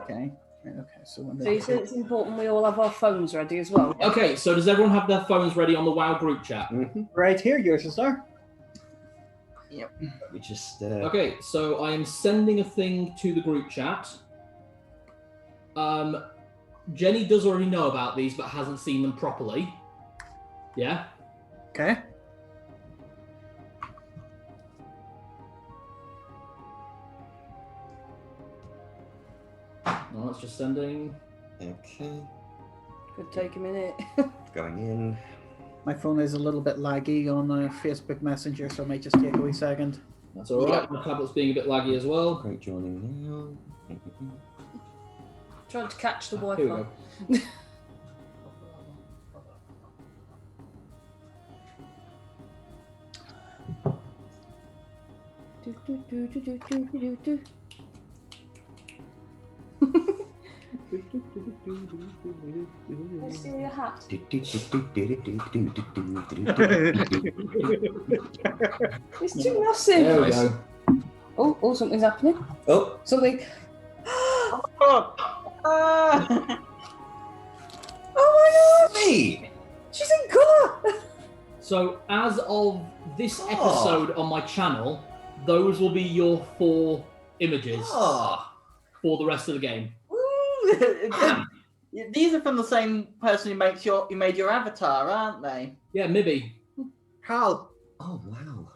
okay. Right, okay, so when So you said it's important we all have our phones ready as well. Okay, so does everyone have their phones ready on the WoW group chat? Right here, yours is there. Yep. We just. Okay, so I am sending a thing to the group chat. Jenny does already know about these, but hasn't seen them properly. Yeah? Okay. No, it's just sending. Okay. Could take a minute. Going in. My phone is a little bit laggy on Facebook Messenger, so it might just take a wee second. That's alright. My tablet's being a bit laggy as well. Great joining now. Trying to catch the Here we Wi-Fi. go. Let's see your hat. It's too massive. There we go. Oh, something's happening. Oh! Something. Oh my god! Me! She's in colour. So, as of this episode on my channel, those will be your 4 images Oh! for the rest of the game. These are from the same person who made your avatar, aren't they? Yeah, MiiBee. Hal, Oh, wow.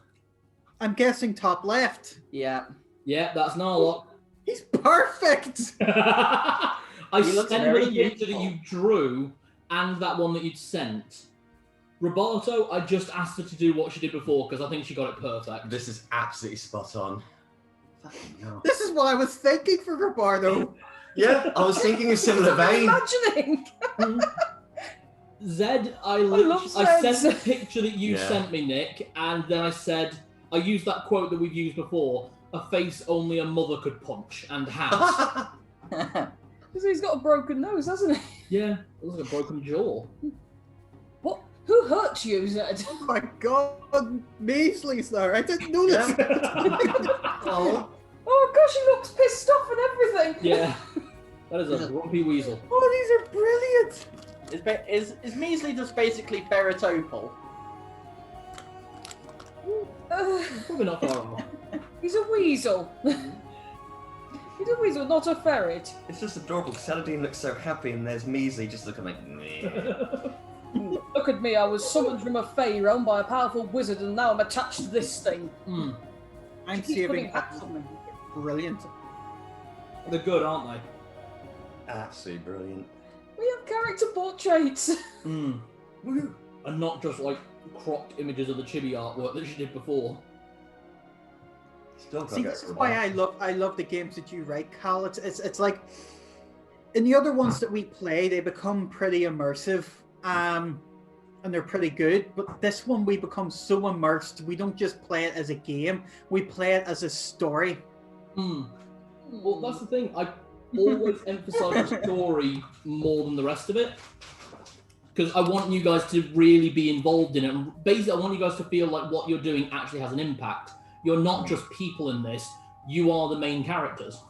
I'm guessing top left. Yeah. Yeah, that's Narlock. He's perfect. I He looks sent very the picture that youthful. you drew and that one that you'd sent. Roboto, I just asked her to do what she did before because I think she got it perfect. This is absolutely spot on. Fucking hell. This is what I was thinking for Roberto. Yeah, I was thinking a similar vein. Imagining. Zed, I love sent Zeds. the picture that you Yeah. sent me, Nick, and then I said, I used that quote that we've used before, a face only a mother could punch, and has. Because he's got a broken nose, hasn't he? Yeah, it looks like a broken jaw. What? Who hurt you, Zed? Oh my god, Measly's there. I didn't know this. Oh. Oh gosh, he looks pissed off and everything. Yeah, that is a grumpy weasel. Oh, these are brilliant. Is Measly just basically Ferritopal? Probably not far off. He's a weasel. He's a weasel, not a ferret. It's just adorable. Celadine looks so happy, and there's Measly just looking like, meh. Look at me, I was summoned from a Fey realm by a powerful wizard and now I'm attached to this thing. I'm He's saving putting hats on them. Brilliant. They're good, aren't they? Absolutely brilliant. We have character portraits. And not just like cropped images of the chibi artwork that she did before. Still got See, this is why I love the games that you write, Cal. It's like in the other ones that we play, they become pretty immersive, and they're pretty good. But this one, we become so immersed. We don't just play it as a game; we play it as a story. Well, that's the thing. I always emphasize the story more than the rest of it. Because I want you guys to really be involved in it. And basically, I want you guys to feel like what you're doing actually has an impact. You're not just people in this. You are the main characters.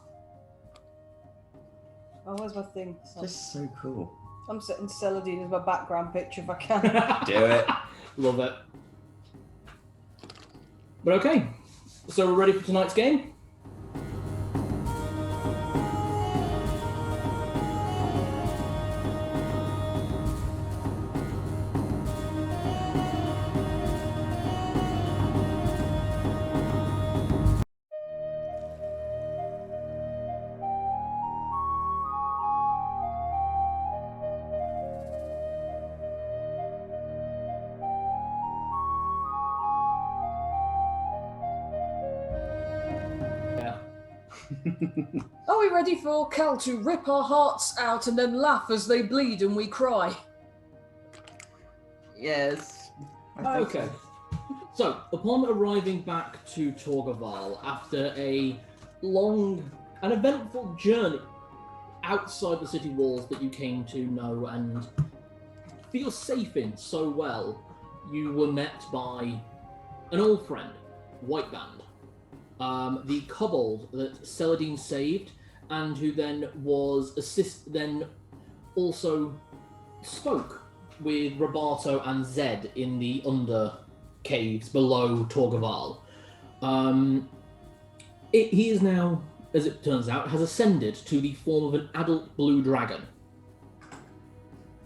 Oh, where's my thing? Just so cool. I'm setting Celadine as my background picture if I can. Do it. Love it. But okay. So we're ready for tonight's game? Are we ready for Cal to rip our hearts out and then laugh as they bleed and we cry? Yes. Okay. So, upon arriving back to Torgu'Eval after a long and eventful journey outside the city walls that you came to know and feel safe in so well, you were met by an old friend, Whiteband. The kobold that Celadine saved and who then then also spoke with Roberto and Zed in the under caves below Torgu'Eval. He is now, as it turns out, has ascended to the form of an adult blue dragon.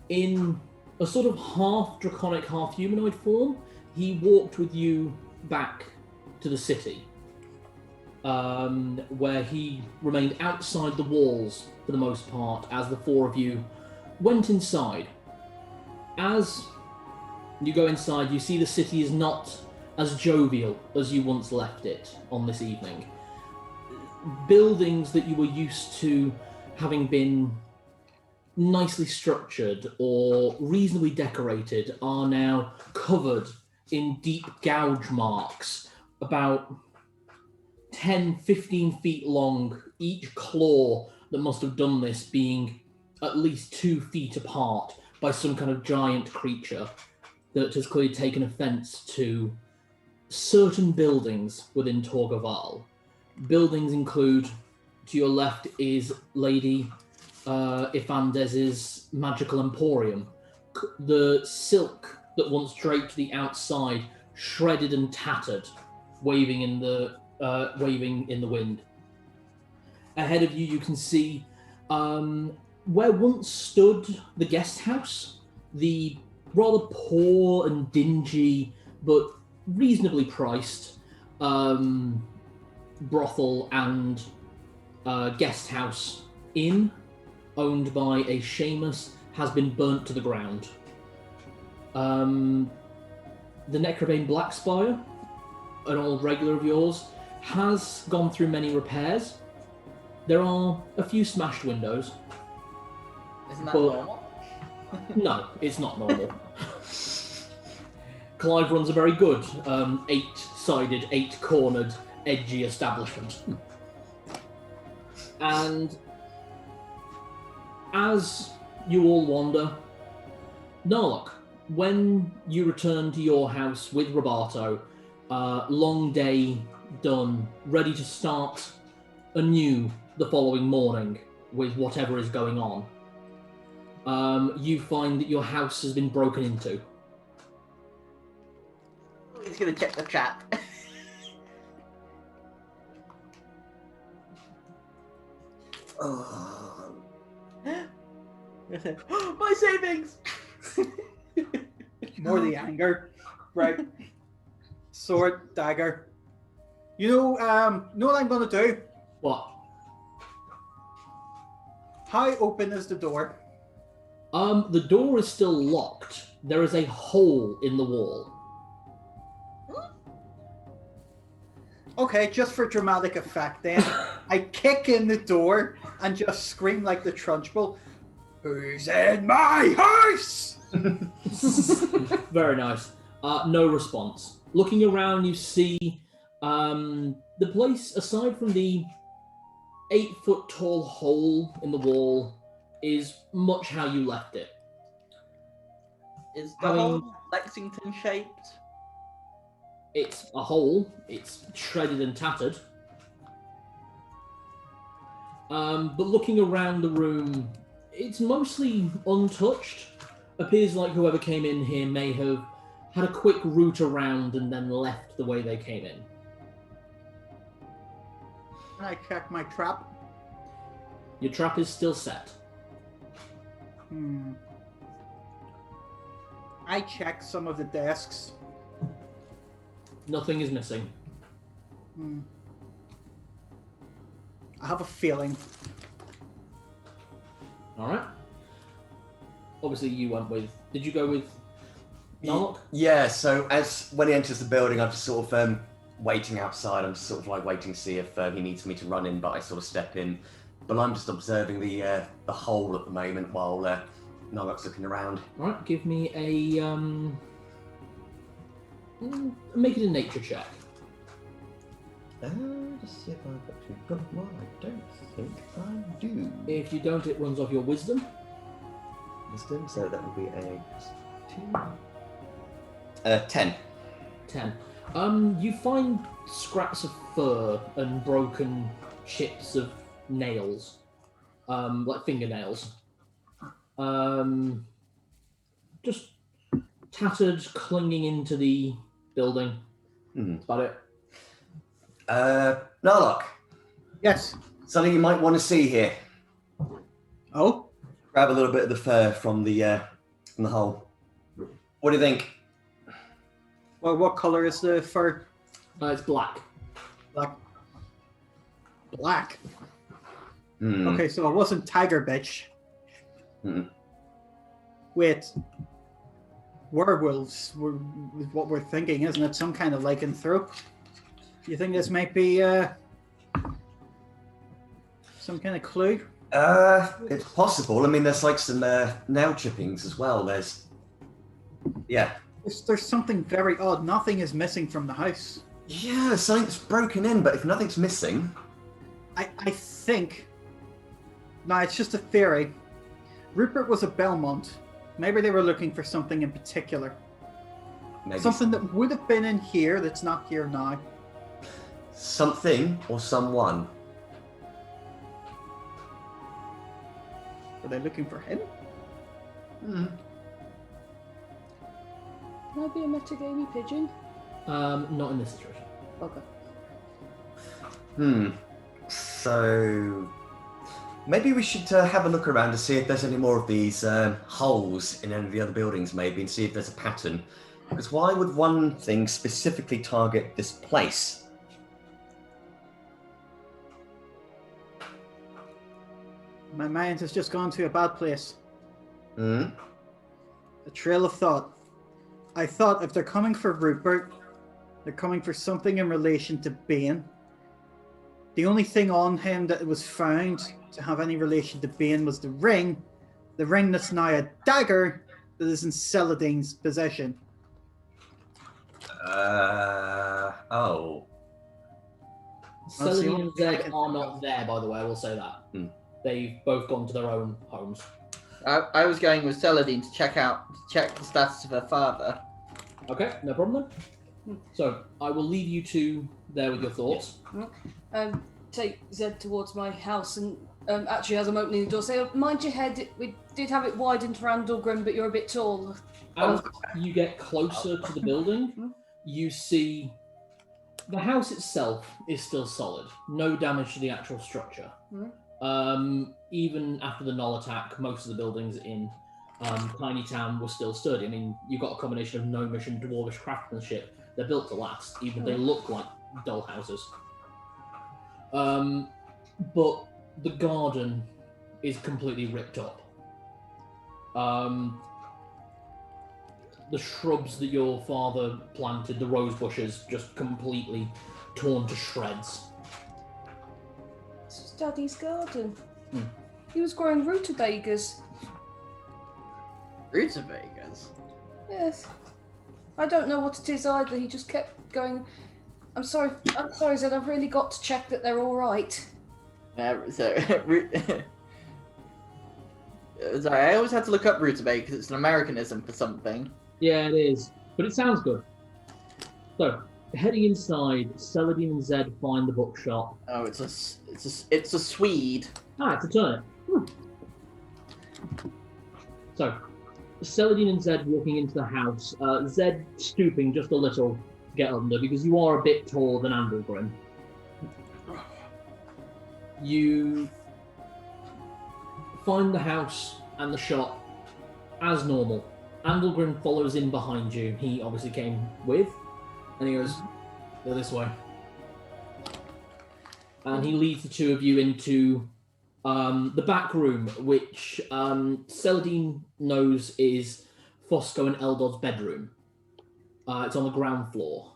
In a sort of half draconic, half humanoid form, he walked with you back to the city, where he remained outside the walls for the most part as the four of you went inside. As you go inside, you see the city is not as jovial as you once left it on this evening. Buildings that you were used to having been nicely structured or reasonably decorated are now covered in deep gouge marks, about 10, 15 feet long, each claw that must have done this being at least 2 feet apart by some kind of giant creature that has clearly taken offense to certain buildings within Torgu'Eval. Buildings include, to your left is Lady Ifandez's magical emporium. The silk that once draped the outside, shredded and tattered, waving in the wind. Ahead of you, you can see where once stood the guest house, the rather poor and dingy but reasonably priced brothel and guest house inn owned by a Seamus has been burnt to the ground. The Necrobane Blackspire, an old regular of yours, has gone through many repairs. There are a few smashed windows. Isn't that But- normal? No, it's not normal. Clive runs a very good 8-sided, 8-cornered, edgy establishment. And as you all wander, Narlock, when you return to your house with Roberto, long day done, ready to start anew the following morning with whatever is going on, you find that your house has been broken into. He's gonna check the chat. Oh. My savings! More the anger. Right. Sword, dagger. You know what I'm gonna do? What? How open is the door? The door is still locked. There is a hole in the wall. Okay, just for dramatic effect then, I kick in the door and just scream like the Trunchbull, "Who's in my house?" Very nice. No response. Looking around, you see the place, aside from the 8-foot tall hole in the wall, is much how you left it. Is the Having- whole Lexington shaped? It's a hole. It's shredded and tattered. But looking around the room, it's mostly untouched. Appears like whoever came in here may have had a quick route around and then left the way they came in. And I check my trap. Your trap is still set. I check some of the desks. Nothing is missing. I have a feeling. All right. Obviously, you went with. Did you go with Narlock? Yeah, so when he enters the building, I'm just sort of waiting outside. I'm just sort of like waiting to see if he needs me to run in, but I sort of step in. But I'm just observing the hole at the moment while Narlock's looking around. All right. Give me a make it a nature check. Just see if I've actually got one. I don't think I do. If you don't, it runs off your wisdom. Wisdom, so that will be a 2. 10. 10. You find scraps of fur and broken chips of nails, like fingernails. Just tattered, clinging into the building. That's about it. Narlock, Yes. something you might want to see here. Oh? Grab a little bit of the fur from the hole. What do you think? Well, what color is the fur? It's black. Black. Black. Okay, so it wasn't tiger bitch. Wait. Werewolves is what we're thinking, isn't it? Some kind of lycanthrope. You think this might be some kind of clue? It's possible. I mean, there's like some nail chippings as well. Yeah. There's something very odd. Nothing is missing from the house. Yeah, something's broken in, but if nothing's missing... I think... No, it's just a theory. Rupert was a Belmont. Maybe they were looking for something in particular. Maybe something that would have been in here that's not here now. Something or someone. Were they looking for him? Can I be a metagamey pigeon? Not in this situation. Okay. So... maybe we should have a look around to see if there's any more of these holes in any of the other buildings, maybe, and see if there's a pattern. Because why would one thing specifically target this place? My mind has just gone to a bad place. Hmm? A trail of thought. I thought if they're coming for Rupert, they're coming for something in relation to Bane. The only thing on him that was found to have any relation to Bane was the ring that's now a dagger that is in Celadine's possession. Oh. Celadine and Zed are not there, by the way, I will say that. They've both gone to their own homes. I was going with Celadine to check the status of her father. Okay, no problem then. So, I will leave you two there with your thoughts. Take Zed towards my house and actually, as I'm opening the door, say, mind your head, we did have it widened for Andalgrim, but you're a bit tall. As you get closer to the building, you see the house itself is still solid. No damage to the actual structure. Even after the Null attack, most of the buildings in Tiny Town were still sturdy. I mean, you've got a combination of gnomish and dwarvish craftsmanship. They're built to last, even if they look like dull houses. But the garden is completely ripped up. The shrubs that your father planted, the rose bushes, just completely torn to shreds. This was Daddy's garden. He was growing rutabagas. Rutabagas? Yes. I don't know what it is either. He just kept going. I'm sorry, Zed. I've really got to check that they're all right. Sorry, I always have to look up rutabaga because it's an Americanism for something. Yeah, it is. But it sounds good. So, heading inside, Celadine and Zed find the bookshop. Oh, it's a Swede. Ah, it's a turnip. So, Celadine and Zed walking into the house. Zed stooping just a little to get under because you are a bit taller than Andalgrim. You find the house and the shop as normal. Andalgrim follows in behind you. He obviously came with, and he goes, "Go this way." And he leads the two of you into the back room, which Celadine knows is Fosco and Eldod's bedroom. It's on the ground floor.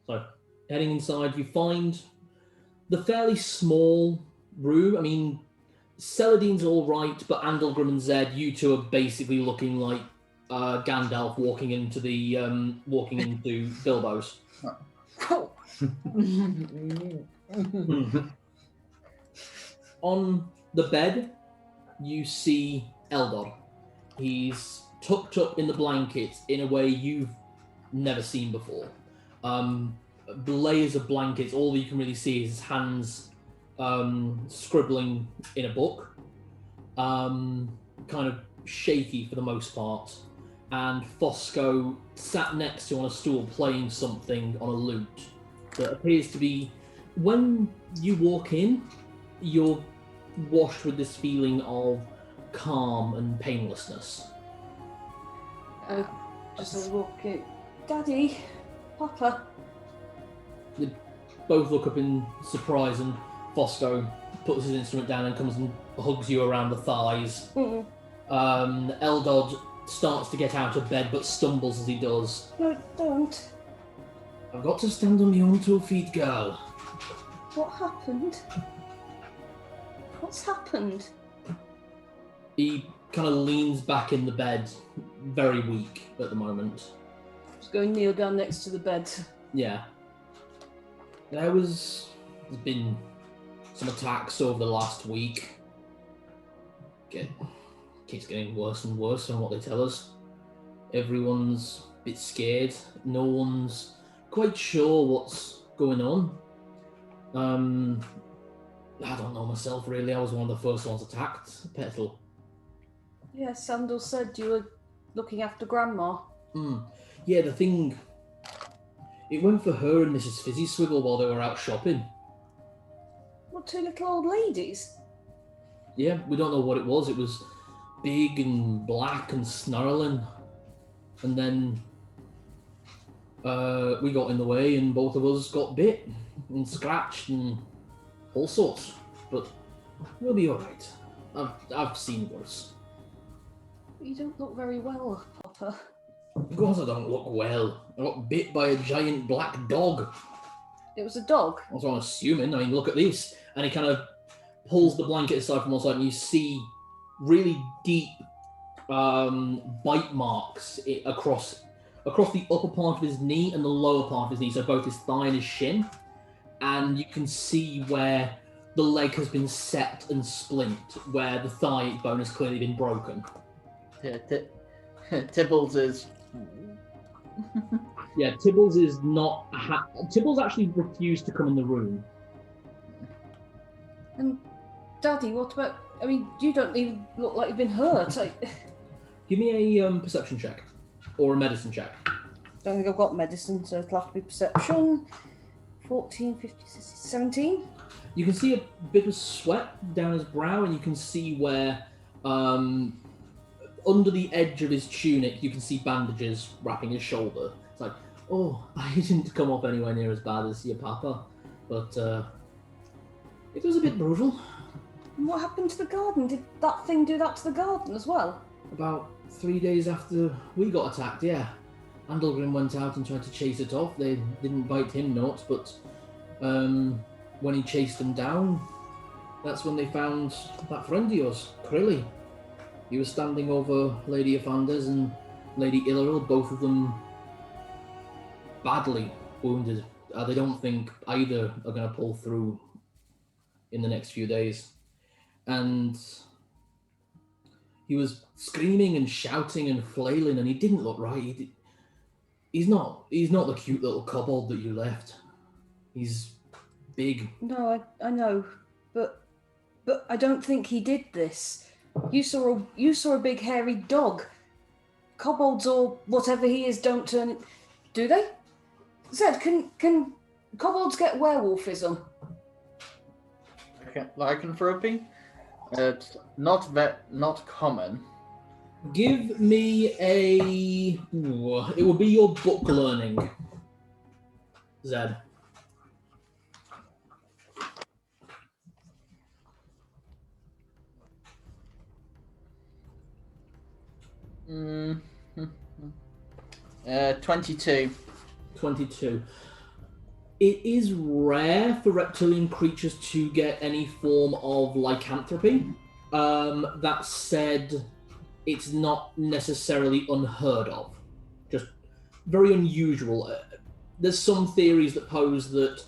So, heading inside, you find the fairly small room. I mean, Celadine's all right, but Andalgrim and Zed, you two are basically looking like Gandalf walking into Bilbo's. On the bed, you see Eldod. He's tucked up in the blankets in a way you've never seen before. Layers of blankets. All you can really see is his hands scribbling in a book, kind of shaky for the most part, and Fosco sat next to on a stool playing something on a lute that appears to be, when you walk in, you're washed with this feeling of calm and painlessness. Just look at Daddy, Papa. They both look up in surprise, and Fosco puts his instrument down and comes and hugs you around the thighs. Eldod starts to get out of bed but stumbles as he does. No, don't. I've got to stand on my own 2 feet, girl. What happened? What's happened? He kind of leans back in the bed, very weak at the moment. Just go kneel down next to the bed. Yeah. There's been some attacks over the last week. Keeps getting worse and worse from what they tell us. Everyone's a bit scared. No one's quite sure what's going on. I don't know myself, really. I was one of the first ones attacked. Petal. Yeah, Sandal said you were looking after Grandma. Yeah, the thing... It went for her and Mrs. Fizzy Swiggle while they were out shopping. What, 2 little old ladies? Yeah, we don't know what it was. It was big and black and snarling. And then we got in the way and both of us got bit and scratched and all sorts. But we'll be alright. I've seen worse. You don't look very well, Papa. Of course I don't look well. I got bit by a giant black dog. It was a dog? That's what I'm assuming. I mean, look at this. And he kind of pulls the blanket aside from one side and you see really deep bite marks across the upper part of his knee and the lower part of his knee, so both his thigh and his shin. And you can see where the leg has been set and splint, where the thigh bone has clearly been broken. Yeah, Tibbles is. Yeah, Tibbles is not. Tibbles actually refused to come in the room. And Daddy, what about? I mean, you don't even look like you've been hurt. Give me a perception check or a medicine check. Don't think I've got medicine, so it'll have to be perception. 14, 15, 16, 17. You can see a bit of sweat down his brow, and you can see where, under the edge of his tunic, you can see bandages wrapping his shoulder. It's like, oh, I didn't come off anywhere near as bad as your papa, but it was a bit brutal. And what happened to the garden? Did that thing do that to the garden as well? About 3 days after we got attacked, yeah. Andalgrim went out and tried to chase it off. They didn't bite him not, but when he chased them down, that's when they found that friend of yours, Krilly. He was standing over Lady Afandes and Lady Illeril, both of them badly wounded. They don't think either are going to pull through in the next few days. And he was screaming and shouting and flailing, and he didn't look right. He's not the cute little kobold that you left. He's big. No, I know, but I don't think he did this. You saw a big hairy dog. Kobolds or whatever he is don't turn. Do they? Zed, can kobolds get werewolfism? Lycanthropy? It's not common. Give me a... It will be your book learning, Zed. Mm-hmm. 22. 22. It is rare for reptilian creatures to get any form of lycanthropy. That said, it's not necessarily unheard of. Just very unusual. There's some theories that pose that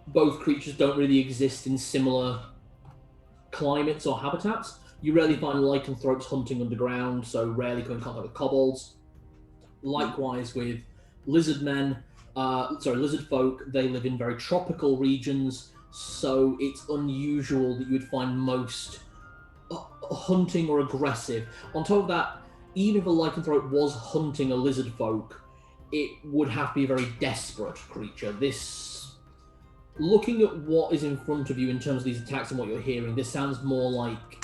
both creatures don't really exist in similar climates or habitats. You rarely find lycanthropes hunting underground, so rarely come in contact with kobolds. Likewise with lizard folk, they live in very tropical regions. so it's unusual that you would find most hunting or aggressive. On top of that, even if a lycanthrope was hunting a lizard folk, it would have to be a very desperate creature. Looking at what is in front of you in terms of these attacks and what you're hearing, this sounds more like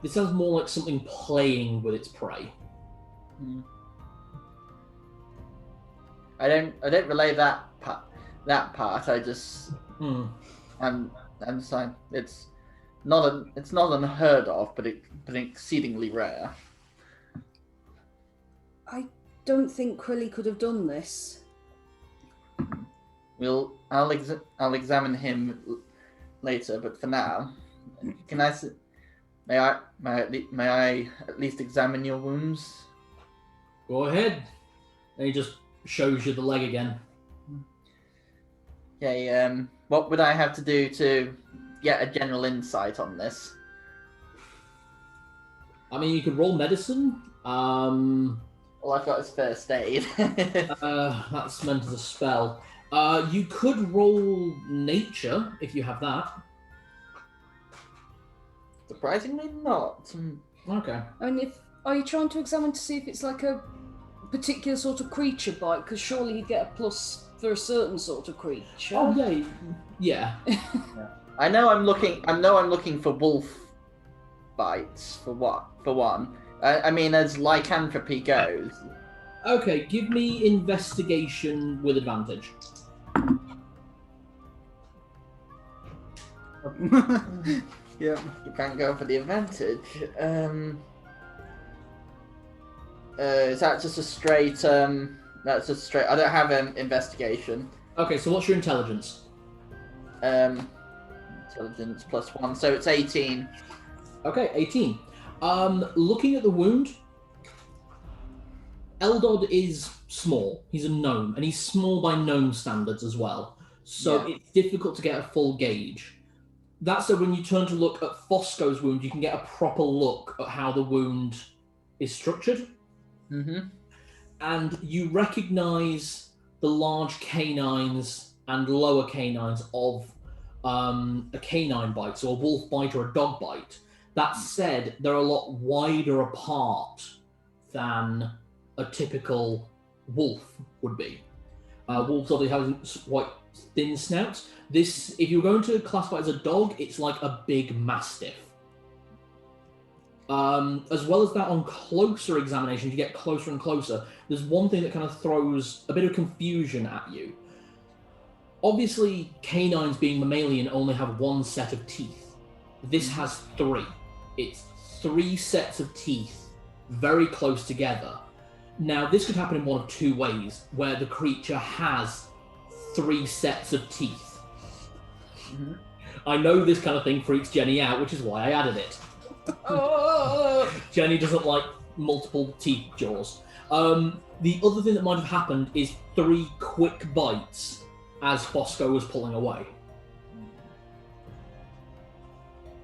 something playing with its prey. I don't relay that part. I just I'm saying it's not unheard of, but exceedingly rare. I don't think Crilly could have done this. I'll examine him later, but for now, may I at least examine your wounds? Go ahead. And he just shows you the leg again. Okay, what would I have to do to get a general insight on this? I mean, you could roll medicine. All I've got is first aid. That's meant as a spell. You could roll nature if you have that. Surprisingly not. Okay. I mean, are you trying to examine to see if it's like a particular sort of creature bite? Because surely you'd get a plus for a certain sort of creature. Oh yeah. I know I'm looking for wolf bites for one. I mean, as lycanthropy goes. Okay, give me investigation with advantage. Yeah. You can't go for the advantage. Is that just a straight? That's just straight. I don't have an investigation. Okay, so what's your intelligence? Intelligence +1, so it's 18. Okay, 18. Looking at the wound, Eldod is small. He's a gnome, and he's small by gnome standards as well. So it's difficult to get a full gauge. That said, when you turn to look at Fosco's wound, you can get a proper look at how the wound is structured. Mm-hmm. And you recognize the large canines and lower canines of a canine bite, so a wolf bite or a dog bite. That said, they're a lot wider apart than a typical wolf would be. Wolves obviously have quite thin snouts. This, if you're going to classify it as a dog, it's like a big mastiff. As well as that, on closer examination, you get closer and closer, there's one thing that kind of throws a bit of confusion at you. Obviously, canines being mammalian only have one set of teeth. This has 3. It's 3 sets of teeth, very close together. Now, this could happen in one of 2 ways, where the creature has 3 sets of teeth. Mm-hmm. I know this kind of thing freaks Jenny out, which is why I added it. Jenny doesn't like multiple teeth jaws. The other thing that might have happened is 3 quick bites as Fosco was pulling away.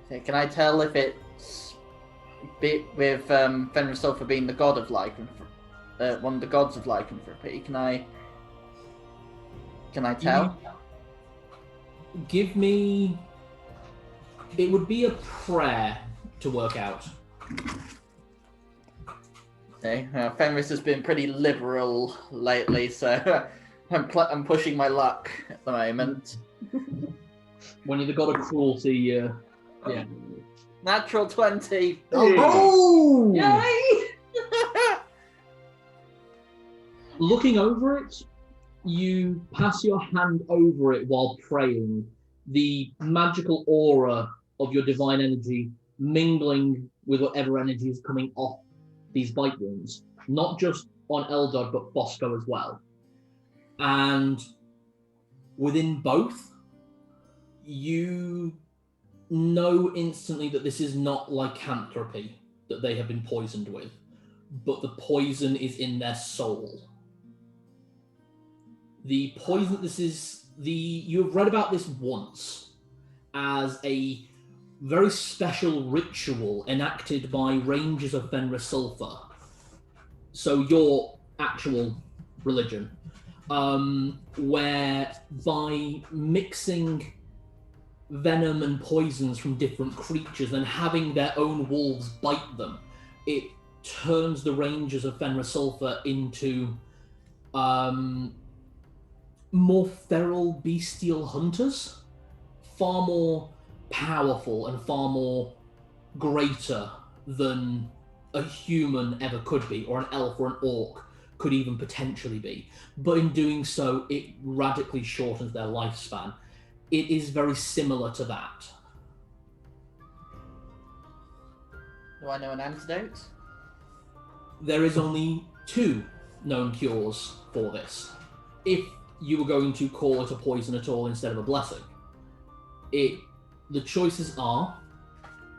Okay, can I tell if it's with Fenrisulfur being the god of lycanthropy, one of the gods of lycanthropy? Can I tell? Give me. It would be a prayer to work out. Okay, Fenris has been pretty liberal lately, so I'm pushing my luck at the moment. When you're the god of cruelty, yeah. Natural 20. Oh! Yay! Looking over it, you pass your hand over it while praying. The magical aura of your divine energy mingling with whatever energy is coming off these bite wounds. Not just on Eldod, but Fosco as well. And within both, you know instantly that this is not lycanthropy that they have been poisoned with, but the poison is in their soul. The poison, you have read about this once as a very special ritual enacted by rangers of Fenrisulfur. So your actual religion, where by mixing venom and poisons from different creatures, then having their own wolves bite them, it turns the rangers of Fenris Sulfur into more feral bestial hunters, far more powerful and far more greater than a human ever could be, or an elf or an orc could even potentially be. But in doing so, it radically shortens their lifespan. It is very similar to that. Do I know an antidote? There is only 2 known cures for this. If you were going to call it a poison at all instead of a blessing, the choices are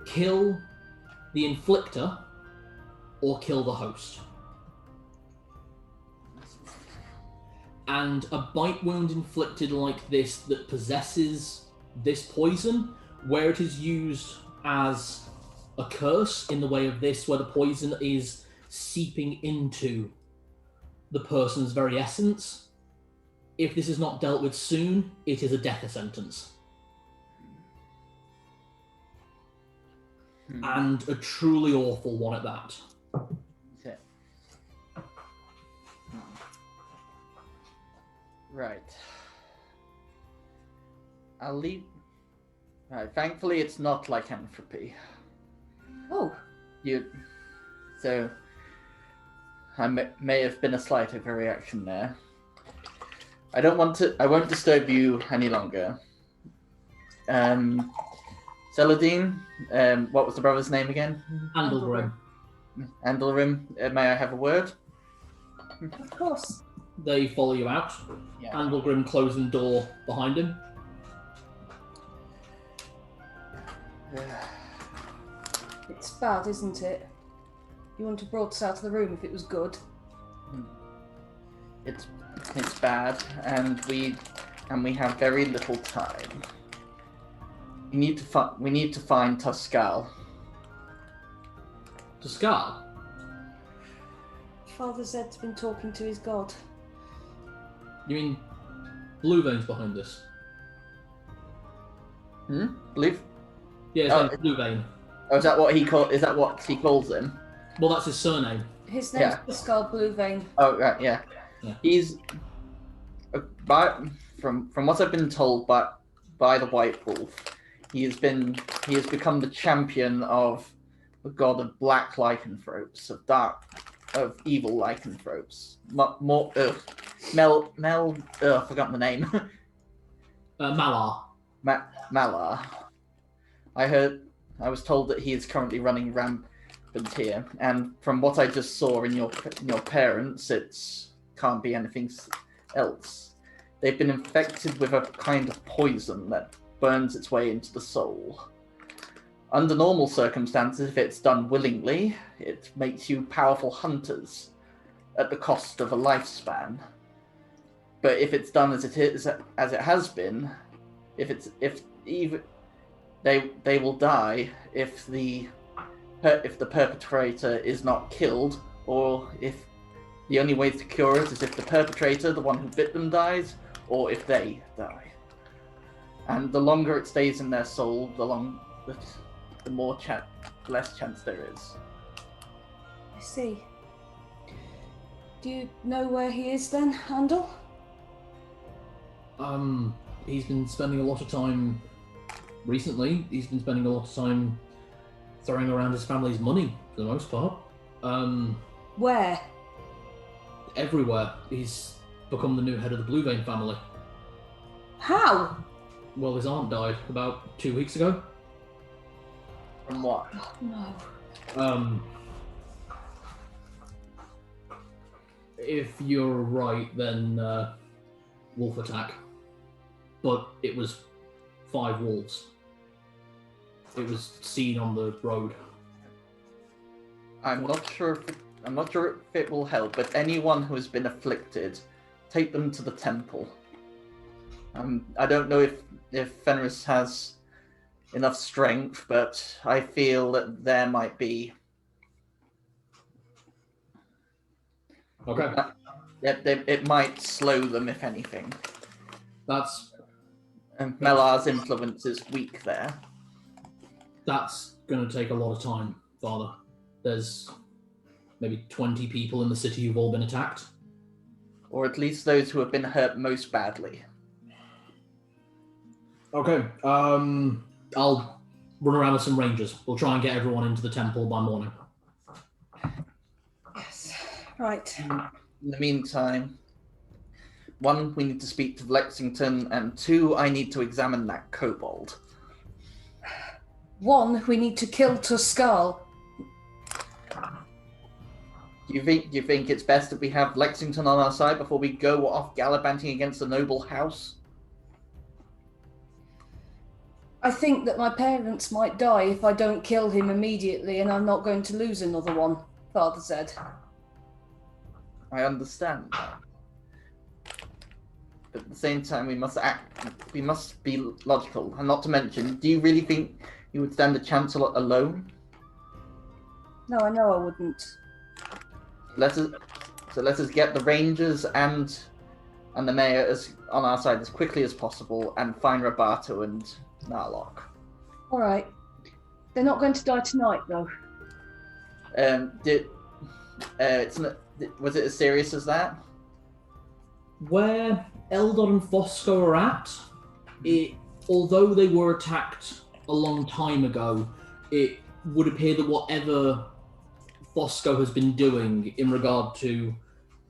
kill the inflictor or kill the host. And a bite wound inflicted like this that possesses this poison, where it is used as a curse in the way of this, where the poison is seeping into the person's very essence, if this is not dealt with soon, it is a death sentence. And a truly awful one at that. Okay. Right. I'll leave. Right. Thankfully, it's not lycanthropy. Oh. So, I may have been a slight overreaction there. I won't disturb you any longer. Celadine, what was the brother's name again? Andalgrim. Andalgrim, may I have a word? Of course. They follow you out. Yeah. Andalgrim closing the door behind him. It's bad, isn't it? You wouldn't have brought us out of the room if it was good. It's bad, and we have very little time. We need to find Tuscal. Tuscal? Father Zed's been talking to his god. You mean Blue Vein's behind this? Blue? Yeah, it's Blue Vein. Oh, is that what he calls him? Well, that's his surname. His name's Pascal Bluevein. Oh, right, yeah. He's from what I've been told by the White Wolf, he has become the champion of the god of black lycanthropes, of evil lycanthropes. I forgot the name. Malar. Malar. I was told that he is currently running rampant here, and from what I just saw in your parents, it can't be anything else. They've been infected with a kind of poison that burns its way into the soul. Under normal circumstances, if it's done willingly, it makes you powerful hunters at the cost of a lifespan. But if it's done as it has been, they will die if the perpetrator is not killed, or if the only way to cure it is if the perpetrator, the one who bit them, dies, or if they die. And the longer it stays in their soul, the less chance there is. I see. Do you know where he is then, Andal? He's been spending a lot of time recently. He's been spending a lot of time throwing around his family's money for the most part. Where? Everywhere. He's become the new head of the Blue Vein family. How? Well, his aunt died about 2 weeks ago. From what? Oh, no. If you're right, then wolf attack. But it was 5 wolves. It was seen on the road. I'm not sure if it will help, but anyone who has been afflicted, take them to the temple. I don't know if Fenris has enough strength, but I feel that there might be. Okay. It might slow them, if anything. That's Melar's influence is weak there. That's going to take a lot of time, Father. There's maybe 20 people in the city who've all been attacked. Or at least those who have been hurt most badly. Okay, I'll run around with some rangers. We'll try and get everyone into the temple by morning. Yes. Right. In the meantime, 1, we need to speak to Lexington, and 2, I need to examine that kobold. 1, we need to kill Tuscal. Do you think it's best that we have Lexington on our side before we go off gallivanting against the noble house? I think that my parents might die if I don't kill him immediately, and I'm not going to lose another one, Father said. I understand that. But at the same time, we must be logical. And not to mention, do you really think you would stand a chance alone? No, I know I wouldn't. Let us get the Rangers and the Mayor on our side as quickly as possible, and find Roberto and Narlock. All right. They're not going to die tonight, though. Was it as serious as that? Where Eldor and Fosco are at, although they were attacked a long time ago, it would appear that whatever Fosco has been doing in regard to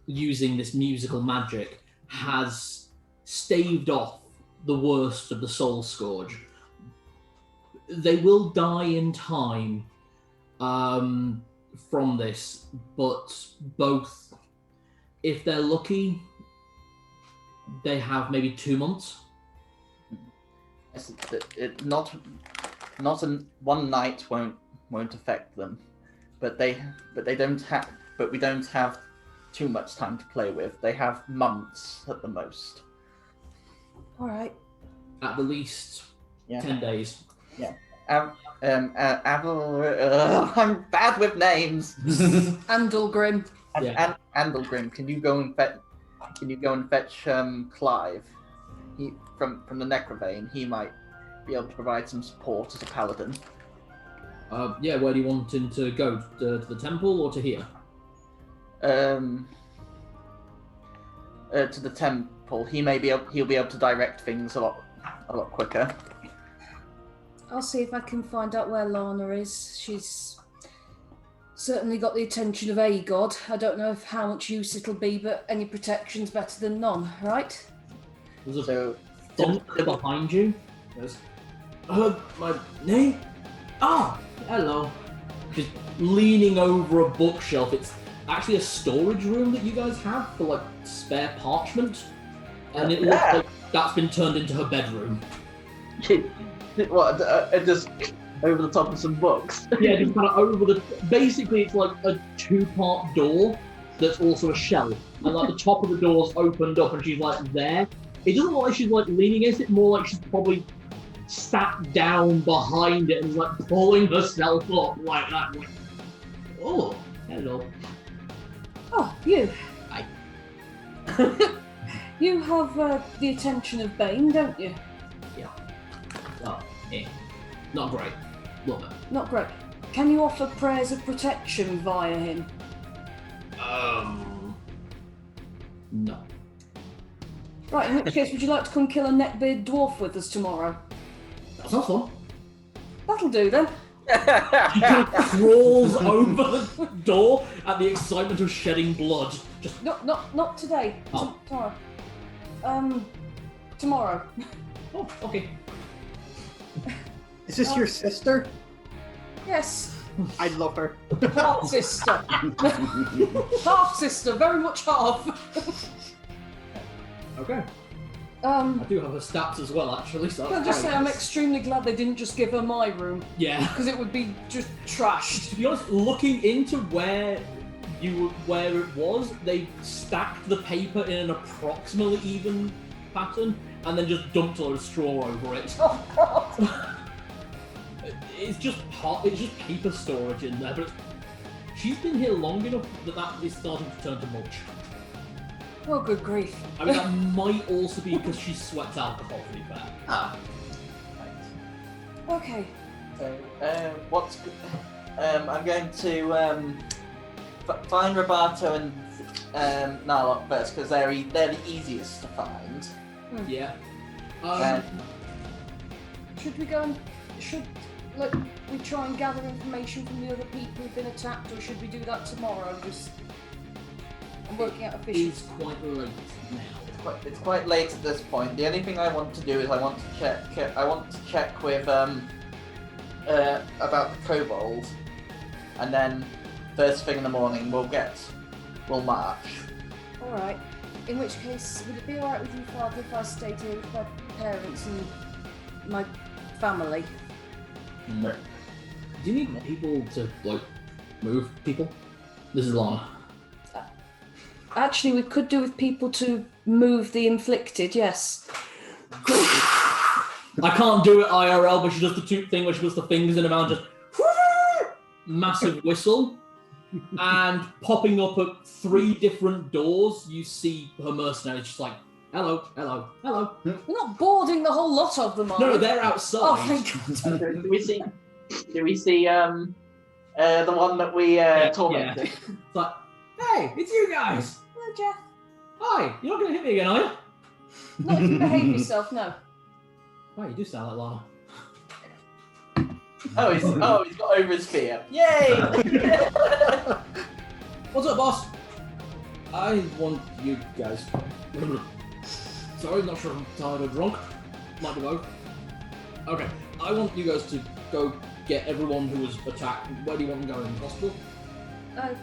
using this musical magic has staved off the worst of the Soul Scourge. They will die in time from this, but both, if they're lucky, they have maybe 2 months. Not one night won't affect them, but we don't have too much time to play with. They have months at the most. All right. At the least, 10 days. Yeah. I'm bad with names. Andalgrim. Andalgrim, can you go and fetch Clive? He from the Necrovane. He might be able to provide some support as a paladin. Yeah, where do you want him to go? To the temple or to here? To the temple. He'll be able to direct things a lot quicker. I'll see if I can find out where Lana is. She's certainly got the attention of a god. I don't know how much use it'll be, but any protection's better than none, right? There's a thump behind you. There's, my name? Ah, hello. Just leaning over a bookshelf. It's actually a storage room that you guys have for like spare parchment, and it looks like that's been turned into her bedroom. What? Just over the top of some books? Yeah, just kind of over the. Basically, it's like a 2-part door that's also a shelf, and like the top of the door's opened up, and she's like there. It doesn't look like she's like leaning against it. More like she's probably sat down behind it and is like pulling herself up like that. Like, oh, hello. Oh, you. Hi. You have the attention of Bane, don't you? Yeah. Oh, yeah. Not great. Love it. Not great. Can you offer prayers of protection via him? No. Right, in which case, would you like to come kill a neckbeard dwarf with us tomorrow? That sounds fun. That'll do then. She kind of crawls over the door at the excitement of shedding blood. Just Not today. Oh. Tomorrow. Tomorrow. oh, okay. Is this your sister? Yes. I love her. Half sister. Half sister, very much half. Okay. I I do have her stats as well, actually. So can just say I'm extremely glad they didn't just give her my room, Yeah. because it would be just trashed. To be honest, looking into where it was, they stacked the paper in an approximately even pattern, and then just dumped a lot of straw over it. Oh god. It's just paper storage in there, but she's been here long enough that is starting to turn to mulch. Oh, good grief. I mean, that might also be because she sweats alcohol, to be fair. Ah. Right. Okay. So, I'm going to find Roberto and Narlock first because they're the easiest to find. Yeah. Should we go and we try and gather information from the other people who've been attacked, or should we do that tomorrow? I'm working out officially. It's quite late now. It's quite late at this point. The only thing I want to do is I want to check with about the kobold, and then first thing in the morning we'll march. All right. In which case, would it be all right with you, Father, if I stayed here with my parents and my family? Do you need people to move people? This is Lana. Actually, we could do with people to move the inflicted. Yes. I can't do it IRL, but she does the toot thing where she puts the fingers in her mouth, just massive whistle, and popping up at 3 different doors, you see her mercenaries just like, hello, hello, hello. We're not boarding the whole lot of them, are we? No, they're outside. Oh, thank God. Do we see the one that we tormented? Yeah. It's like, hey, it's you guys. Hello, Jeff. Hi, you're not going to hit me again, are you? Not if you behave yourself, no. Oh, you do sound like Lana. He's got over his fear. Yay! What's up, boss? I want you guys. Sorry, not sure if I'm tired or drunk. Might be both. Okay, I want you guys to go get everyone who was attacked. Where do you want them going? Hospital? I've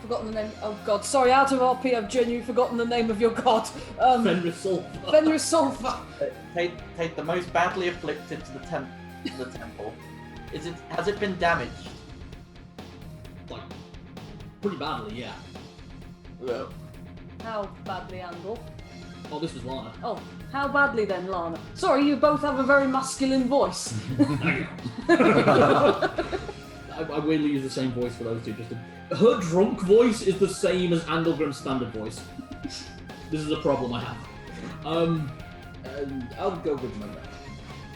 forgotten the name. Oh God, sorry. Out of RP, I've genuinely forgotten the name of your god. Fenris Sulfur. Fenris Sulfur. Take the most badly afflicted to the temple. Has it been damaged? Like, pretty badly, yeah. Well, How badly, Andal? Oh, this was Lana. Oh, how badly then, Lana? Sorry, you both have a very masculine voice. I weirdly use the same voice for those two. Her drunk voice is the same as Andalgrim's standard voice. This is a problem I have. I'll go with my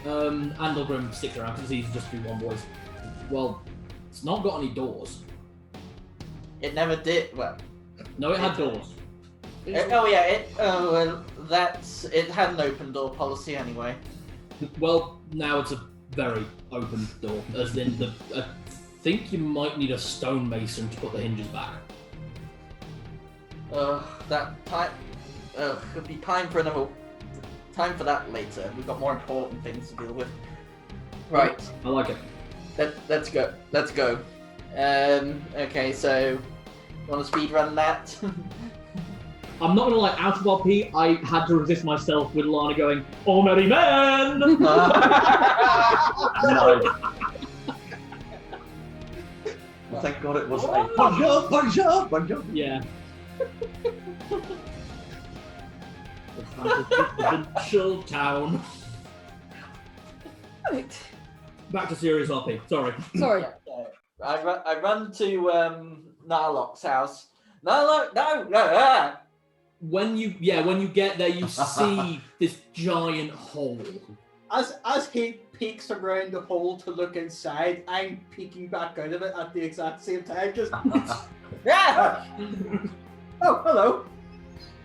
Andalgrim sticks around because he's just do one voice. Well, it's not got any doors. it never did. Well, No, it had doors. it had an open door policy anyway. Well, now it's a very open door. As in, I think you might need a stonemason to put the hinges back. Could be time for that later. We've got more important things to deal with. Right. I like it. Let's go. Okay, so you want to speedrun that? I'm not gonna lie, out of RP, I had to resist myself with Lana going, "Oh, merry men!" No. Well, thank God it wasn't a punch up. Yeah. The provincial town. Right. Back to serious RP. Sorry. Sorry. I run to Narlock's house. Narlock, no. When you get there, you see this giant hole. As he peeks around the hole to look inside, I'm peeking back out of it at the exact same time. Just Yeah. oh, hello.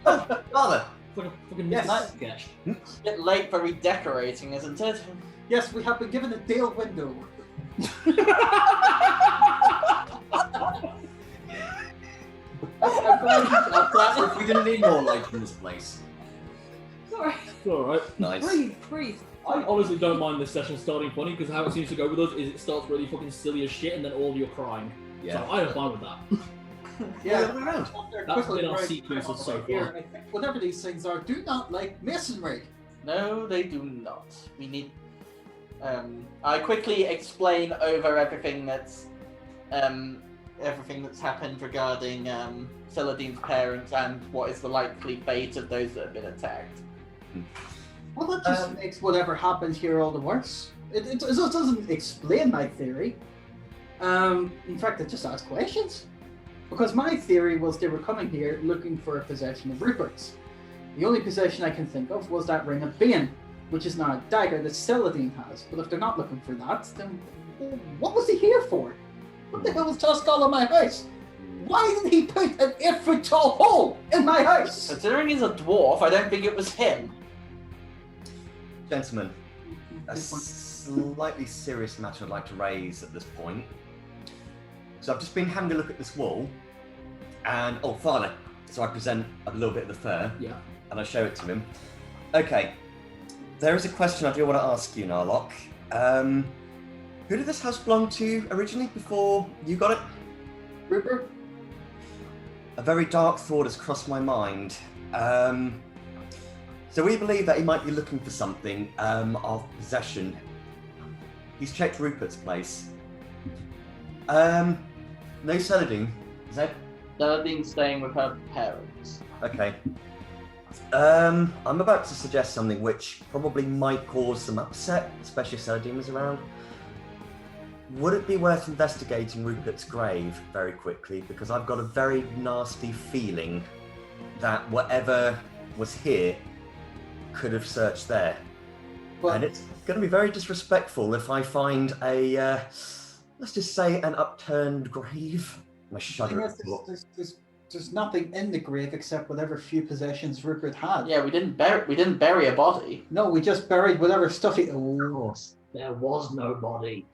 Father, It's like a fucking Yes. Mr. Sketch. it's a bit late for redecorating, isn't it? Yes, we have been given a Dale window. I'm glad you got that. We didn't need more light in this place. Sorry. It's alright. Nice. Breathe. I honestly don't mind this session starting funny because how it seems to go with us is it starts really fucking silly as shit and then all of you are crying. Yeah. So I don't mind with that. Yeah, the other way around. That's been our sequences so Here, far. I think whatever these things are, do not like masonry. No, they do not. We need. I quickly explain over everything that's happened regarding Celadine's parents and what is the likely fate of those that have been attacked. Well, that just makes whatever happens here all the worse. It doesn't explain my theory. In fact, it just asks questions. Because my theory was they were coming here looking for a possession of Rupert's. The only possession I can think of was that ring of Bane, which is now a dagger that Celadine has. But if they're not looking for that, then what was he here for? What the hell was Toscal in my house? Why did he put an 8-foot tall hole in my house? Considering he's a dwarf, I don't think it was him. Gentlemen, a slightly serious matter I'd like to raise at this point. So I've just been having a look at this wall, and father. So I present a little bit of the fur, and I show it to him. Okay, there is a question I do want to ask you, Narlock. Who did this house belong to originally before you got it? Rupert? A very dark thought has crossed my mind. So we believe that he might be looking for something of possession. He's checked Rupert's place. No Celadine. Is that? Celadine's staying with her parents. Okay. I'm about to suggest something which probably might cause some upset, especially if Celadine was around. Would it be worth investigating Rupert's grave very quickly? Because I've got a very nasty feeling that whatever was here could have searched there. Well, and it's going to be very disrespectful if I find a, let's just say, an upturned grave. I shudder at the thought. There's nothing in the grave except whatever few possessions Rupert had. Yeah, we didn't bury a body. No, we just buried whatever stuff he... Of course, there was no body.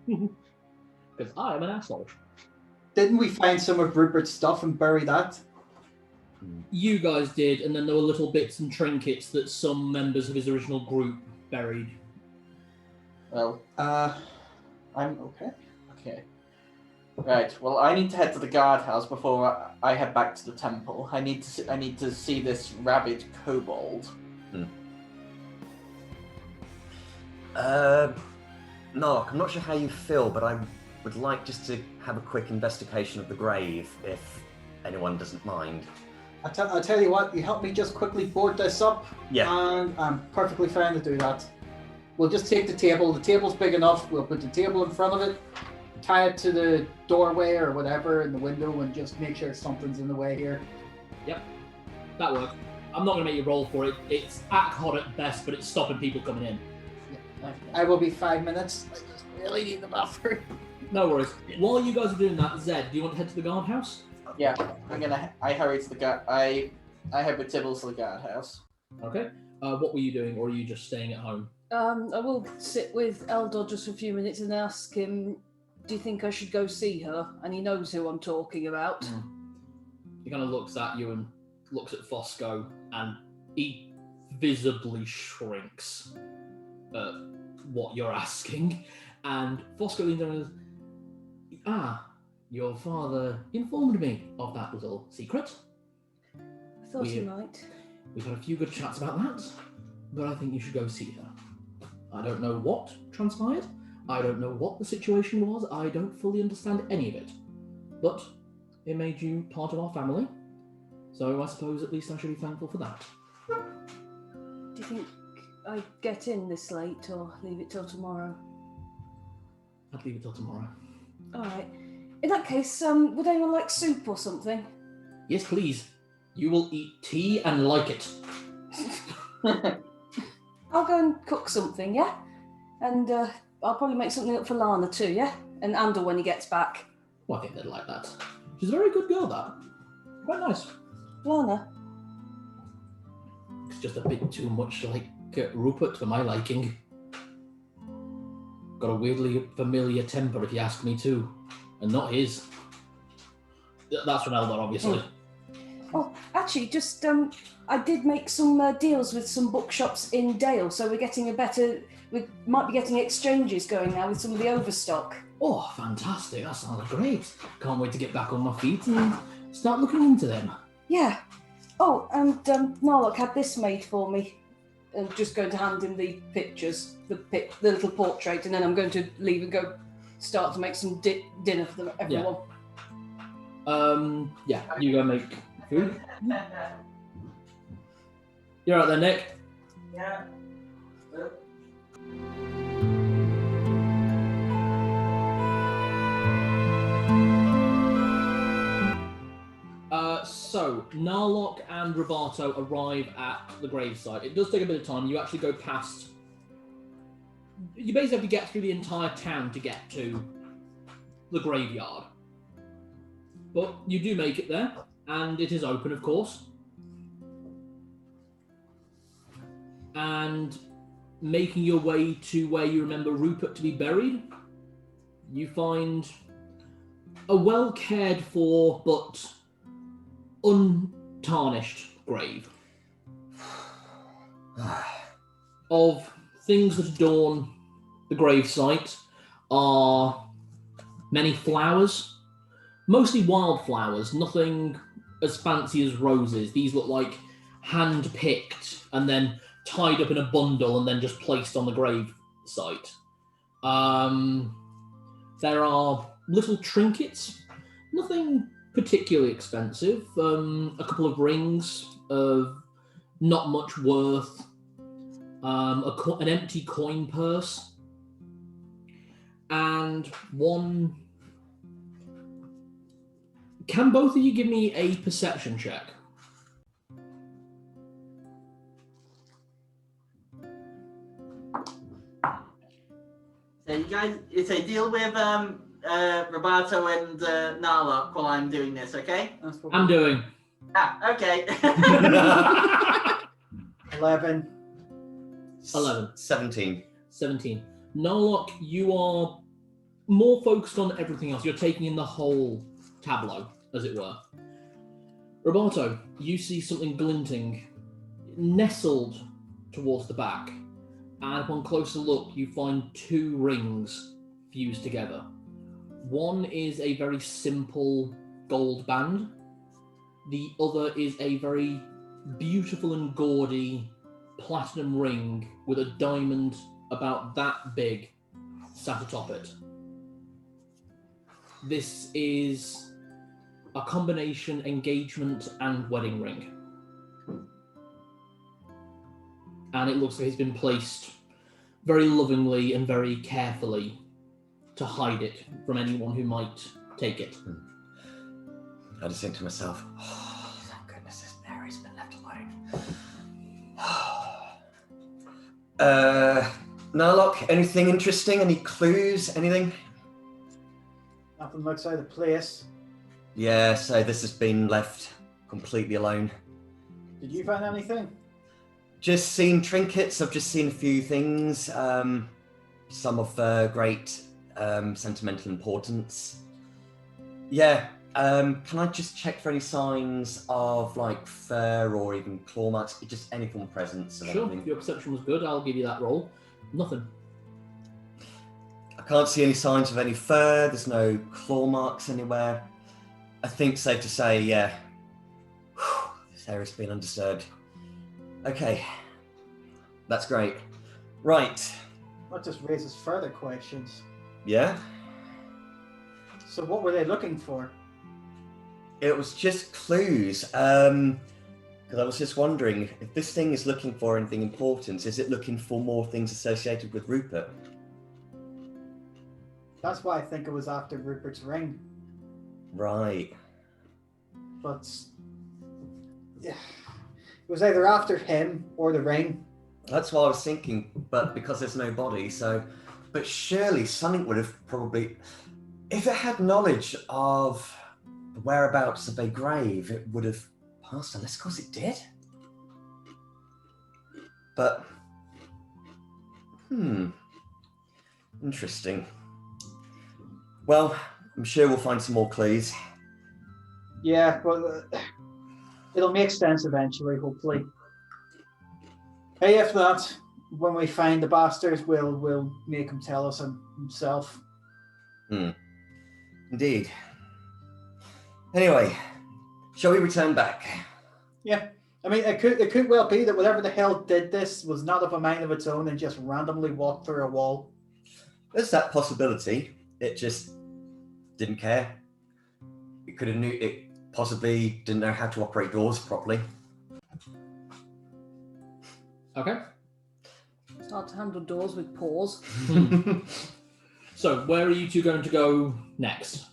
Because I am an asshole. Didn't we find some of Rupert's stuff and bury that? You guys did, and then there were little bits and trinkets that some members of his original group buried. Well, I'm okay. Okay. Right. Well, I need to head to the guardhouse before I head back to the temple. I need to see this rabid kobold. Nark, I'm not sure how you feel, but I would like just to have a quick investigation of the grave, if anyone doesn't mind. I'll tell you what, you help me just quickly board this up, and I'm perfectly fine to do that. We'll just take the table. The table's big enough. We'll put the table in front of it, tie it to the doorway or whatever in the window, and just make sure something's in the way here. Yep, that works. I'm not going to make you roll for it. It's hot at best, but it's stopping people coming in. I will be 5 minutes. I just really need the buffer. No worries. While you guys are doing that, Zed, do you want to head to the guardhouse? Yeah, I hurry to the guard. I head with Tibbles to the guardhouse. Okay. What were you doing, or are you just staying at home? I will sit with Eldor just for a few minutes and ask him, do you think I should go see her? And he knows who I'm talking about. He kind of looks at you and looks at Fosco, and he visibly shrinks at what you're asking. And Fosco leans down and goes, your father informed me of that little secret. I thought he might. We've had a few good chats about that, but I think you should go see her. I don't know what transpired. I don't know what the situation was. I don't fully understand any of it. But it made you part of our family, so I suppose at least I should be thankful for that. Do you think I get in this late or leave it till tomorrow? I'd leave it till tomorrow. Alright. In that case, would anyone like soup or something? Yes, please. You will eat tea and like it. I'll go and cook something, yeah? And I'll probably make something up for Lana too, yeah? And Andor when he gets back. Well, I think they'd like that. She's a very good girl, that. Quite nice. Lana? It's just a bit too much like Rupert for my liking. Got a weirdly familiar temper, if you ask me too. And not his. That's from Eldor, obviously. Oh, actually, just, I did make some deals with some bookshops in Dale, so we might be getting exchanges going now with some of the overstock. Oh, fantastic. That sounds great. Can't wait to get back on my feet and start looking into them. Yeah. Oh, and Narlock had this made for me. I'm just going to hand him the pictures, the little portrait, and then I'm going to leave and go start to make some dinner for everyone. Yeah, you go make food. You're right there, Nick. Yeah. So, Narlock and Roberto arrive at the gravesite. It does take a bit of time. You actually go past... You basically have to get through the entire town to get to the graveyard. But you do make it there, and it is open, of course. And making your way to where you remember Rupert to be buried, you find a well cared-for but untarnished grave of things that adorn the gravesite are many flowers, mostly wildflowers, nothing as fancy as roses. These look like hand-picked and then tied up in a bundle and then just placed on the grave site. There are little trinkets, nothing particularly expensive. A couple of rings of not much worth. An empty coin purse. And one... Can both of you give me a perception check? So you guys, so deal with Roberto and Narlock while I'm doing this, okay? I'm doing. Ah, okay. 11. 17. 17. Narlock, you are more focused on everything else. You're taking in the whole tableau, as it were. Roberto, you see something glinting, nestled towards the back, and upon closer look, you find two rings fused together. One is a very simple gold band. The other is a very beautiful and gaudy platinum ring with a diamond about that big sat atop it. This is a combination engagement and wedding ring. And it looks like it's been placed very lovingly and very carefully to hide it from anyone who might take it. I just think to myself, oh, thank goodness this Mary's been left alone. Narlock, anything interesting? Any clues? Anything? Nothing outside the place. Yeah, so this has been left completely alone. Did you find anything? Just seen trinkets. I've just seen a few things. Some of great sentimental importance. Yeah. Can I just check for any signs of like fur or even claw marks? Just any form of presence? Sure. Anything? Your perception was good. I'll give you that roll. Nothing. I can't see any signs of any fur. There's no claw marks anywhere. I think safe to say, yeah. This area's been undisturbed. Okay. That's great. Right. That just raises further questions. Yeah? So what were they looking for? It was just clues. Because I was just wondering, if this thing is looking for anything important, is it looking for more things associated with Rupert? That's why I think it was after Rupert's ring. Right. But yeah, it was either after him or the ring. That's what I was thinking, but because there's no body, so... But surely something would have probably... If it had knowledge of the whereabouts of a grave, it would have passed unless, of course, it did. But... Interesting. Well, I'm sure we'll find some more clues. Yeah, well, it'll make sense eventually, hopefully. Hey, if not, when we find the bastards, we'll make him tell us himself. Indeed. Anyway, shall we return back? Yeah, I mean, it could well be that whatever the hell did this was not of a mind of its own and just randomly walked through a wall. There's that possibility. It just didn't care. It could have knew. It possibly didn't know how to operate doors properly. Okay. Start to handle doors with paws. So, where are you two going to go next?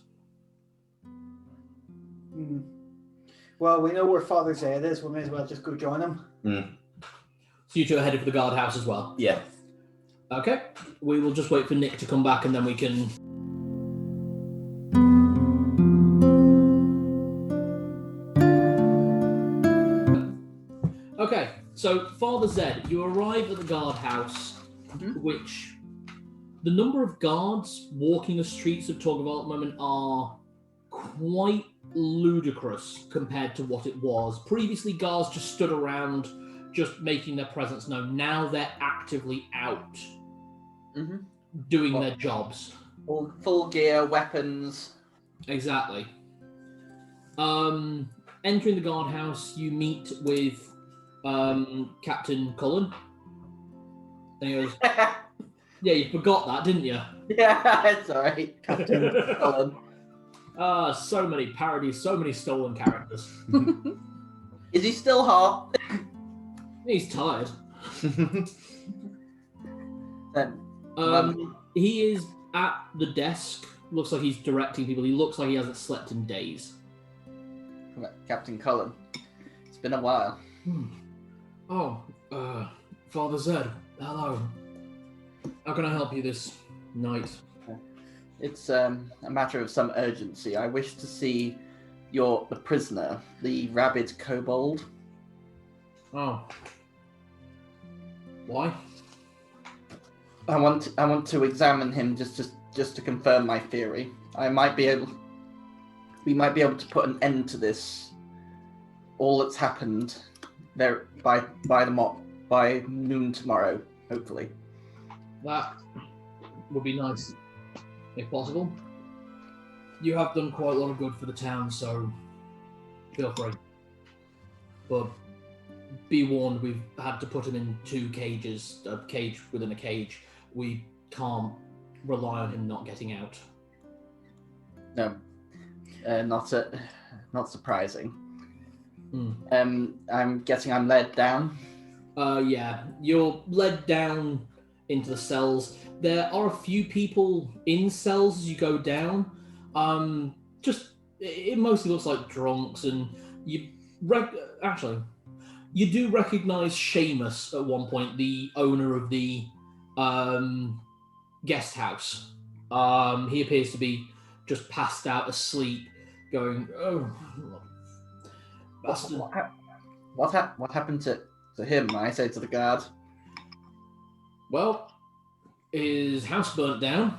Well, we know where Father Zed is. We may as well just go join him. So you two are headed for the guardhouse as well? Yeah. Okay. We will just wait for Nick to come back and then we can... Okay, so Father Zed, you arrive at the guardhouse, which the number of guards walking the streets of Torgu'Eval at the moment are quite ludicrous compared to what it was. Previously, guards just stood around, just making their presence known. Now they're actively out, doing their jobs. Full gear, weapons. Exactly. Entering the guardhouse, you meet with Captain Cullen. And he goes, yeah, you forgot that, didn't you? Yeah, it's alright. Captain Cullen. So many parodies, so many stolen characters. Is he still hot? He's tired. Then, He is at the desk. Looks like he's directing people. He looks like he hasn't slept in days. Captain Cullen. It's been a while. Oh, Father Zed, hello. How can I help you this night? It's a matter of some urgency. I wish to see the prisoner, the rabid kobold. Oh. Why? I want to examine him just to confirm my theory. We might be able to put an end to this. All that's happened there by noon tomorrow, hopefully. That would be nice, if possible. You have done quite a lot of good for the town, so feel free. But be warned, we've had to put him in 2 cages, a cage within a cage. We can't rely on him not getting out. No, not surprising. I'm guessing I'm led down. Yeah, you're led down into the cells. There are a few people in cells as you go down. It mostly looks like drunks, and you do recognize Seamus at one point, the owner of the guest house. He appears to be just passed out asleep, going, "Oh, bastard." What happened to him? I say to the guard. Well, his house burnt down,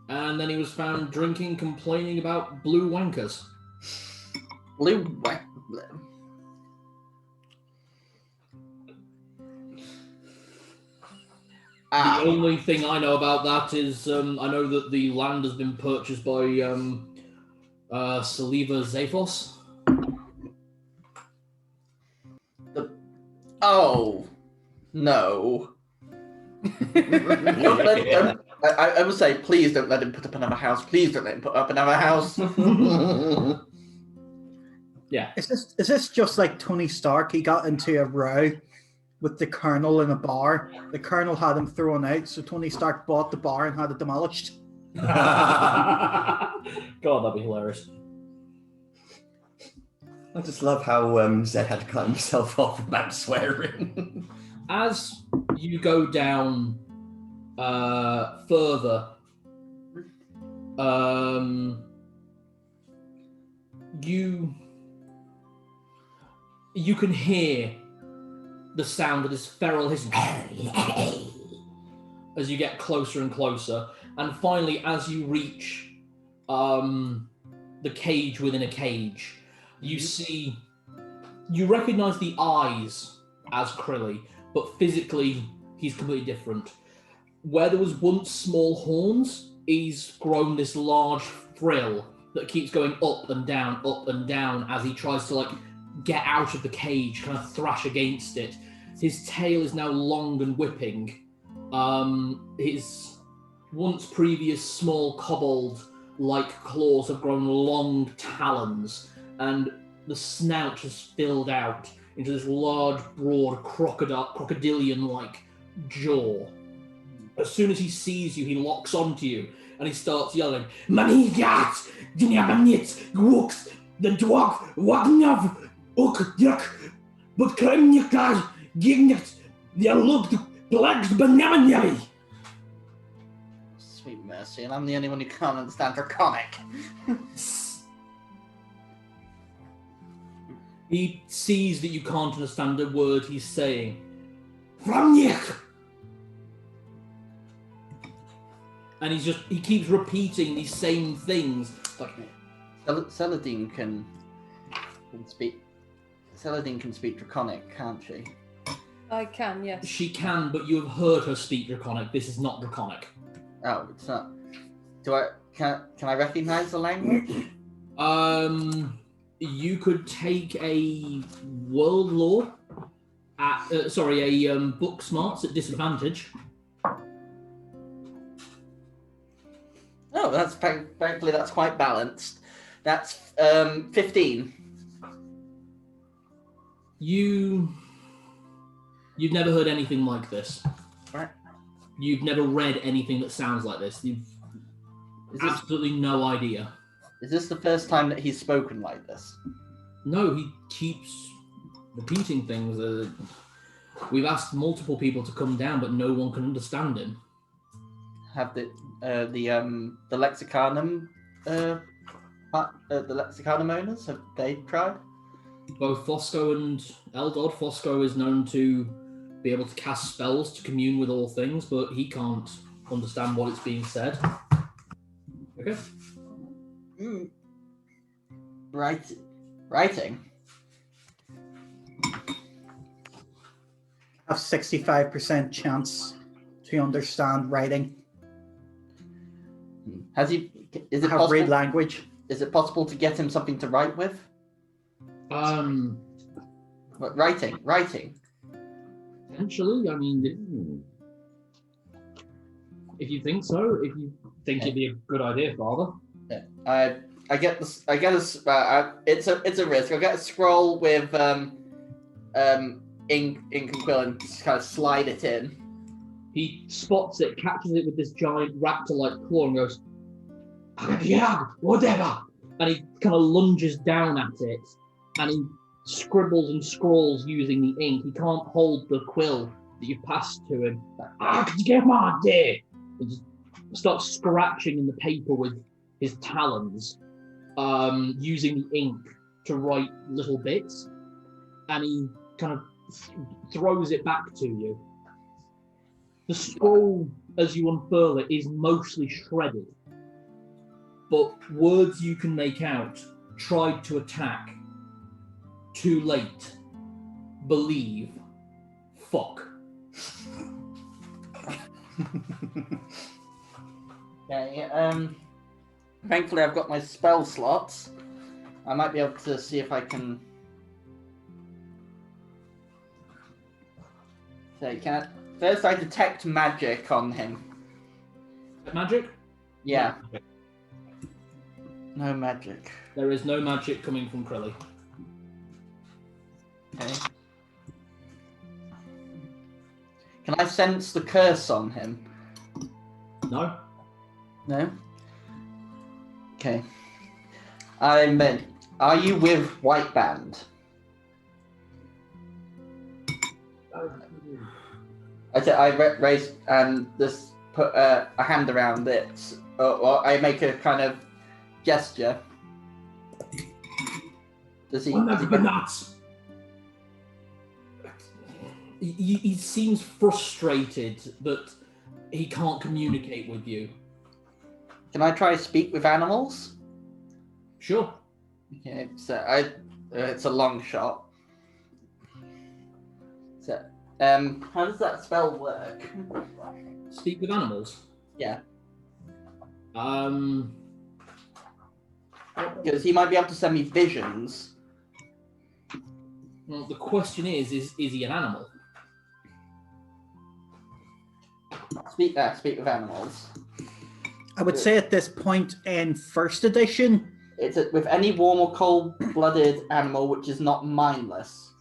and then he was found drinking, complaining about blue wankers. The only thing I know about that is I know that the land has been purchased by Saliva Zaphos. Oh, no. I would say, please don't let him put up another house. Please don't let him put up another house. Yeah. Is this just like Tony Stark? He got into a row with the Colonel in a bar. The Colonel had him thrown out, so Tony Stark bought the bar and had it demolished. God, that'd be hilarious. I just love how Zed had to cut himself off about swearing. As you go down further, you can hear the sound of this feral hissing as you get closer and closer, and finally, as you reach the cage within a cage, you recognize the eyes as Krilly, but physically he's completely different. Where there was once small horns, he's grown this large frill that keeps going up and down as he tries to get out of the cage, kind of thrash against it. His tail is now long and whipping. His once previous small kobold-like claws have grown long talons, and the snout has filled out into this large, broad, crocodilian-like jaw. As soon as he sees you, he locks onto you, and he starts yelling, "Manigat! Dinyabanit! Gwooks! The dwarf! Wagnav! ook yak, but kruim je kaar, ging het, je loopt de plags benemen. Sweet mercy, and I'm the only one who can't understand Draconic. He sees that you can't understand a word he's saying. Franjik! And he keeps repeating these same things. Like, Celadine can speak. Celadine can speak Draconic, can't she? I can, yes. she can, but you have heard her speak Draconic. This is not Draconic. Oh, it's not. Can I recognize the language? You could take a world law at book smarts at disadvantage. Oh, thankfully that's quite balanced. That's 15. You've never heard anything like this. Right. You've never read anything that sounds like this. You've absolutely no idea. Is this the first time that he's spoken like this? No, he keeps repeating things. We've asked multiple people to come down, but no one can understand him. Have the lexicanum the lexicanum owners, have they tried? Both Fosco and Eldod. Fosco is known to be able to cast spells to commune with all things, but he can't understand what is being said. Okay. Writing. Have 65% chance to understand writing. Has he? Is it Have possible? read language. Is it possible to get him something to write with? But writing. Potentially, I mean, if you think so, if you think it'd be a good idea, Father. Yeah. I get this. I get a. It's a risk. I get a scroll with ink and quill and just kind of slide it in. He spots it, catches it with this giant raptor-like claw, and goes, "Yeah, whatever." And he kind of lunges down at it, and he scribbles and scrawls using the ink. He can't hold the quill that you've passed to him. Could you get my idea? He just starts scratching in the paper with his talons, using the ink to write little bits, and he kind of throws it back to you. The scroll, as you unfurl it, is mostly shredded, but words you can make out: tried to attack, too late, believe, fuck. Okay, thankfully I've got my spell slots. I might be able to see if I can... First I detect magic on him. Magic? Yeah. No magic. There is no magic coming from Krilly. Okay. Can I sense the curse on him? No? No? Okay. Are you with White Band? I raise and just put a hand around it, or I make a kind of gesture. Does he? He seems frustrated that he can't communicate with you. Can I try to speak with animals? Sure. Okay, so it's a long shot. So, how does that spell work? Speak with animals? Yeah. Because he might be able to send me visions. Well, the question is he an animal? Speak with animals. I would say at this point in first edition, it's with any warm or cold-blooded animal which is not mindless.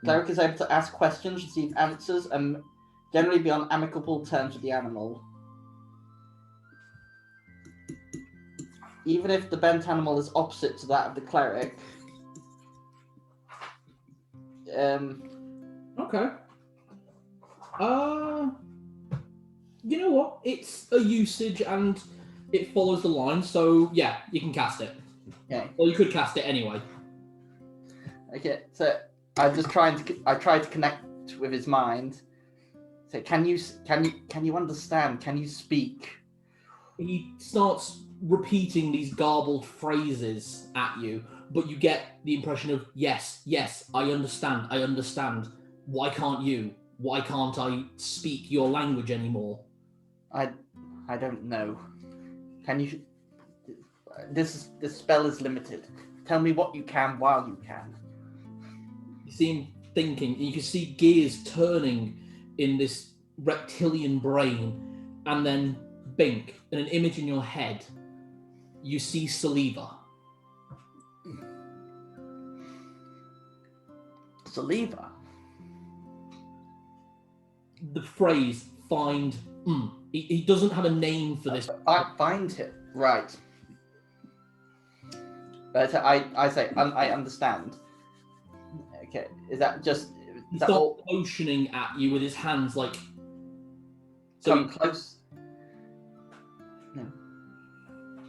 Cleric is able to ask questions, receive answers, and generally be on amicable terms with the animal. Even if the bent animal is opposite to that of the cleric, Okay. You know what? It's a usage and it follows the line, so yeah, you can cast it. Okay. Or you could cast it anyway. Okay. So I tried to connect with his mind. So can you understand? Can you speak? He starts repeating these garbled phrases at you, but you get the impression of yes, I understand. Why can't you? Why can't I speak your language anymore? I don't know. Can you? This spell is limited. Tell me what you can while you can. You see him thinking, and you can see gears turning in this reptilian brain, and then bink, in an image in your head, you see saliva. Saliva. The phrase "find." He doesn't have a name for this. Find him. Right. But I say I understand. Okay. Is that just? He Is that starts all? motioning at you with his hands, like. So Come close. No.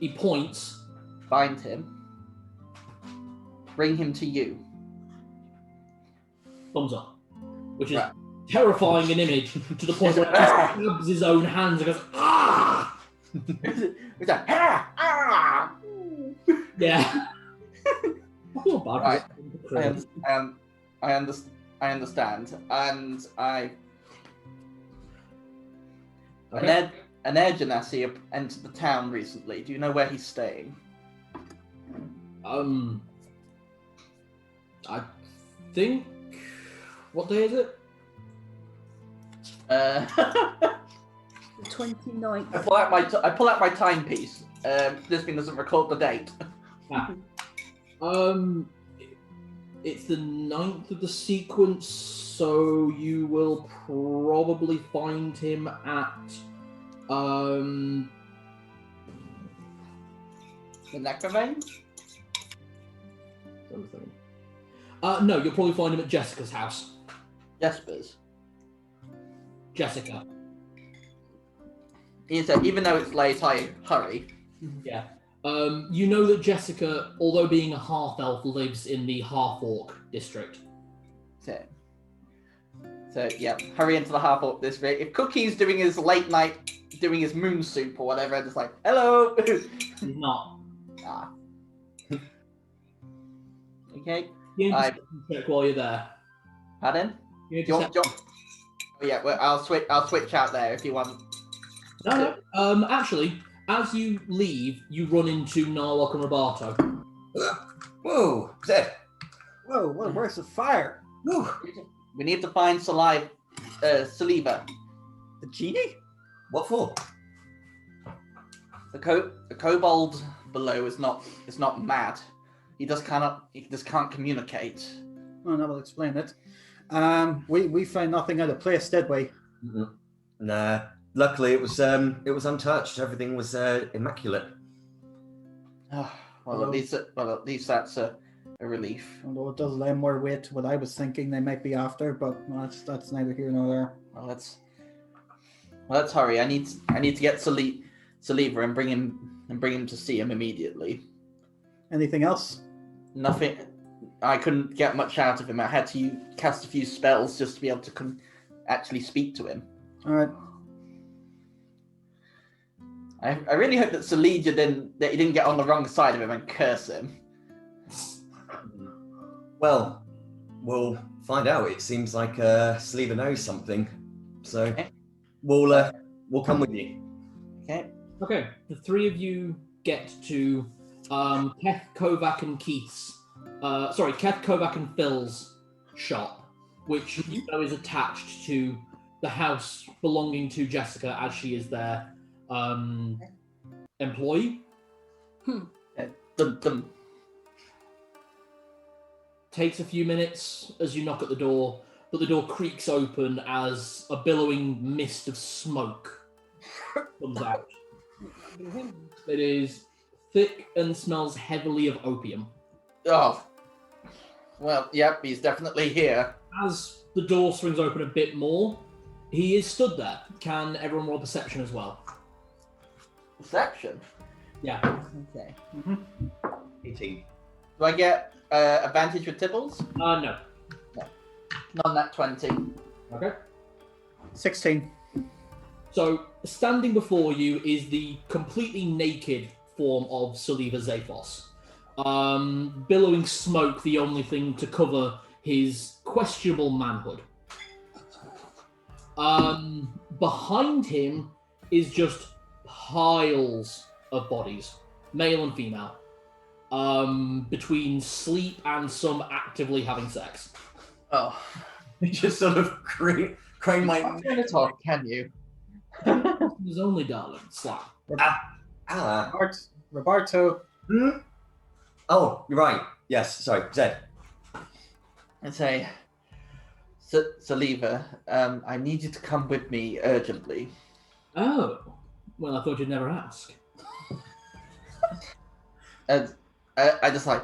he points. Find him. Bring him to you. Thumbs up, which is Right. terrifying an image to the point where he stabs his own hands and goes, ah! It's like, ah! Yeah. I feel bad. Right. For I understand, and I. Okay. An air genasi entered the town recently. Do you know where he's staying? I think. What day is it? The 29th. I pull out my timepiece. This thing doesn't record the date. It's the 9th of the sequence, so you will probably find him at The necrovein? something. No, you'll probably find him at Jessica's house. Jasper's. Jessica. He said, even though it's late, I hurry. Yeah. You know that Jessica, although being a half-elf, lives in the half-orc district. So yeah, hurry into the half-orc district. If Cookie's doing his late night, doing his moon soup or whatever, I'm just like, hello! He's not. Ah. Okay. You need to check while you're there. Pardon? You need Do you to want, oh, yeah, well, I'll switch out there if you want. No. Actually, as you leave, you run into Narlock and Roberto. Whoa, Zed. Whoa, where's the fire? Whew. We need to find Saliva. The genie? What for? The kobold below is not mad. He just can't communicate. Oh, that will explain it. We found nothing out of place, did we? Mm-hmm. Nah. Luckily, it was untouched. Everything was immaculate. Well, at least that's a relief. Although it does lay more weight to what I was thinking they might be after, but that's neither here nor there. Well, let's hurry. I need to get Saliva and bring him to see him immediately. Anything else? Nothing. I couldn't get much out of him. I had to cast a few spells just to be able to actually speak to him. All right. I really hope that Celadine didn't get on the wrong side of him and curse him. Well, we'll find out. It seems like Saliva knows something, so Okay. we'll come with you. Okay. Okay, the three of you get to Keth, Kovac, and Keth, Kovac, and Phil's shop, which you know is attached to the house belonging to Jessica, as she is their employee. Dum. Takes a few minutes as you knock at the door, but the door creaks open as a billowing mist of smoke comes out. It is thick and smells heavily of opium. Oh. Well, yep, he's definitely here. As the door swings open a bit more, he is stood there. Can everyone roll perception as well? Perception? Yeah. Okay. 18. Do I get advantage with Tibbles? No. None that 20. Okay. 16. So, standing before you is the completely naked form of Saliva Zaphos. Billowing smoke, the only thing to cover his questionable manhood. Behind him is just piles of bodies, male and female, between sleep and some actively having sex. Oh. Just sort of crane my I'm going to talk, can you? His only darling, slap. Ah. Roberto. Oh, you're right. Yes, sorry, Zed. And say, Saliva, I need you to come with me urgently. Oh, well, I thought you'd never ask. And I just like,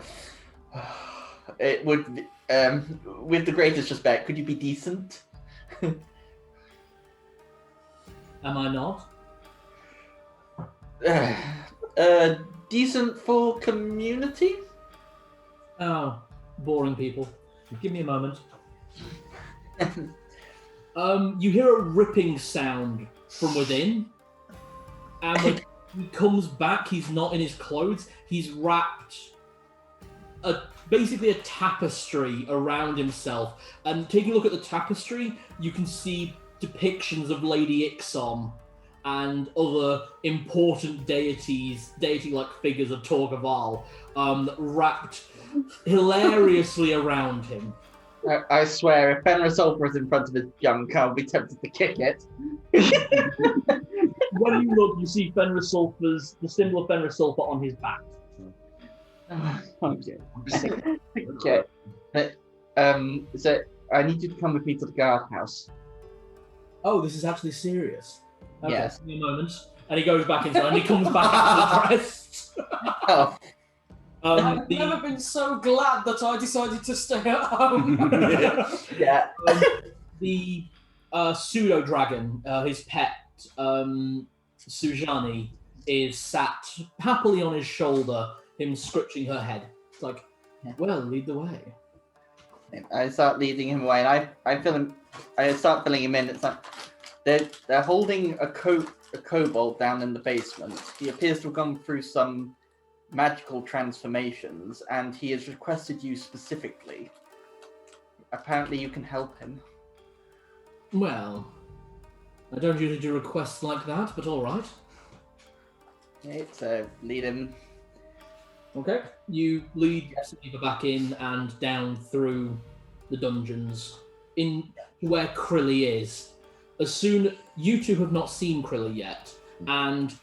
it would be, with the greatest respect, could you be decent? Am I not? Decent for community? Oh, boring people. Give me a moment. You hear a ripping sound from within, and when he comes back, he's not in his clothes. He's wrapped basically a tapestry around himself. And taking a look at the tapestry, you can see depictions of Lady Ixom and other important deity-like figures of Torgu'Eval, wrapped hilariously around him. I swear, if Fenrisulfur was in front of his junk, I'll be tempted to kick it. When you look, you see the symbol of Fenrisulfur on his back. Okay. Okay. So I need you to come with me to the guardhouse. Oh, this is actually serious. Okay, Yes. give me a moment. And he goes back inside and he comes back out dressed. Oh. I've never been so glad that I decided to stay at home. Yeah. The pseudo dragon, his pet, Sujani, is sat happily on his shoulder, him scratching her head. It's like, well, lead the way. I start leading him away, and I start filling him in. It's like they're holding a kobold down in the basement. He appears to have gone through some magical transformations, and he has requested you specifically. Apparently, you can help him. Well, I don't usually do requests like that, but all right. Okay, so lead him. Okay. You lead Saliva back in and down through the dungeons in where Krilly is. As soon you two have not seen Krilly yet, and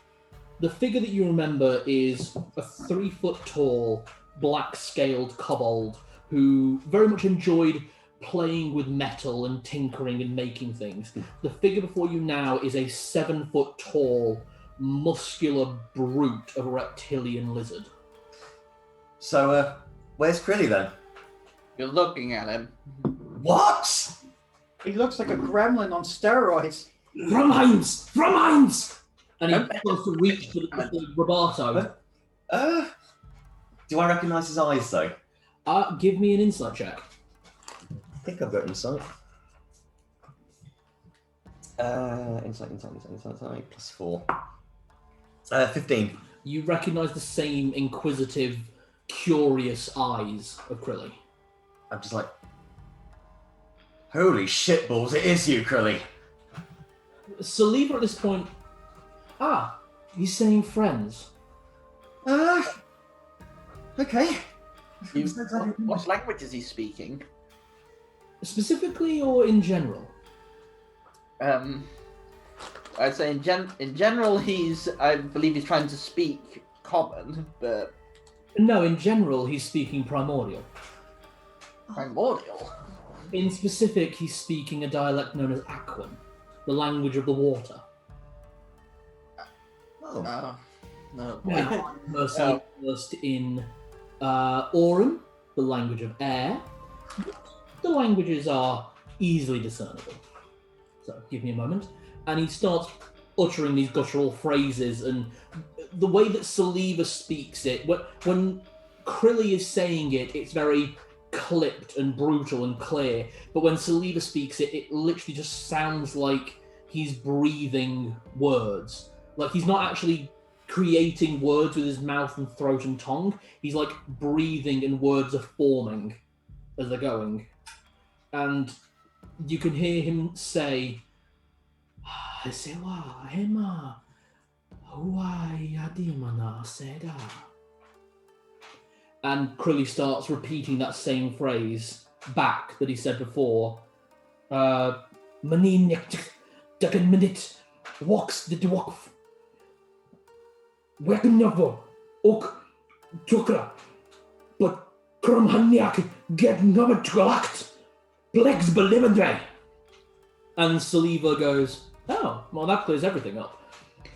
the figure that you remember is a 3-foot tall, black-scaled kobold who very much enjoyed playing with metal and tinkering and making things. The figure before you now is a 7-foot tall, muscular brute of a reptilian lizard. So, where's Krilly then? You're looking at him. What? He looks like a gremlin on steroids. From Heinz! And he goes to reach for the Roberto. Do I recognise his eyes though? Give me an insight check. I think I've got insight. Insight, plus 4. 15. You recognise the same inquisitive, curious eyes of Krilly. I'm just like, holy shitballs, it is you, Krilly. Saliva at this point, he's saying friends. Okay. What language is he speaking? Specifically or in general? I'd say in general I believe he's trying to speak common, but No, in general he's speaking primordial. primordial. In specific, he's speaking a dialect known as Aquan, the language of the water. Oh. No. Now, I'm personally versed in Aurum, the language of air, The languages are easily discernible. So give me a moment. And he starts uttering these guttural phrases, and the way that Saliva speaks it, when Krilly is saying it, it's very clipped and brutal and clear. But when Saliva speaks it, it literally just sounds like he's breathing words. Like he's not actually creating words with his mouth and throat and tongue. He's like breathing and words are forming as they're going. And you can hear him say, Sewa, Hema, Huai Yadimana Seda. And Krilly starts repeating that same phrase back that he said before. Mani Dagan Minute walks the dwarf. Wegnavo Ok Tukra. But Krumhaniak get number to act. Plex Belivandre. And Saliva goes, oh, well, that clears everything up.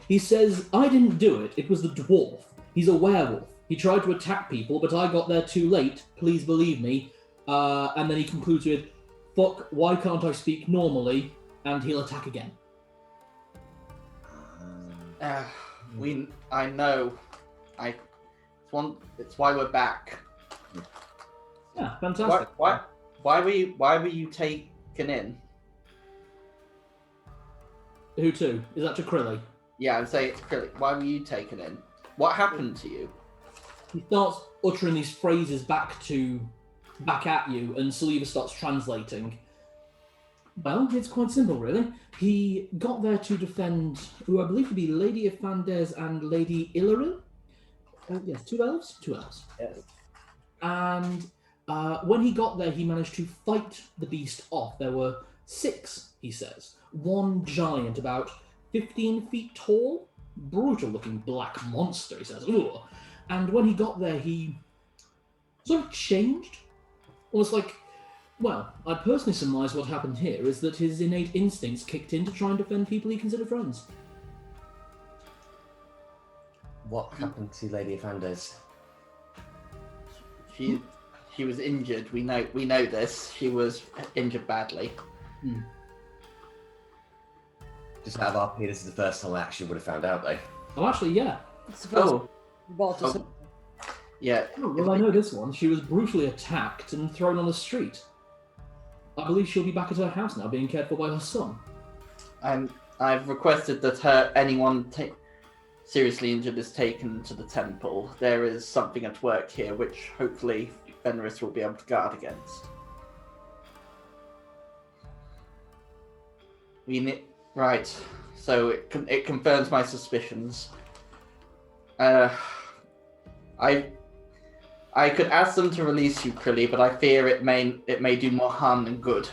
He says, I didn't do it. It was the dwarf. He's a werewolf. He tried to attack people, but I got there too late. Please believe me. And then he concludes with, fuck, why can't I speak normally? And he'll attack again. I know. It's why we're back. Yeah, fantastic. Why were you taken in? Who to? Is that to Krilly? Yeah, I'd say it's Krilly. Why were you taken in? What happened to you? He starts uttering these phrases back at you, and Saliva starts translating. Well, it's quite simple, really. He got there to defend who I believe to be Lady Ifandes and Lady Illaril. Yes, two elves? Two elves. Yes. And when he got there, he managed to fight the beast off. There were 6, he says. One giant, about 15 feet tall, brutal-looking black monster, he says. Ugh. And when he got there, he sort of changed. Almost like, well, I personally surmise what happened here is that his innate instincts kicked in to try and defend people he considered friends. What happened to Lady Fandes? She was injured. We know this. She was injured badly. Just out of RP, this is the first time I actually would have found out, though. Oh, actually, yeah. It's the first Oh, bought us. yeah. Oh, well, I know this one. She was brutally attacked and thrown on the street. I believe she'll be back at her house now, being cared for by her son. I've requested that anyone seriously injured is taken to the temple. There is something at work here, which hopefully Fenris will be able to guard against. Right. So it confirms my suspicions. I could ask them to release you, Krilly, but I fear it may do more harm than good.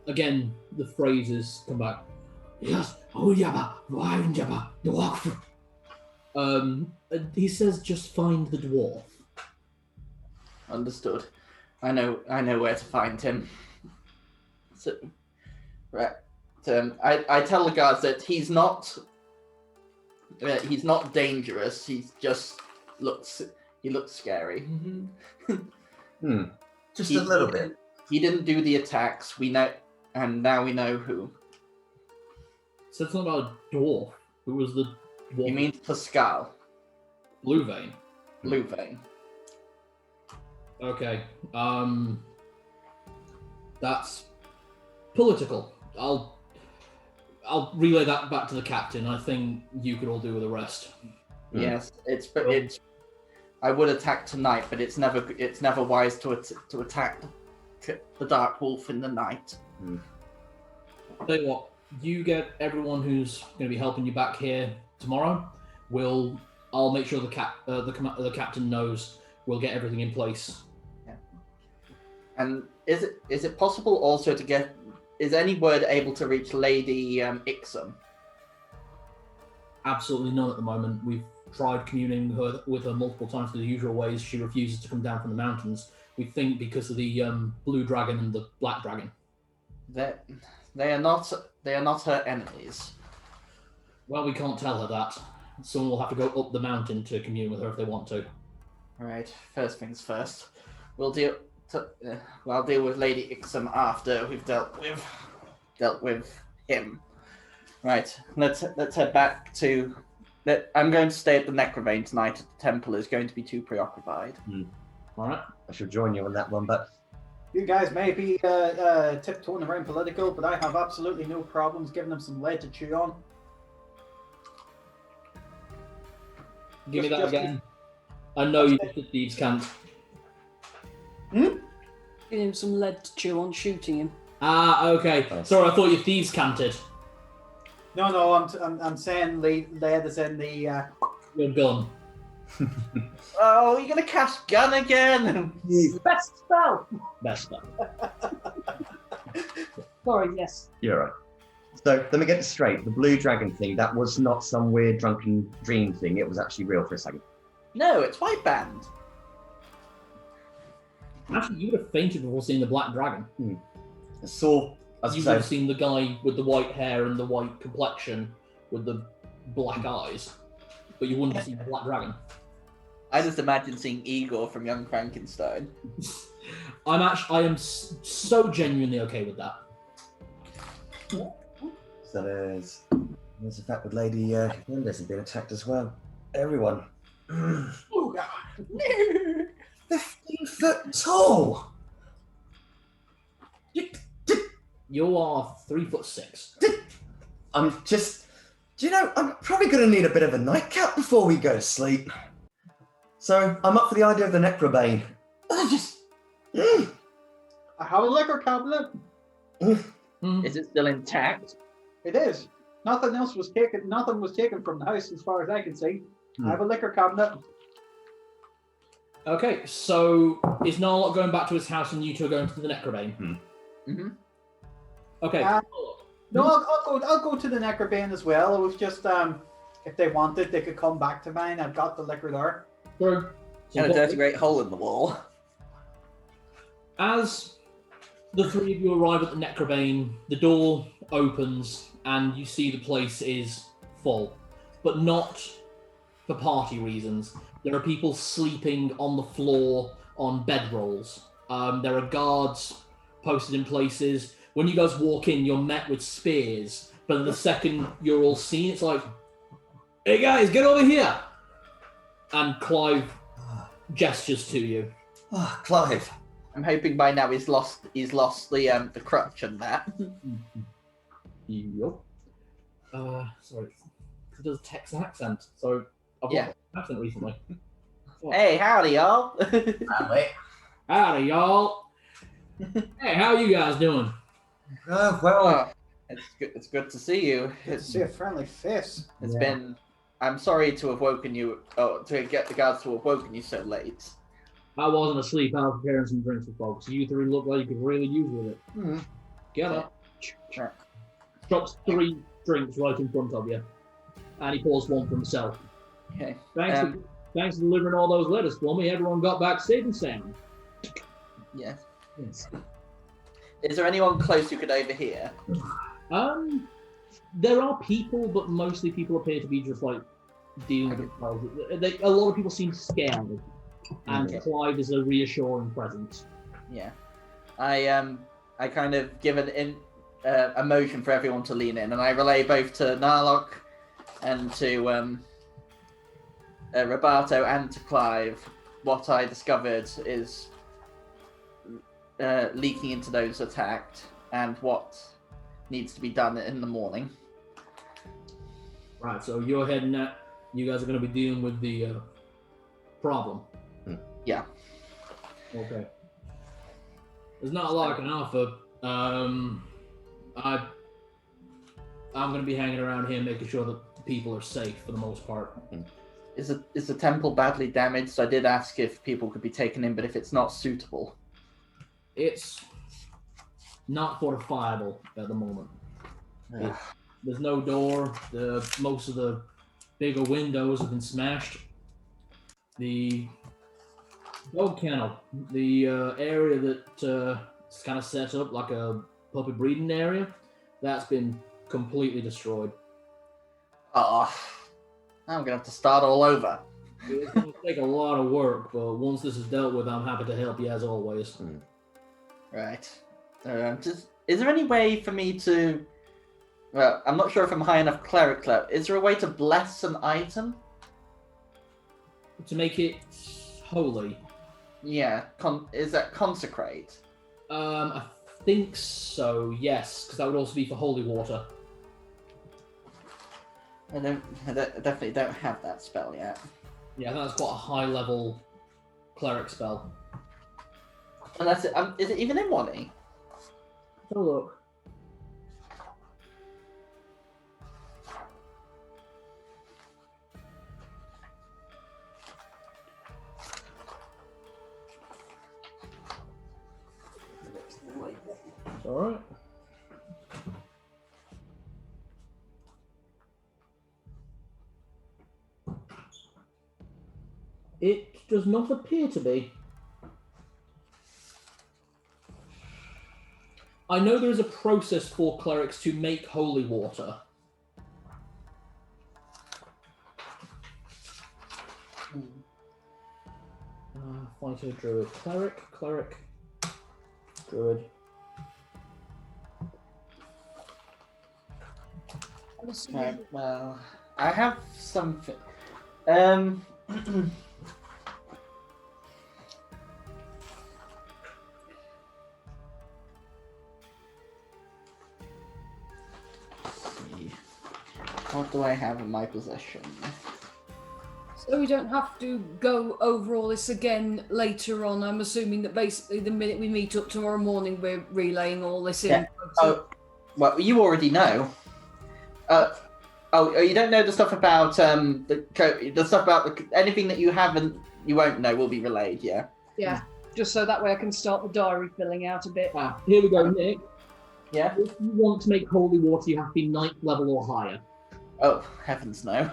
Again, the phrases come back. Yes, oh yaba, why yaba, dwarf. He says, just find the dwarf. Understood. I know where to find him. So, right. I tell the guards that he's not dangerous. He's just looks scary. Just a little bit. He didn't do the attacks. We know, and now we know who. So it's not about a dwarf. Who was the dwarf? He means Pascal. Blue Vein. Blue Vein. Okay. That's political. I'll relay that back to the captain. I think you could all do with the rest. Yes, it's. I would attack tonight, but it's never wise to attack the Dark Wolf in the night. Tell you what, you get everyone who's going to be helping you back here tomorrow. I'll make sure the captain knows. We'll get everything in place. Yeah. And is it possible also to get? Is any word able to reach Lady Ixom? Absolutely none at the moment. We've tried communing with her multiple times in the usual ways. She refuses to come down from the mountains. We think because of the blue dragon and the black dragon. They are not her enemies. Well, we can't tell her that. Someone will have to go up the mountain to commune with her if they want to. Right. First things first. I'll deal with Lady Ixom after we've dealt with him. Right. Let's head back to. I'm going to stay at the Necrovane tonight. The temple is going to be too preoccupied. All right. I shall join you on that one, but You guys may be tiptoeing around political, but I have absolutely no problems giving them some lead to chew on. Give me that Just- again. I know you did the thieves' camp. Give him some lead to chew on, shooting him. Ah, okay. Sorry, I thought you thieves canted. No, I'm saying lead is in the. Your gun. Oh, you're gonna cast gun again! Best spell! Best spell. Sorry, yes. you're right. So let me get this straight. The blue dragon thing, that was not some weird drunken dream thing. It was actually real for a second. No, it's White Band. Actually, you would have fainted before seeing the black dragon. I saw, as You I would have say, seen the guy with the white hair and the white complexion with the black eyes, but you wouldn't have seen the black dragon. I just imagine seeing Igor from Young Frankenstein. I am so genuinely okay with that. so there's the fact that Lady Mendes has been attacked as well. Everyone. Oh God! 15 foot tall! You are 3'6". I'm just... Do you know, I'm probably going to need a bit of a nightcap before we go to sleep. So, I'm up for the idea of the Necrobane. I have a liquor cabinet. Is it still intact? It is. Nothing else was taken. Nothing was taken from the house, as far as I can see. I have a liquor cabinet. Okay, so is Narlock going back to his house and you two are going to the Necrobane? Mm-hmm. Okay. No, I'll go to the Necrobane as well. It was just if they wanted, they could come back to mine. I've got the liquor there. True. So And a dirty great hole in the wall. as the three of you arrive at the Necrobane, the door opens and you see the place is full, but not for party reasons. There are people sleeping on the floor on bedrolls. There are guards posted in places. When you guys walk in, you're met with spears, but the second you're all seen, it's like, "Hey guys, get over here!" And Clive gestures to you. Ah, Clive. I'm hoping by now he's lost the crutch and that. Yup. Sorry. He does a Texan accent, so I've Yeah. lost an accent recently. Hey, howdy, y'all. Wait. Howdy, y'all. Hey, how you guys doing? Well, Oh, it's good to see you. Good to see a friendly face. It's Yeah. been. I'm sorry to have woken you. Oh, to get the guards to have woken you so late. I wasn't asleep. I was preparing some drinks for folks. You three look like you could really use with it. Mhm. Get up. Sure. Drops 3 drinks right in front of you. And he pours one for himself. Okay. Thanks for delivering all those letters for me. Everyone got back safe and sound. Yes. Yes. Is there anyone close who could overhear? There are people, but mostly people appear to be just like dealing with themselves. A lot of people seem scared, and Clive is a reassuring presence. Yeah. I kind of give a motion for everyone to lean in, and I relay both to Narlock and to Roberto and to Clive what I discovered is leaking into those attacked and what needs to be done in the morning. Right, so you're heading out. You guys are going to be dealing with the problem. Yeah. Okay. There's not a lot I can offer. I'm going to be hanging around here, making sure that people are safe for the most part. Is the temple badly damaged? I did ask if people could be taken in, but if it's not suitable. It's not fortifiable at the moment. There's no door. Most of the bigger windows have been smashed. The dog kennel, the area that is kind of set up like a puppy breeding area, that's been completely destroyed. I'm gonna have to start all over. It's going to take a lot of work, but once this is dealt with, I'm happy to help you as always. Right. Is there any way for me to... Well, I'm not sure if I'm high enough cleric level. Is there a way to bless an item? To make it holy? Yeah. Is that consecrate? I think so, yes, because that would also be for holy water. I definitely don't have that spell yet. Yeah, that's quite a high level cleric spell. Unless is it even in 1E? Have a look. It's alright. It does not appear to be. I know there is a process for clerics to make holy water. Fighter, druid, cleric, druid. Right, well, I have something. What do I have in my possession? So we don't have to go over all this again later on. I'm assuming that basically the minute we meet up tomorrow morning, we're relaying all this in. Yeah. Oh, well, you already know. You don't know the stuff about the stuff about anything that you haven't, you won't know will be relayed. Yeah. Yeah, just so that way I can start the diary filling out a bit. Here we go, Nick. Yeah. If you want to make holy water, you have to be 9th level or higher. Oh, heavens no.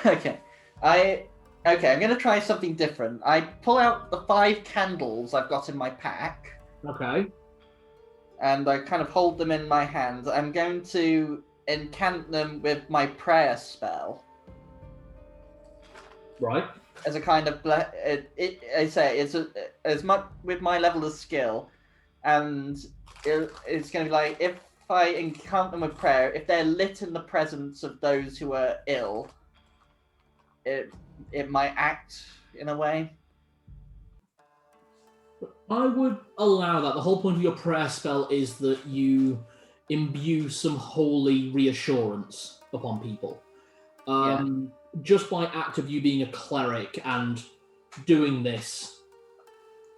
Okay. I'm going to try something different. I pull out the 5 candles I've got in my pack. Okay. And I kind of hold them in my hands. I'm going to incant them with my prayer spell. Right. As a kind of... as much with my level of skill. And it's going to be like, if I incant them with prayer, if they're lit in the presence of those who are ill, it might act in a way. I would allow that. The whole point of your prayer spell is that you imbue some holy reassurance upon people. Just by act of you being a cleric and doing this,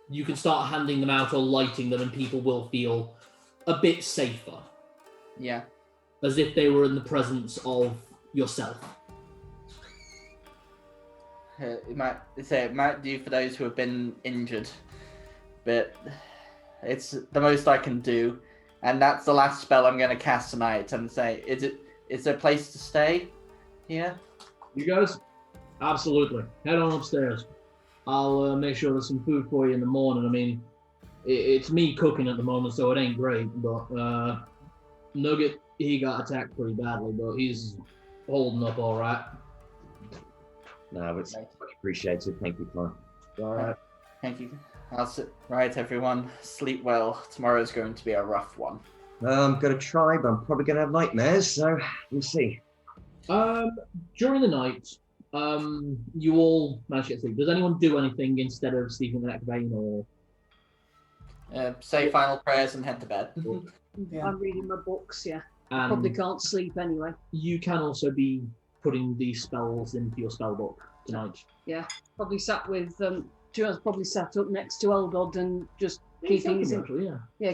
you can start handing them out or lighting them and people will feel a bit safer. Yeah. As if they were in the presence of yourself. It might do for those who have been injured, but it's the most I can do, and that's the last spell I'm going to cast tonight. And say, is there a place to stay here? You guys, absolutely. Head on upstairs. I'll make sure there's some food for you in the morning. I mean, it's me cooking at the moment, so it ain't great. But Nugget, he got attacked pretty badly, but he's holding up all right. No, it's much appreciated. Thank you, Clive. All right. Thank you. Right, everyone. Sleep well. Tomorrow's going to be a rough one. I'm going to try, but I'm probably going to have nightmares, so we'll see. During the night, you all manage to get sleep. Does anyone do anything instead of sleeping the next vein, or? Say final prayers and head to bed. Yeah. I'm reading my books, yeah. And Probably can't sleep anyway. you can also be putting these spells into your spell book tonight. Yeah, probably sat with Joanne's probably sat up next to Eldod and just keeping his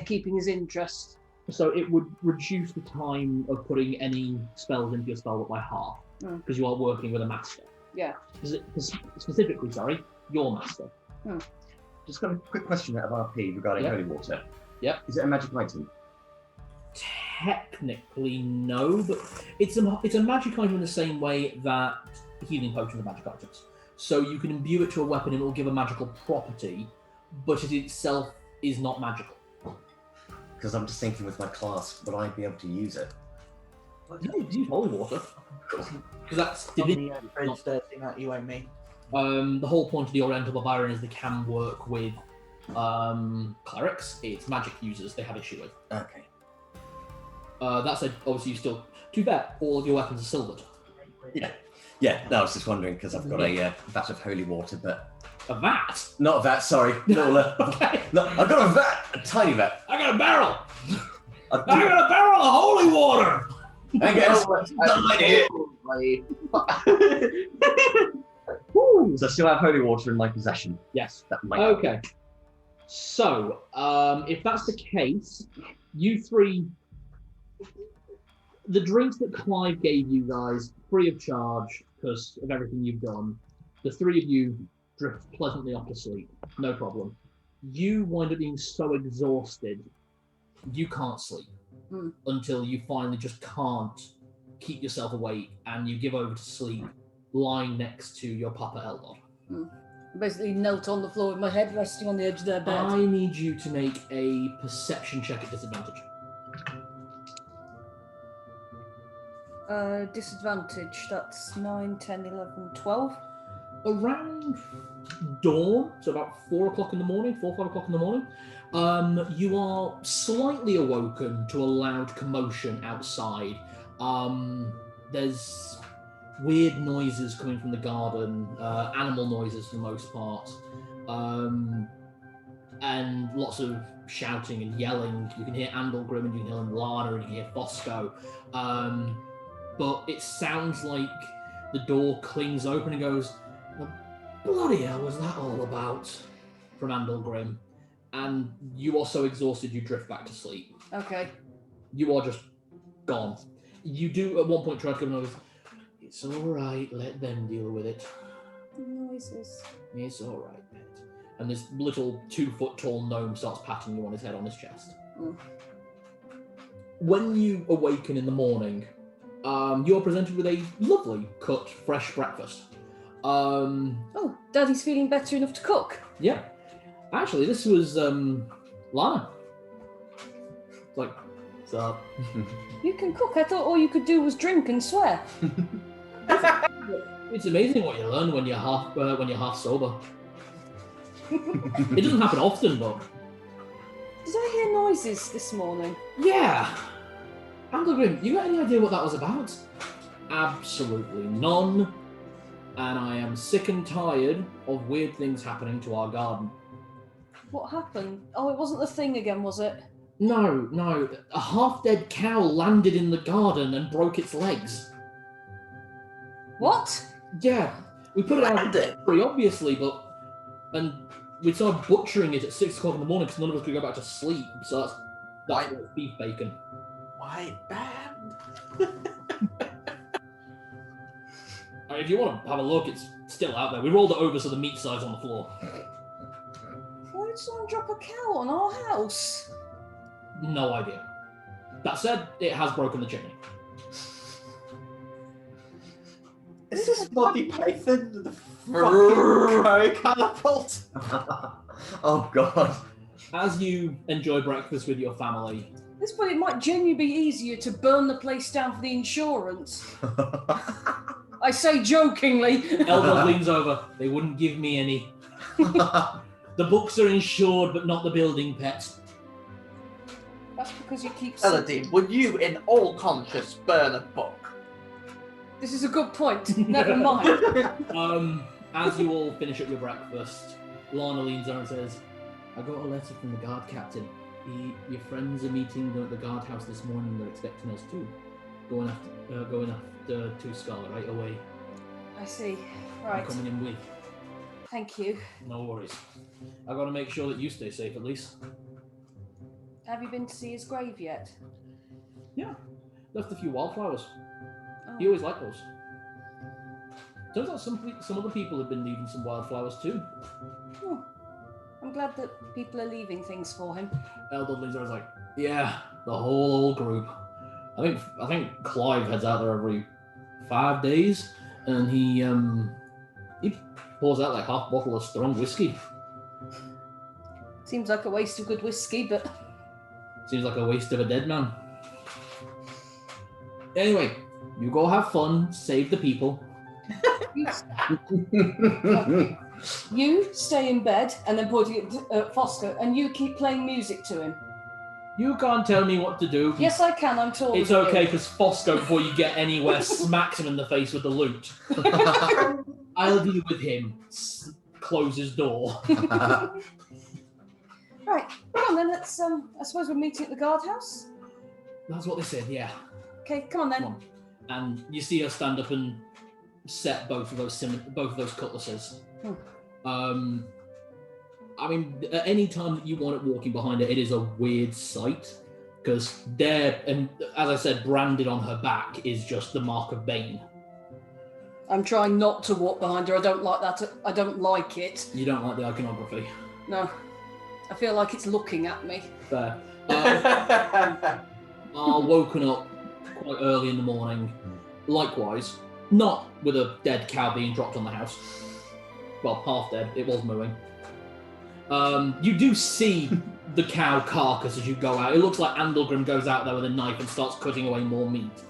keeping his interest. So it would reduce the time of putting any spells into your spell book by half because you are working with a master. Yeah. Specifically, your master. Just got a quick question out of RP regarding holy water. Yep. Is it a magic item? Technically, no, but it's a magic item in the same way that healing potions are magic items. So you can imbue it to a weapon and it will give a magical property, but it itself is not magical. Because I'm just thinking with my class, would I be able to use it? Yeah, you can use holy water. Because that's divinity. That you owe me. The whole point of the Oriental Barbarian is they can work with clerics. It's magic users they have issue with. Okay. That said, obviously you still, to be fair, all of your weapons are silvered. Yeah. Yeah, no, I was just wondering because I've got a vat of holy water, but... A vat? Not a vat, sorry. Okay. No, I've got a vat, a tiny vat. I got a barrel! I got a barrel of holy water! I guess. So I still have holy water in my possession. Yes. That might Okay. So, if that's the case, you three... The drinks that Clive gave you guys, free of charge, because of everything you've done, the three of you drift pleasantly off to sleep. No problem. You wind up being so exhausted, you can't sleep until you finally just can't keep yourself awake, and you give over to sleep lying next to your Papa Eldon. Basically knelt on the floor with my head resting on the edge of their bed. I need you to make a perception check at disadvantage. Disadvantage, that's 9, 10, 11, 12. Around dawn, so about 4 o'clock in the morning, 4 or 5 o'clock in the morning, you are slightly awoken to a loud commotion outside. There's weird noises coming from the garden, animal noises for the most part, and lots of shouting and yelling. You can hear Andalgrim and you can hear Lana and you can hear Fosco. But it sounds like the door clings open and goes, "The bloody hell was that all about?" from Andalgrim. And you are so exhausted you drift back to sleep. Okay. You are just gone. You do at one point try to come and "It's alright, let them deal with it." Noises. "It's alright, pet." And this little 2-foot tall gnome starts patting you on his head on his chest. When you awaken in the morning, you're presented with a lovely cut, fresh breakfast. Oh, Daddy's feeling better enough to cook. Yeah. Actually, this was Lana. It's like, what's up? You can cook. I thought all you could do was drink and swear. It's amazing what you learn when you're half sober. It doesn't happen often, but Did I hear noises this morning? yeah. Andalgrim, you got any idea what that was about? Absolutely none. And I am sick and tired of weird things happening to our garden. What happened? Oh, it wasn't the thing again, was it? No. A half-dead cow landed in the garden and broke its legs. What? Yeah, we put it out pretty obviously, and we started butchering it at 6 o'clock in the morning because none of us could go back to sleep. So that's beef bacon. White band. If you want to have a look, it's still out there. We rolled it over so the meat side's on the floor. Why did someone drop a cow on our house? No idea. That said, it has broken the chimney. Is this Monty Python? The fucking crow catapult? Oh god. As you enjoy breakfast with your family, At this point, it might genuinely be easier to burn the place down for the insurance. I say jokingly. Elbow leans over. "They wouldn't give me any. The books are insured, but not the building, pet." That's because you keep... Celadine, would you, in all conscience, burn a book? This is a good point. Never mind. As you all finish up your breakfast, Lana leans over and says, "I got a letter from the guard captain. Your friends are meeting at the guardhouse this morning. They're expecting us too. Going after to Scarlet right away. I see. I'm Right. coming in with. Thank you. No worries. I gotta make sure that you stay safe at least." Have you been to see his grave yet? Yeah. Left a few wildflowers. Oh. He always liked those. Turns out some other people have been leaving some wildflowers too. Oh. I'm glad that people are leaving things for him. Eldon leans over and is like, "Yeah, the whole group. I think Clive heads out there every 5 days, and he pours out like half a bottle of strong whiskey. Seems like a waste of good whiskey, but... Seems like a waste of a dead man. Anyway, you go have fun, save the people. You stay in bed, and then pointing at Fosco, and you keep playing music to him. You can't tell me what to do. Yes, I can. I'm taller. It's than okay, you. because Fosco, before you get anywhere, smacks him in the face with the loot. I'll deal with him. Close his door. Right, come on then. Let's. I suppose we're meeting at the guardhouse. That's what they said, yeah. Okay, come on then. Come on. And you see her stand up and set both of those cutlasses. I mean, at any time that you want it walking behind her, it is a weird sight, because there, and as I said, branded on her back is just the mark of Bane. I'm trying not to walk behind her. I don't like that. I don't like it. You don't like the iconography. No, I feel like it's looking at me. Fair. Are woken up quite early in the morning. Likewise, not with a dead cow being dropped on the house. Well, half dead. It was mooing. You do see the cow carcass as you go out. It looks like Andalgrim goes out there with a knife and starts cutting away more meat.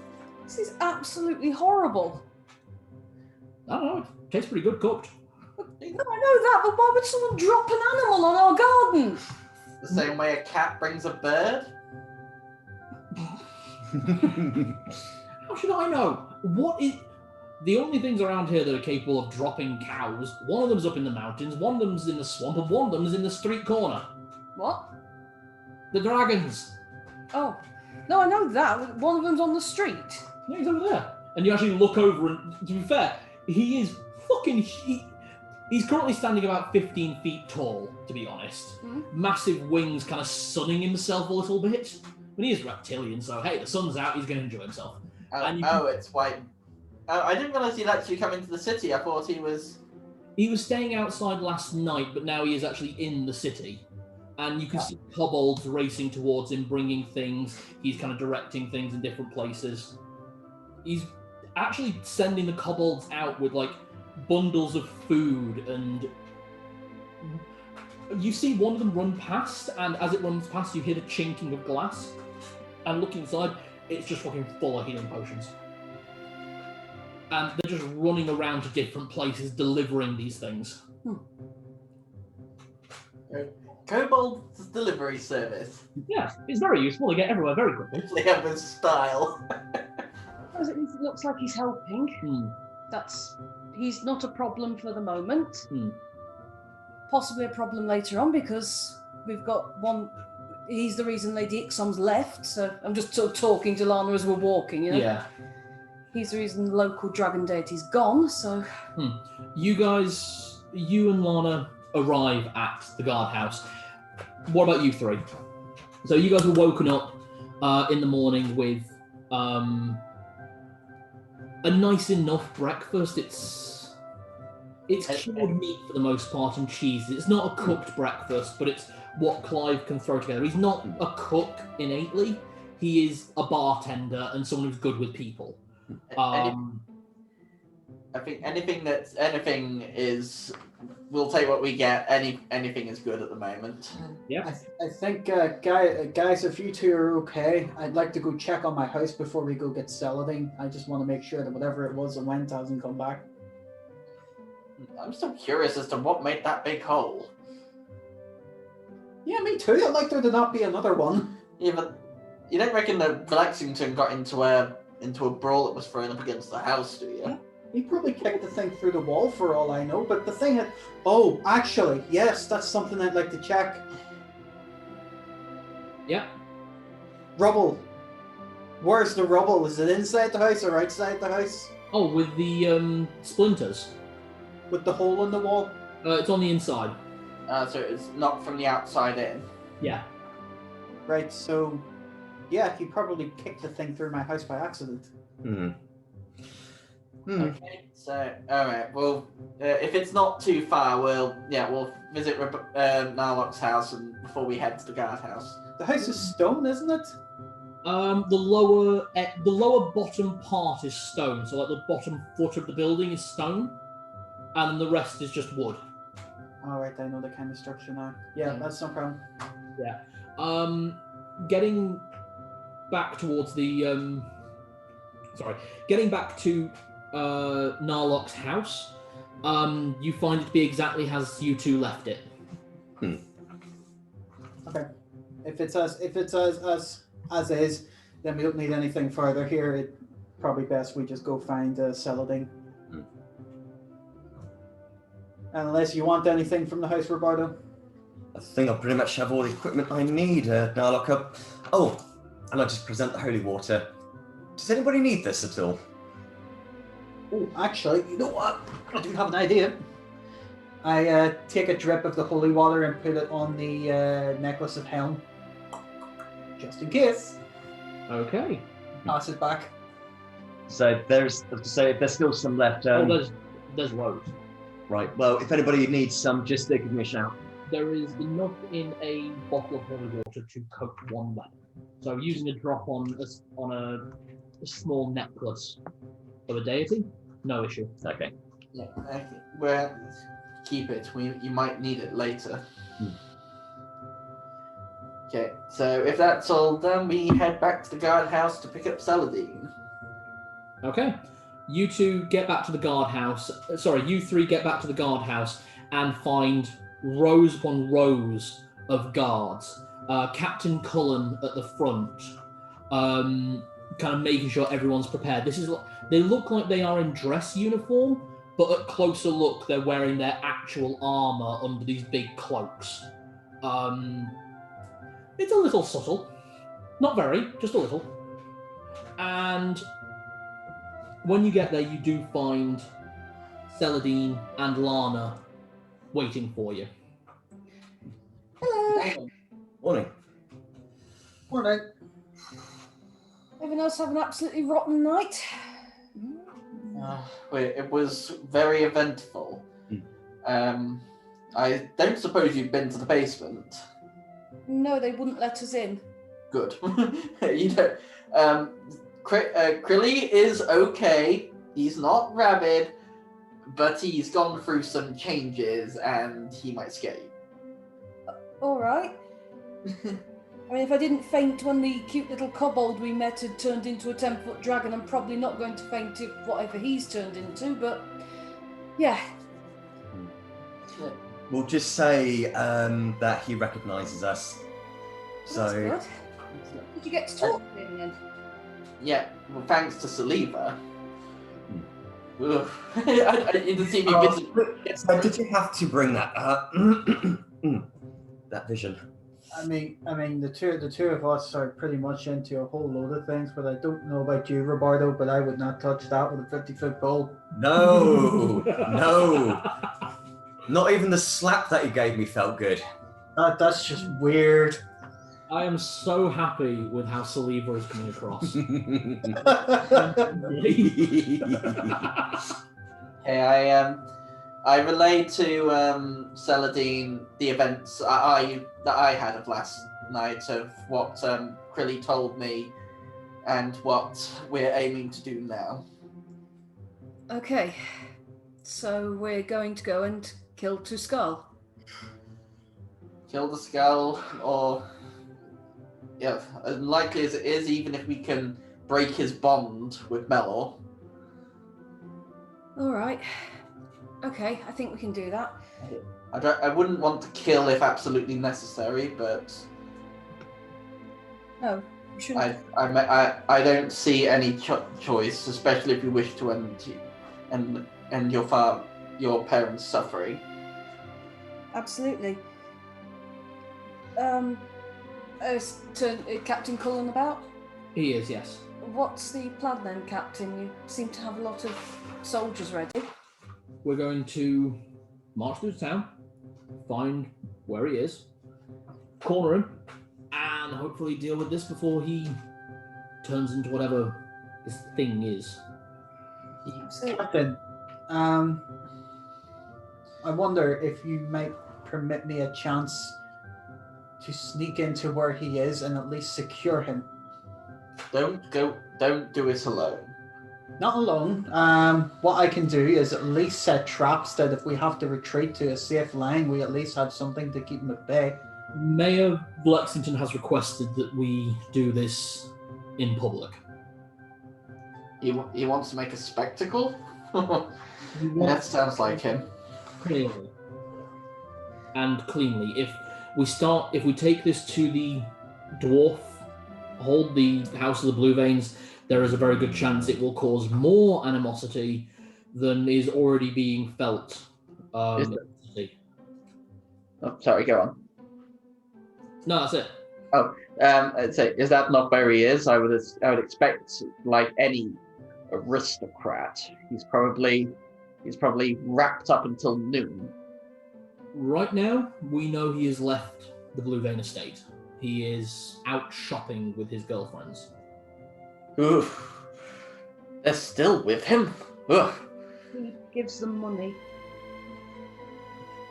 This is absolutely horrible. I don't know. It tastes pretty good cooked. No, I know that, but why would someone drop an animal on our garden? The same way a cat brings a bird. How should I know? What is... The only things around here that are capable of dropping cows, one of them's up in the mountains, one of them's in the swamp, and one of them's in the street corner. What? The dragons. Oh, no, I know that. One of them's on the street. Yeah, he's over there. And you actually look over, and to be fair, he is fucking... He's currently standing about 15 feet tall, to be honest. Mm-hmm. Massive wings kind of sunning himself a little bit. But he is reptilian, so hey, the sun's out, he's going to enjoy himself. It's white. Oh, I didn't realise he'd actually come into the city. I thought he was... He was staying outside last night, but now he is actually in the city. And you can see kobolds racing towards him, bringing things. He's kind of directing things in different places. He's actually sending the kobolds out with, like, bundles of food, and you see one of them run past, and as it runs past, you hear the chinking of glass. And look inside, it's just fucking full of healing potions. And they're just running around to different places delivering these things. Kobold's delivery service. Yeah, it's very useful. They get everywhere very quickly. They have a style. It looks like he's helping. He's not a problem for the moment. Possibly a problem later on, because we've got one... He's the reason Lady Ixom's left, so I'm just sort of talking to Lana as we're walking, you know? Yeah. He's the reason the local dragon deity's gone, so... You and Lana arrive at the guardhouse. What about you three? So you guys were woken up in the morning with a nice enough breakfast. It's cured meat for the most part and cheese. It's not a cooked breakfast, but it's what Clive can throw together. He's not a cook innately. He is a bartender and someone who's good with people. I think anything is... We'll take what we get. Anything is good at the moment. Yeah. I think, guys, if you two are okay, I'd like to go check on my house before we go get Celadine. I just want to make sure that whatever it was that went hasn't come back. I'm still curious as to what made that big hole. Yeah, me too. I'd like there to not be another one. Yeah, but you don't reckon that Lexington got into a brawl that was thrown up against the house, do you? He probably kicked the thing through the wall for all I know, but the thing had... Oh, actually, yes, that's something I'd like to check. Yeah. Rubble. Where's the rubble? Is it inside the house or outside the house? Oh, with the splinters. With the hole in the wall? It's on the inside. So it's not from the outside in. Yeah. Right, so... Yeah, he probably kicked the thing through my house by accident. Okay, so alright. Well, if it's not too far, we'll visit Narlock's house and before we head to the guardhouse. The house is stone, isn't it? The lower bottom part is stone, so like the bottom foot of the building is stone, and the rest is just wood. All right, I know the kind of structure now. Yeah, that's no problem. Yeah. Getting back towards the getting back to Narlock's house, you find it to be exactly as you two left it. Okay. If it's as is, then we don't need anything further here. It probably best we just go find Celadine. Unless you want anything from the house, Roberto. I think I pretty much have all the equipment I need, Narlock. Oh, and I just present the holy water. Does anybody need this at all? Oh, actually, you know what? I do have an idea. I take a drip of the holy water and put it on the necklace of Helm. Just in case. Okay. Pass it back. So there's still some left. There's loads. Right. Well, if anybody needs some, just give me a shout. There is enough in a bottle of holy water to coat one weapon. So using a drop on a small necklace of a deity, no issue. Okay. Yeah, we'll keep it. You might need it later. Okay, so if that's all done, we head back to the guardhouse to pick up Celadine. Okay. You two get back to the guardhouse. You three get back to the guardhouse and find rows upon rows of guards. Captain Cullen at the front, kind of making sure everyone's prepared. They look like they are in dress uniform, but at closer look, they're wearing their actual armor under these big cloaks. It's a little subtle. Not very, just a little. And when you get there, you do find Celadine and Lana waiting for you. Hello. Morning. Morning. Everyone else have an absolutely rotten night? It was very eventful. I don't suppose you've been to the basement. No, they wouldn't let us in. Good. You know, Krilly is okay. He's not rabid, but he's gone through some changes and he might scare you. All right. I mean, if I didn't faint when the cute little kobold we met had turned into a 10-foot dragon, I'm probably not going to faint if whatever he's turned into, but yeah. We'll just say that he recognises us. That's good. Did you get to talk to him then? Yeah, well, thanks to Saliva. I didn't see me busy. So did you have to bring that that vision? I mean, the two of us are pretty much into a whole load of things, but I don't know about you, Roberto, but I would not touch that with a 50-foot pole. No, no. Not even the slap that he gave me felt good. That's just weird. I am so happy with how Saliva is coming across. Okay, I relayed to Celadine the events that I had of last night, of what Krilly told me and what we're aiming to do now. Okay, so we're going to go and kill Tuscal. Kill the skull, or yeah, as likely as it is, even if we can break his bond with Melor. All right. Okay, I think we can do that. I wouldn't want to kill if absolutely necessary, but No, we shouldn't. I don't see any choice, especially if you wish to end your parents' suffering. Absolutely. Is Captain Cullen about? He is, yes. What's the plan then, Captain? You seem to have a lot of soldiers ready. We're going to march through town, find where he is, corner him, and hopefully deal with this before he turns into whatever this thing is. Captain, I wonder if you might permit me a chance to sneak into where he is and at least secure him. Don't do it alone. Not alone. What I can do is at least set traps that if we have to retreat to a safe line, we at least have something to keep him at bay. Mayor Lexington has requested that we do this in public. He wants to make a spectacle? He That wants sounds like him. clearly and cleanly. If we take this to the dwarf hold, the House of the Blue Veins, there is a very good chance it will cause more animosity than is already being felt. Oh, sorry, go on. No, that's it. I'd say, is that not where he is? I would expect, like any aristocrat, he's probably wrapped up until noon. Right now, we know he has left the Blue Vein estate. He is out shopping with his girlfriends. Oof. They're still with him? Ugh. He gives them money.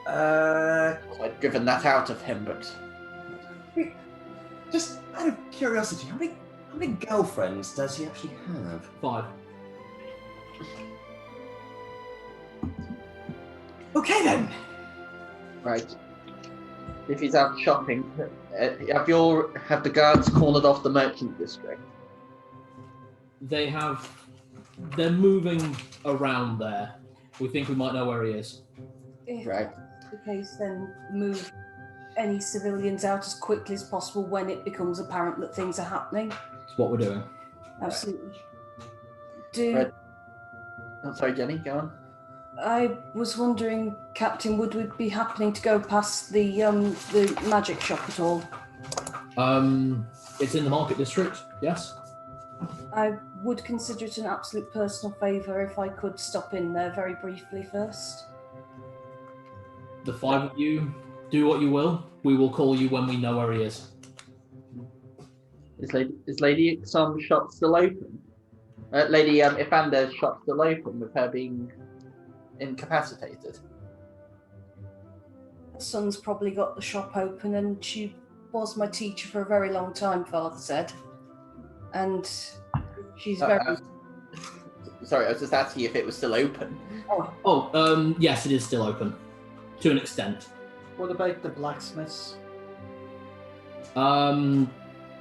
I'd given that out of him, but... Just out of curiosity, how many girlfriends does he actually have? 5. Okay then. Right. If he's out shopping, have the guards cornered off the merchant district? They're moving around there. We think we might know where he is. If Right. that's the case, then move any civilians out as quickly as possible when it becomes apparent that things are happening. That's what we're doing. Absolutely. Right. Oh, sorry, Jenny, go on. I was wondering, Captain, would we be happening to go past the magic shop at all? It's in the market district, yes. I would consider it an absolute personal favour if I could stop in there very briefly first. The 5 of you, do what you will. We will call you when we know where he is. Is Lady Ixom's shop still open? Lady Ifander's shop still open with her being incapacitated? Her son's probably got the shop open, and she was my teacher for a very long time, Father said. And she's very... Sorry, I was just asking if it was still open. Yes, it is still open. To an extent. What about the blacksmiths?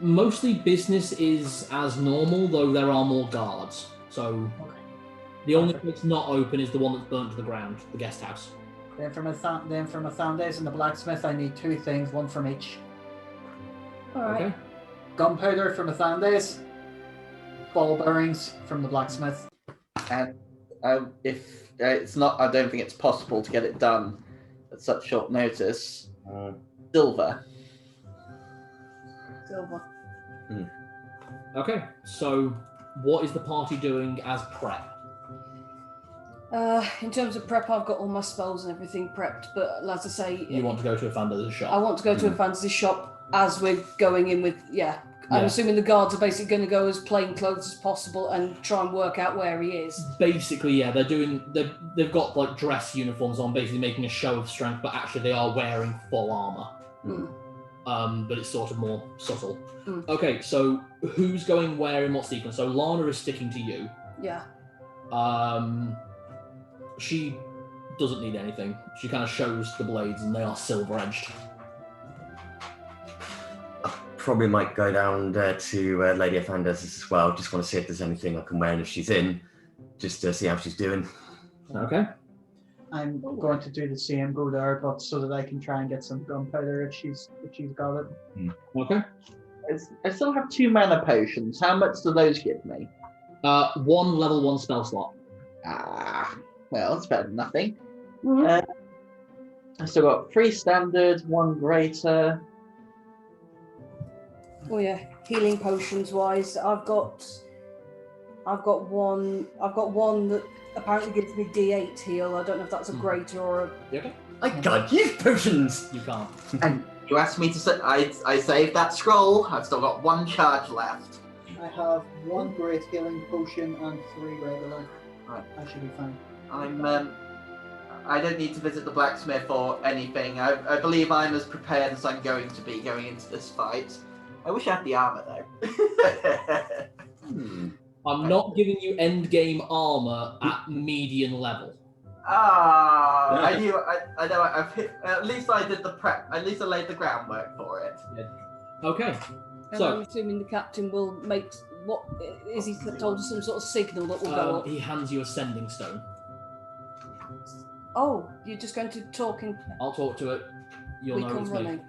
Mostly business is as normal, though there are more guards. So Okay. the only place not open is the one that's burnt to the ground, the guest house. Then for Mathandes and the blacksmith, I need 2 things, 1 from each. Alright. Okay. Gunpowder from Mathandes, ball bearings from the blacksmith. And if it's not, I don't think it's possible to get it done at such short notice. Silver. Okay, so what is the party doing as prep? In terms of prep, I've got all my spells and everything prepped, but as I say... You want to go to a Fander's shop? I want to go to a fantasy shop as we're going in with... I'm assuming the guards are basically going to go as plain clothes as possible and try and work out where he is. Basically, yeah, they've got like dress uniforms on, basically making a show of strength, but actually they are wearing full armor. But it's sort of more subtle. Okay, so who's going where in what sequence? So Lana is sticking to you. Yeah. She doesn't need anything. She kind of shows the blades, and they are silver edged. Probably might go down to Lady Afandas as well. Just want to see if there's anything I can wear and if she's in, just to see how she's doing. Okay. I'm going to do the same, go there, but so that I can try and get some gunpowder if she's got it. Okay. I still have 2 mana potions. How much do those give me? 1 level 1 spell slot. Well, it's better than nothing. I still got 3 standard, 1 greater. Oh yeah, healing potions wise, I've got one that apparently gives me D8 heal. I don't know if that's a greater or a... Okay. I can't use potions! You can't. And you asked me to say, I saved that scroll. I've still got 1 charge left. I have 1 great healing potion and 3 regular. Right. I should be fine. I don't need to visit the blacksmith or anything. I believe I'm as prepared as I'm going to be going into this fight. I wish I had the armor though. I'm not giving you end game armor at median level. I knew. I know. At least I did the prep. At least I laid the groundwork for it. Okay. And So I'm assuming the captain will make What is he told us some sort of signal that will go up? He hands you a sending stone. Oh, you're just going to talk and I'll talk to it. You'll we know come it's running. me.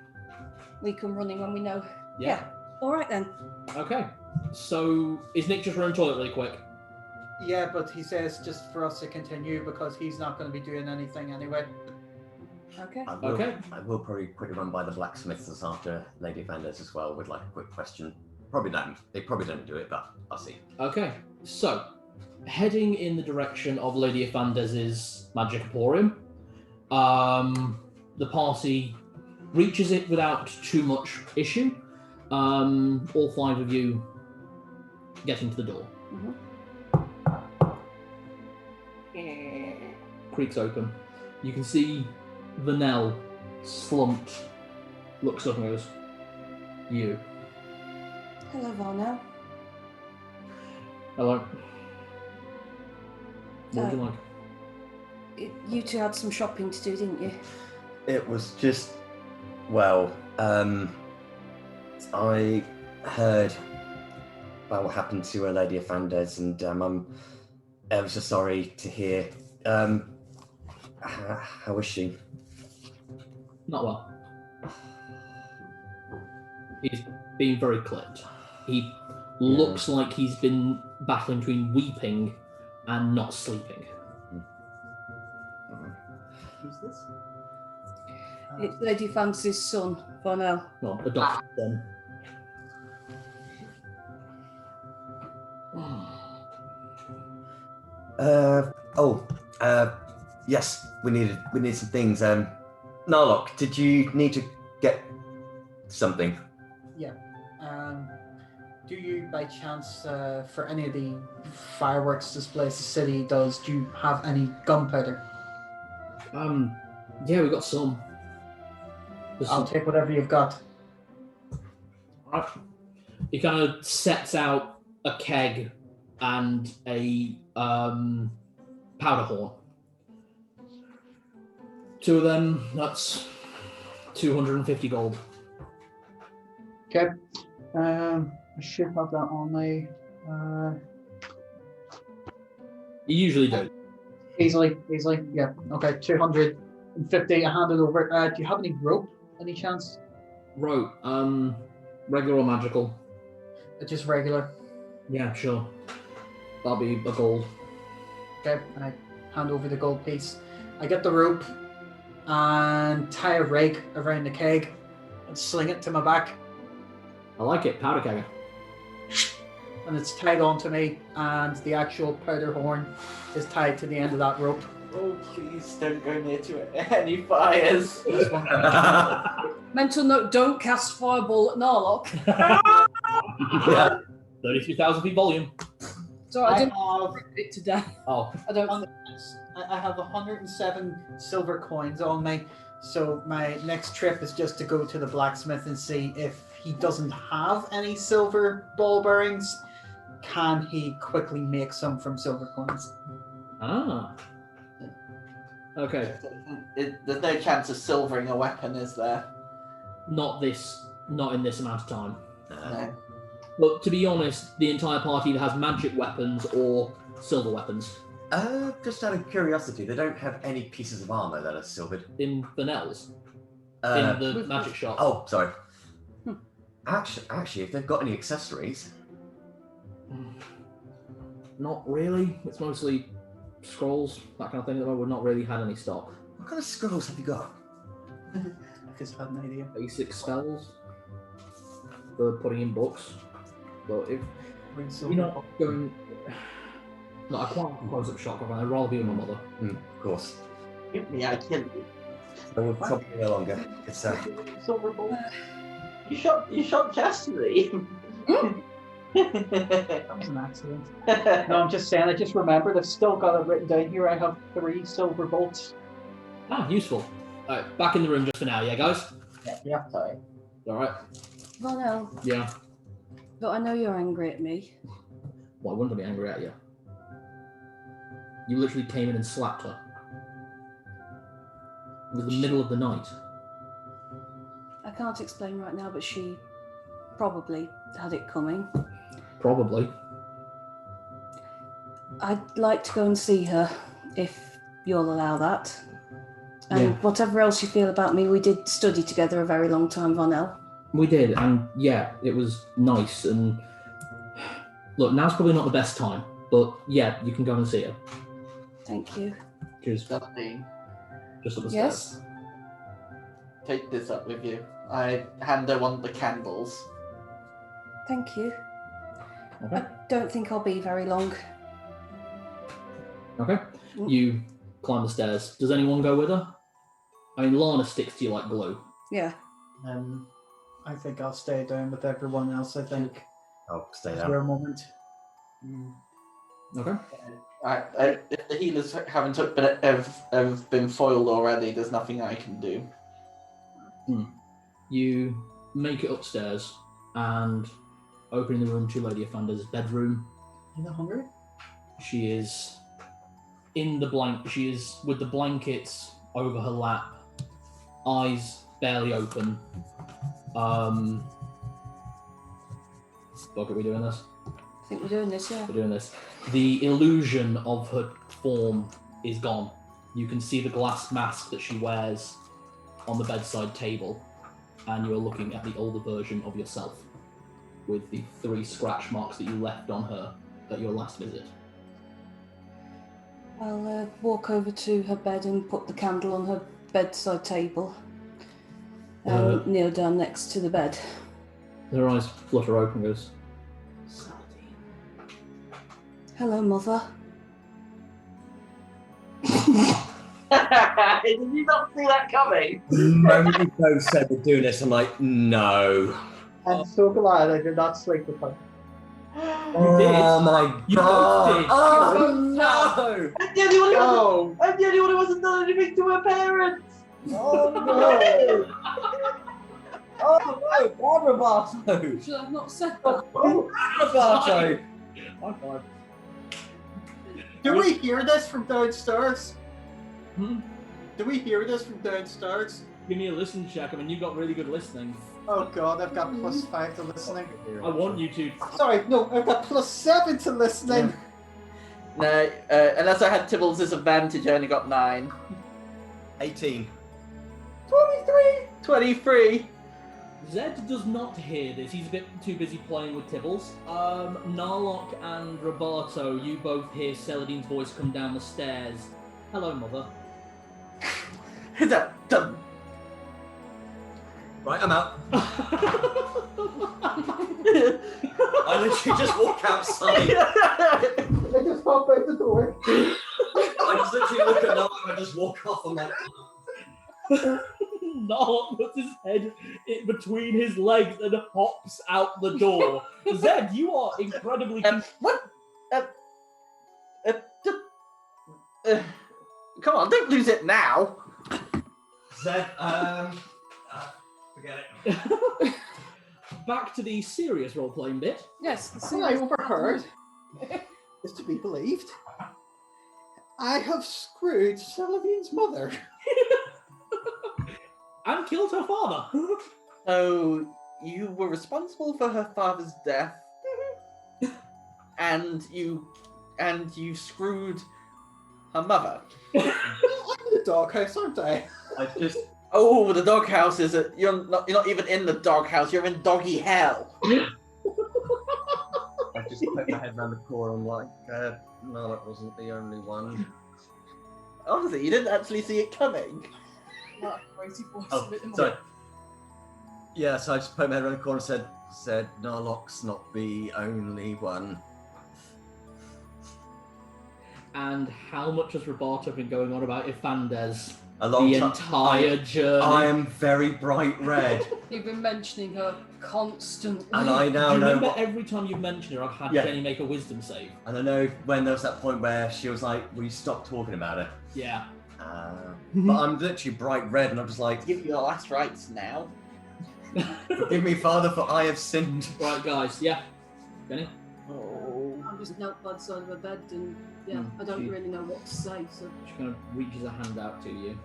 We come running when we know. Yeah. All right then. Okay. So is Nick just running the toilet really quick? Yeah, but he says just for us to continue because he's not going to be doing anything anyway. Okay. I will probably quickly run by the blacksmiths after Lady Vanders as well with like a quick question. Probably don't. They probably don't do it, but I'll see. Okay. So, heading in the direction of Lady Vandez's magic emporium, the party reaches it without too much issue. All 5 of you getting to the door. Creaks open. You can see Vanel slumped, looks up and goes, "You." Hello, Varnell. Hello. What would you like? You two had some shopping to do, didn't you? It was just, well, I heard about what happened to Lady Vanders, and I'm ever so sorry to hear. How is she? Not well. He's been very clipped. He looks like he's been battling between weeping and not sleeping. Who's this? It's Lady Fancy's son, Varnell. Well, adopted son. Yes, we need some things. Narlock, did you need to get something? Yeah. Do you, by chance, for any of the fireworks displays the city does, do you have any gunpowder? Yeah, we got some. I'll take whatever you've got. Right. He kind of sets out a keg and a powder horn. 2 of them, that's 250 gold. Okay. I should have that on me. You usually do. Easily. Yeah. Okay. 250. I hand it over. Do you have any rope? Any chance? Rope, regular or magical? Just regular. Yeah, sure. That'll be a gold. Okay. I hand over the gold piece. I get the rope and tie a rake around the keg and sling it to my back. I like it, powder kegger. And it's tied onto me, and the actual powder horn is tied to the end of that rope. Oh, please don't go near to it. Any fires. This one. Mental note: don't cast fireball at Narlock. Yeah. 32,000 feet volume. Sorry, I didn't have it today. Oh, I don't. I have 107 silver coins on me, so my next trip is just to go to the blacksmith and see if he doesn't have any silver ball bearings. Can he quickly make some from silver coins? Ah. Okay. There's no chance of silvering a weapon, is there? Not in this amount of time. No. But to be honest, the entire party either has magic weapons or silver weapons. Just out of curiosity, they don't have any pieces of armor that are silvered. In Vanel's. Uh, In the magic shop. Oh, sorry. Actually, if they've got any accessories. Not really. It's mostly scrolls, that kind of thing. We've not really had any stock. What kind of scrolls have you got? I just had an idea. Basic spells for putting in books. But if you're not going... No, I can't close up shop, I'd rather be with my mother. Of course. Give me, I kill you. I will probably no longer. It's Silver ball. You shot Chastity. That was an accident. No, I'm just saying, I just remembered, I've still got it written down here. I have 3 silver bolts. Ah, useful. Alright, back in the room just for now, yeah, guys? Yeah, sorry. Alright. Varnell, Yeah. but I know you're angry at me. Well, I wouldn't be angry at you. You literally came in and slapped her. It was the middle of the night. I can't explain right now, but she probably had it coming. Probably. I'd like to go and see her, if you'll allow that. And Yeah. whatever else you feel about me, we did study together a very long time, Vonel. We did, and yeah, it was nice. And look, now's probably not the best time, but yeah, you can go and see her. Thank you. Just Celadine, up the Yes? stairs. take this up with you. I hand her one of the candles. Thank you. Okay. I don't think I'll be very long. Okay. You climb the stairs. Does anyone go with her? I mean, Lana sticks to you like glue. Yeah. I think I'll stay down with everyone else. I think I'll stay for a down. moment. Okay. If the healers have been foiled already, there's nothing I can do. You make it upstairs and opening the room to Lady Afanda's bedroom. You not hungry? She is in the She is with the blankets over her lap, eyes barely open. Fuck, are we doing this? I think we're doing this, yeah. We're doing this. The illusion of her form is gone. You can see the glass mask that she wears on the bedside table, and you're looking at the older version of yourself with the 3 scratch marks that you left on her at your last visit. I'll walk over to her bed and put the candle on her bedside table. And kneel down next to the bed. Her eyes flutter open and goes, Celadine. Hello, Mother. Did you not see that coming? The moment you both said we're doing this, I'm like, no. I'm so glad I did not sleep with her. Oh my You god! both did. Oh no! I'm the only one who hasn't done anything to her parents! Oh no! Oh no! Bad Roberto! Should I have not said that? Oh, Roberto! High five. Do we hear this from downstairs? Hmm? Do we hear this from downstairs? Give me a listen check. I mean, you've got really good listening. Oh god, I've got +5 to listening. I want you to. Sorry, no, I've got +7 to listening. No, unless I had Tibble's disadvantage, I only got 9. 18. 23! Zed does not hear this. He's a bit too busy playing with Tibbles. Narlock and Roberto, you both hear Celadine's voice come down the stairs. Hello, Mother. Is that done? Right, I'm out. I literally just walk outside. I just pop out the door. I just literally look at Noah and I just walk off. I'm like, Narlock puts his head in between his legs and hops out the door. Zed, you are incredibly... What? Come on, don't lose it now. Zed, forget it. Back to the serious role-playing bit. Yes, the What I overheard is to be believed. I have screwed Celadine's mother. And killed her father. So, you were responsible for her father's death, and you screwed her mother. I'm in the doghouse, aren't I? I just. Oh, the doghouse is it? You're not even in the doghouse. You're in doggy hell. I just put my head around the corner. I'm like, no, that wasn't the only one. Honestly, you didn't actually see it coming. Oh, sorry. Yeah, so I just put my head around the corner and said, Narlock's not the only one. And how much has Roberto been going on about Ifandes A long the time. entire journey? I am very bright red, You've been mentioning her constantly. and I Do now you know remember what. every time you've mentioned her, I've had Yeah. Jenny make a wisdom save? And I know when there was that point where she was like, "Will you stop talking about it?" Yeah. But I'm literally bright red, and I'm just like, Give you your last rites now. "Forgive me, Father, for I have sinned." Right, guys. Yeah. Jenny? Oh. I'm just knelt by the side of her bed and, yeah, Hmm, I don't she- really know what to say, so She kind of reaches a hand out to you.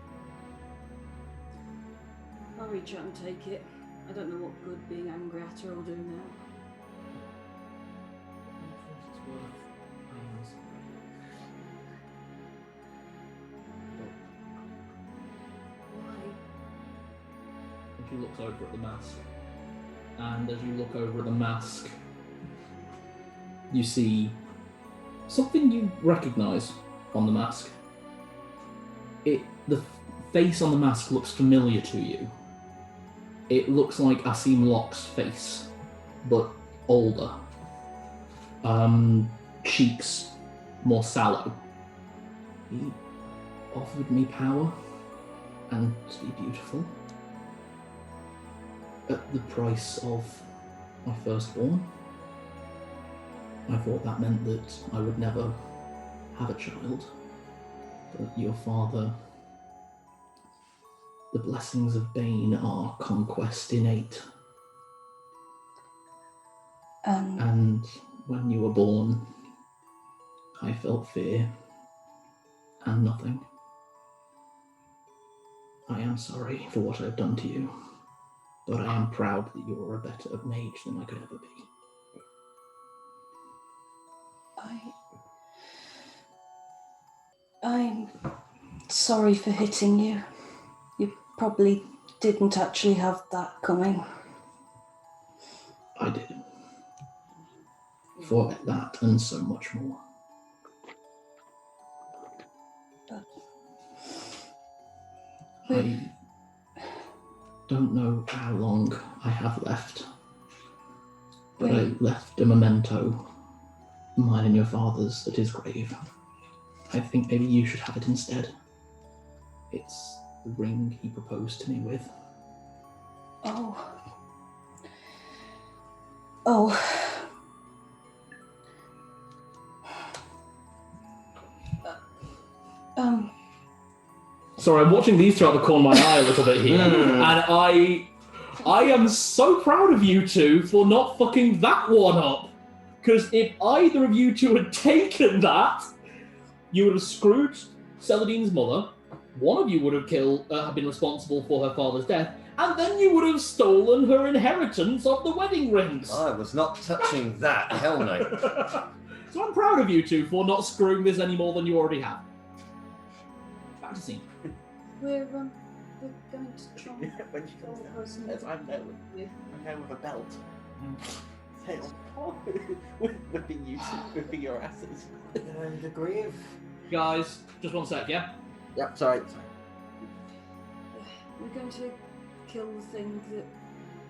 I'll reach out and take it. I don't know what good being angry at her will do now. She looks over at the mask. And as you look over at the mask, you see something you recognise on the mask. The face on the mask looks familiar to you. It looks like Asim Locke's face, but older. Cheeks more sallow. He offered me power and to be beautiful at the price of my firstborn. I thought that meant that I would never have a child, but your father, the blessings of Bane are conquest innate. And when you were born, I felt fear and nothing. I am sorry for what I've done to you, but I am proud that you are a better mage than I could ever be. I'm sorry for hitting you. You probably didn't actually have that coming. I did. For that and so much more. I don't know how long I have left, but I left a memento, mine and your father's, at his grave. I think maybe you should have it instead. It's the ring he proposed to me with. Sorry, I'm watching these two out the corner of my eye a little bit here, and I am so proud of you two for not fucking that one up. Because if either of you two had taken that, you would have screwed Celadine's mother, one of you would have been responsible for her father's death, and then you would have stolen her inheritance of the wedding rings. I was not touching that, hell no. So I'm proud of you two for not screwing this any more than you already have. Back to scene. We're going to try When she comes down, I'm there with a belt. Tail. Whipping you two, whipping your asses. And the grave. Guys, just 1 sec, yeah? Yep, sorry. We're going to kill the thing that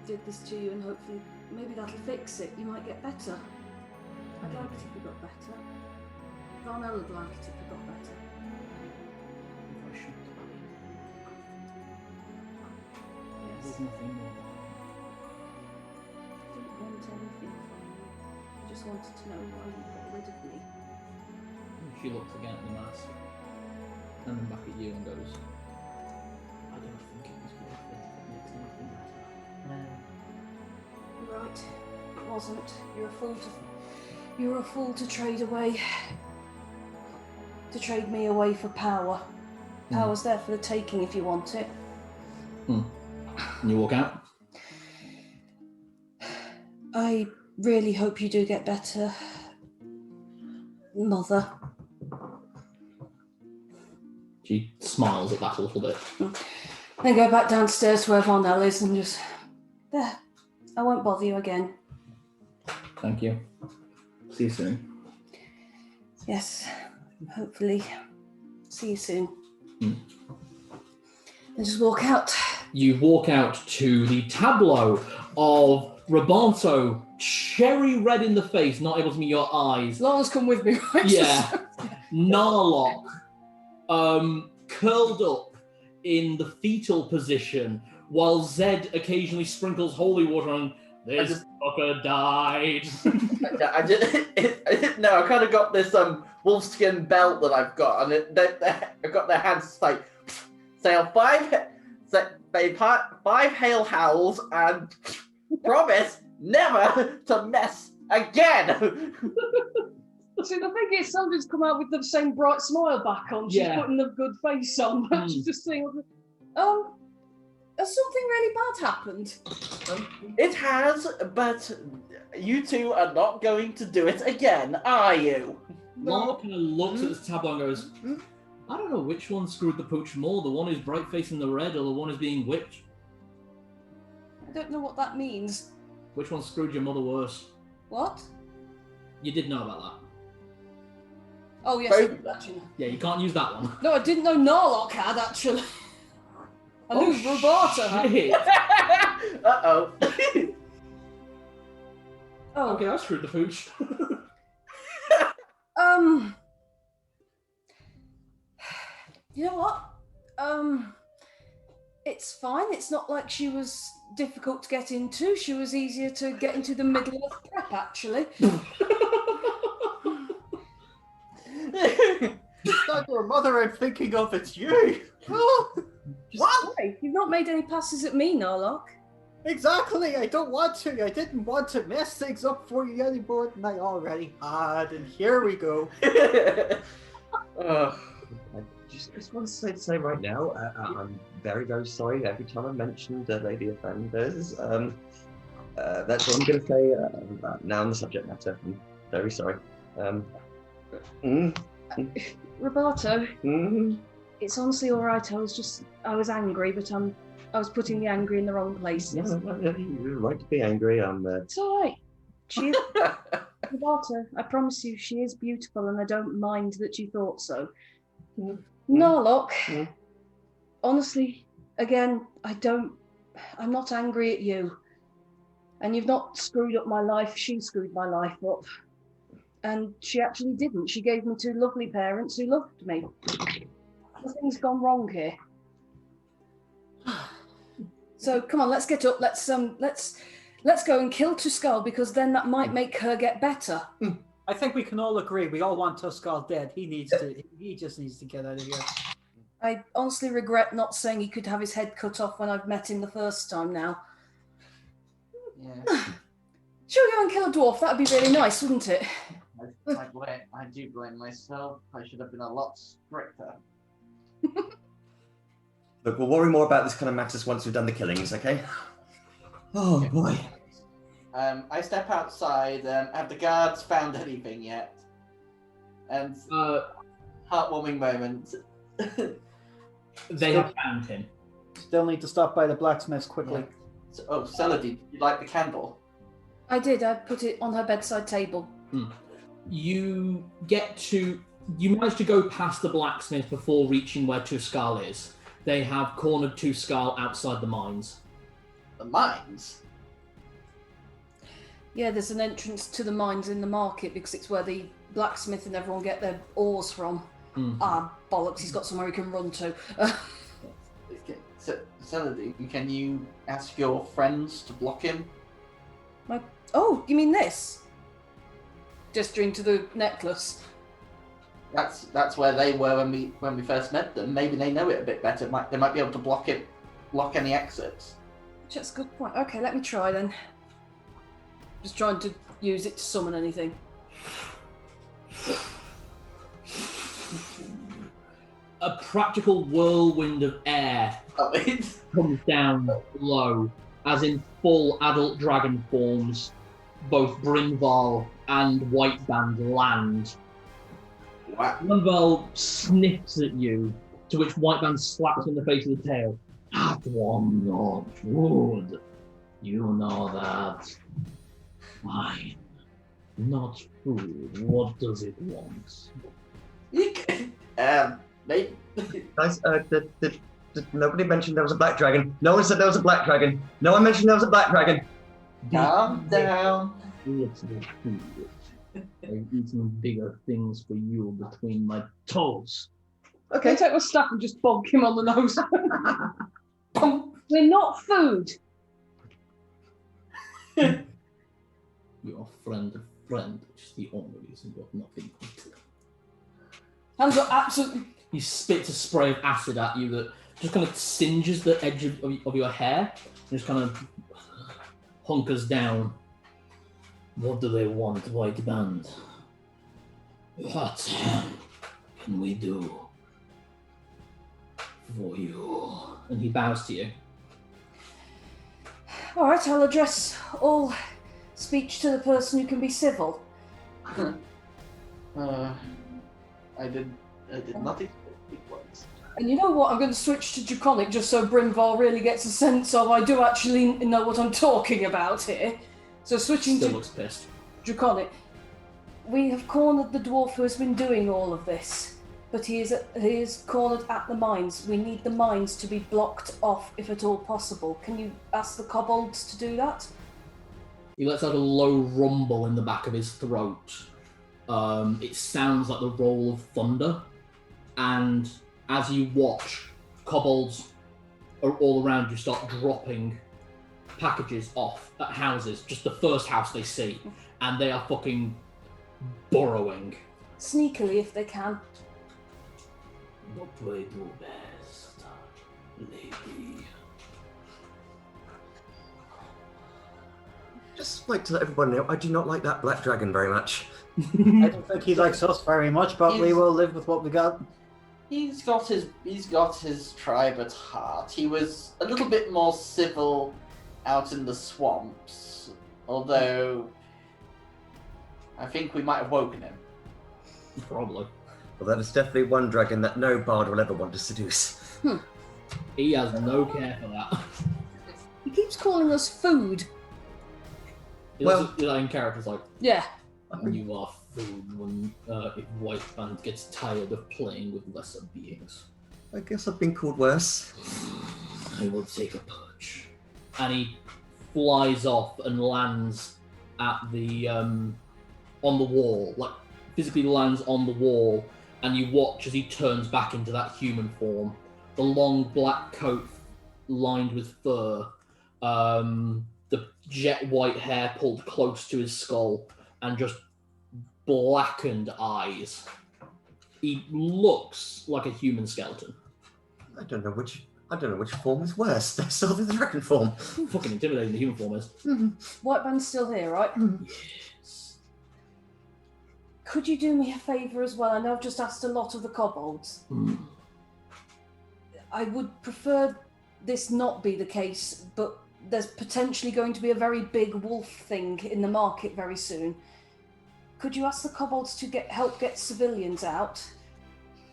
did this to you, and hopefully, maybe that'll fix it. You might get better. I'd like it if you got better. Varnell would like it if you got better. Yes. There's nothing more. I didn't want anything from you. I just wanted to know why you got rid of me. She looks again at the mask, and then back at you and goes, I don't think it was worth it. It makes anything better. You're right. It wasn't. You're a fool to trade away. To trade me away for power. Power's there for the taking if you want it. And you walk out? I really hope you do get better, Mother. She smiles at that a little bit. Then go back downstairs to where Varnell is and just... There. I won't bother you again. Thank you. See you soon. Yes. Hopefully. See you soon. And just walk out. You walk out to the tableau of Roberto, cherry red in the face, not able to meet your eyes. Lars, come with me, right? Yeah. Narlock, curled up in the fetal position, while Zed occasionally sprinkles holy water on. This fucker died. I kind of got this wolfskin belt that I've got, and I've got their hands like say five hail howls and promise never to mess again. See, the thing is, Sandra's come out with the same bright smile back on. She's putting the good face on, but she's just saying, has something really bad happened? It has, but you two are not going to do it again, are you? Lara kind of looks at this tableau and goes, I don't know which one screwed the pooch more, the one who's bright facing the red or the one who's being whipped. I don't know what that means. Which one screwed your mother worse? What? You did know about that. Oh, yes, I did, actually. Yeah, you can't use that one. No, I didn't know Narlock had, actually. I knew Roberta had. Shit. Uh-oh. Oh, Okay, I screwed the pooch. You know what? It's fine. It's not like she was difficult to get into. She was easier to get into the middle of prep, actually. It's not your mother I'm thinking of, it's you! Oh, what? Hey, you've not made any passes at me, Narlock. Exactly, I don't want to. I didn't want to mess things up for you any more than I already had, and here we go. I just want to say right now, I'm very, very sorry every time I mentioned Lady Offenders. That's what I'm going to say now on the subject matter. I'm very sorry. Roberto, it's honestly all right. I was angry, but I was putting the angry in the wrong places. No, you're right to be angry. It's all right. She is, Roberto, I promise you, she is beautiful, and I don't mind that you thought so. Narlock, honestly, again, I'm not angry at you. And you've not screwed up my life, she screwed my life up. And she actually didn't. She gave me two lovely parents who loved me. Nothing's gone wrong here. So come on, let's get up. Let's go and kill ToL because then that might make her get better. I think we can all agree. We all want ToL dead. He just needs to get out of here. I honestly regret not saying he could have his head cut off when I've met him the first time now. Yeah. Shall we go and kill a dwarf? That'd be really nice, wouldn't it? I do blame myself. I should have been a lot stricter. Look, we'll worry more about this kind of matters once we've done the killings, okay? Oh, boy. I step outside. Have the guards found anything yet? And heartwarming moment. They have found him. Still need to stop by the blacksmith's quickly. Yeah. So, Celadine, did you like the candle? I did. I put it on her bedside table. You manage to go past the blacksmith before reaching where ToL is. They have cornered ToL outside the mines. The mines? Yeah, there's an entrance to the mines in the market because it's where the blacksmith and everyone get their ores from. Ah, bollocks, he's got somewhere he can run to. Okay. So, Celadine, can you ask your friends to block him? Oh, you mean this? Gesturing to the necklace. That's where they were when we first met them. Maybe they know it a bit better. They might be able to block any exits. That's a good point. Okay, let me try then. Just trying to use it to summon anything. A practical whirlwind of air comes down low, as in full adult dragon forms. Both Brynval and Whiteband land. Wow. Brynval sniffs at you, to which Whiteband slaps in the face with the tail. That one not food. You know that. Fine. Not food. What does it want? Guys, nobody mentioned there was a black dragon. No one said there was a black dragon. No one mentioned there was a black dragon. Calm down. It's no food. I've eaten bigger things for you between my toes. Okay, take my staff and just bonk him on the nose. We're not food. You're a friend of friend, which is the only reason you have nothing to do. Hands are absolutely... He spits a spray of acid at you that just kind of singes the edge of your hair and just kind of hunkers down. What do they want, White Band? What can we do for you? And he bows to you. All right, I'll address all speech to the person who can be civil. I did not expect it once. And you know what? I'm going to switch to Draconic just so Brynvar really gets a sense of I do actually know what I'm talking about here. So switching Still to looks pissed. Draconic. We have cornered the dwarf who has been doing all of this, but he is cornered at the mines. We need the mines to be blocked off if at all possible. Can you ask the kobolds to do that? He lets out a low rumble in the back of his throat. It sounds like the roll of thunder, and as you watch, kobolds are all around you start dropping packages off at houses, just the first house they see, and they are fucking burrowing. Sneakily, if they can. What do I do best, lady? Just like to let everyone know, I do not like that black dragon very much. I don't think he likes us very much, but we will live with what we got. He's got his tribe at heart. He was a little bit more civil out in the swamps, although I think we might have woken him. Probably. Well, that is definitely one dragon that no bard will ever want to seduce. He has no care for that. He keeps calling us food. Well- In character's like, Yeah. you are food when if White Band gets tired of playing with lesser beings. I guess I've been called worse. I will take a perch. And he flies off and lands at the on the wall, like physically lands on the wall, and you watch as he turns back into that human form. The long black coat lined with fur, the jet white hair pulled close to his skull, and just blackened eyes. He looks like a human skeleton. I don't know which form is worse. They saw the dragon form. Fucking intimidating the human form is. White Band's still here, right? Yes. Could you do me a favour as well? I know I've just asked a lot of the kobolds. I would prefer this not be the case, but there's potentially going to be a very big wolf thing in the market very soon. Could you ask the kobolds to help get civilians out?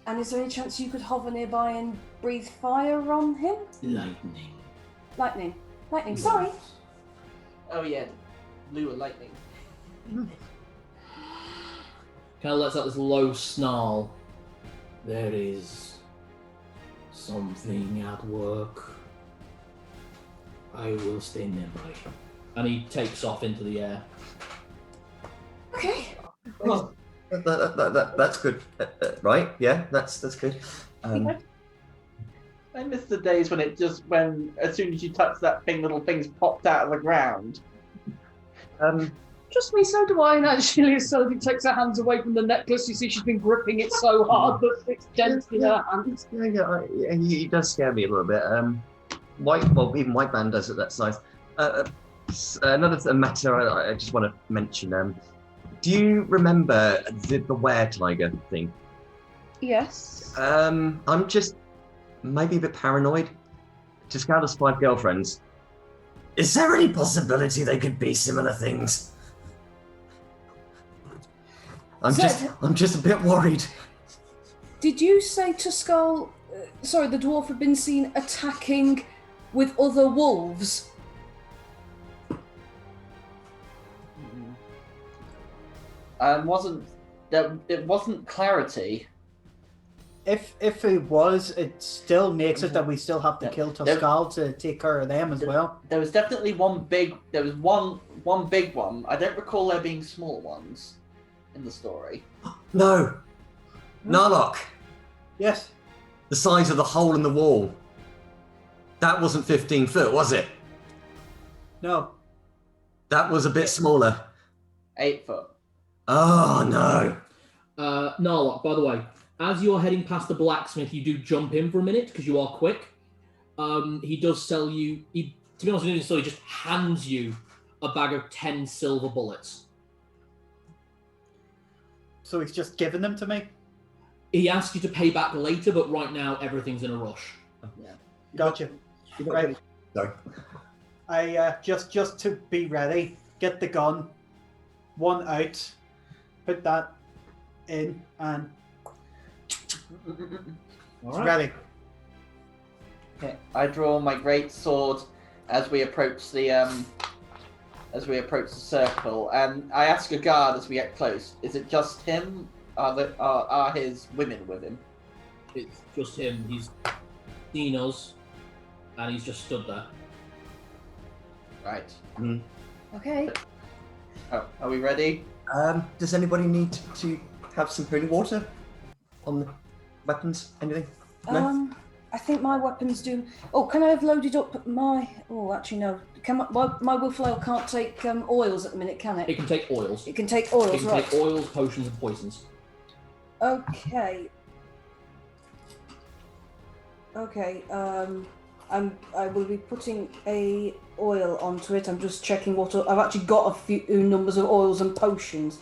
And is there any chance you could hover nearby and breathe fire on him? Lightning. Lightning, sorry. Oh yeah, blue and lightning. Kind of lets out this low snarl. There is something at work. I will stay nearby. And he takes off into the air. Okay. Oh, that's good, right? Yeah, that's good. I miss the days when as soon as you touch that thing, little things popped out of the ground. Trust me, so do I. And actually, as Celadine takes her hands away from the necklace, you see she's been gripping it so hard that it's dented in her hands. Yeah, he does scare me a little bit. Even White Band does it. That's nice. Another matter I just want to mention. Do you remember the were-tiger thing? Yes. I'm just maybe a bit paranoid. To Scout's 5 girlfriends. Is there any possibility they could be similar things? I'm just a bit worried. Did you say Tuskull, the dwarf had been seen attacking with other wolves? It wasn't clarity. If it was, it still makes it that we still have to kill Tuskull to take care of them as well. There was definitely one big one. I don't recall there being small ones in the story. No. Narlock. Yes. The size of the hole in the wall. That wasn't 15 foot, was it? No. That was a bit smaller. 8 foot. Oh, no. Narlock, by the way, as you're heading past the blacksmith, you do jump in for a minute because you are quick. He does sell you. To be honest with you, he just hands you a bag of 10 silver bullets. So he's just given them to me? He asks you to pay back later, but right now everything's in a rush. Yeah. Gotcha. Right. Sorry. I just to be ready, get the gun, one out, put that in, and All right. ready. Okay, I draw my great sword as we approach the circle, and I ask a guard as we get close: is it just him? Are his women with him? It's just him. He's seen us, and he's just stood there. Right. Okay. Oh, are we ready? Does anybody need to have some holy water on the weapons? Anything? No? I think my weapons do. Oh, can I have loaded up my? Oh, actually no. Can my wolf flail can't take oils at the minute, can it? It can take oils. It can take oils, It can right? take oils, potions, and poisons. Okay. Okay. I will be putting a oil onto it. I'm just checking what I've actually got. A few numbers of oils and potions.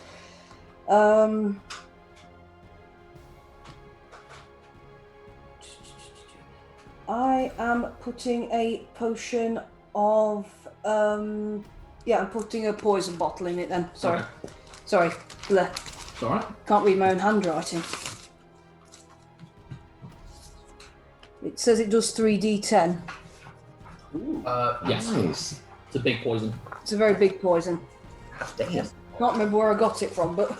I am putting a potion of yeah, I'm putting a poison bottle in it then. Sorry. Okay. Sorry. Bleh. It's alright. Can't read my own handwriting. It says it does 3d10. Yes. Nice. It's a big poison. It's a very big poison. Damn. Can't remember where I got it from, but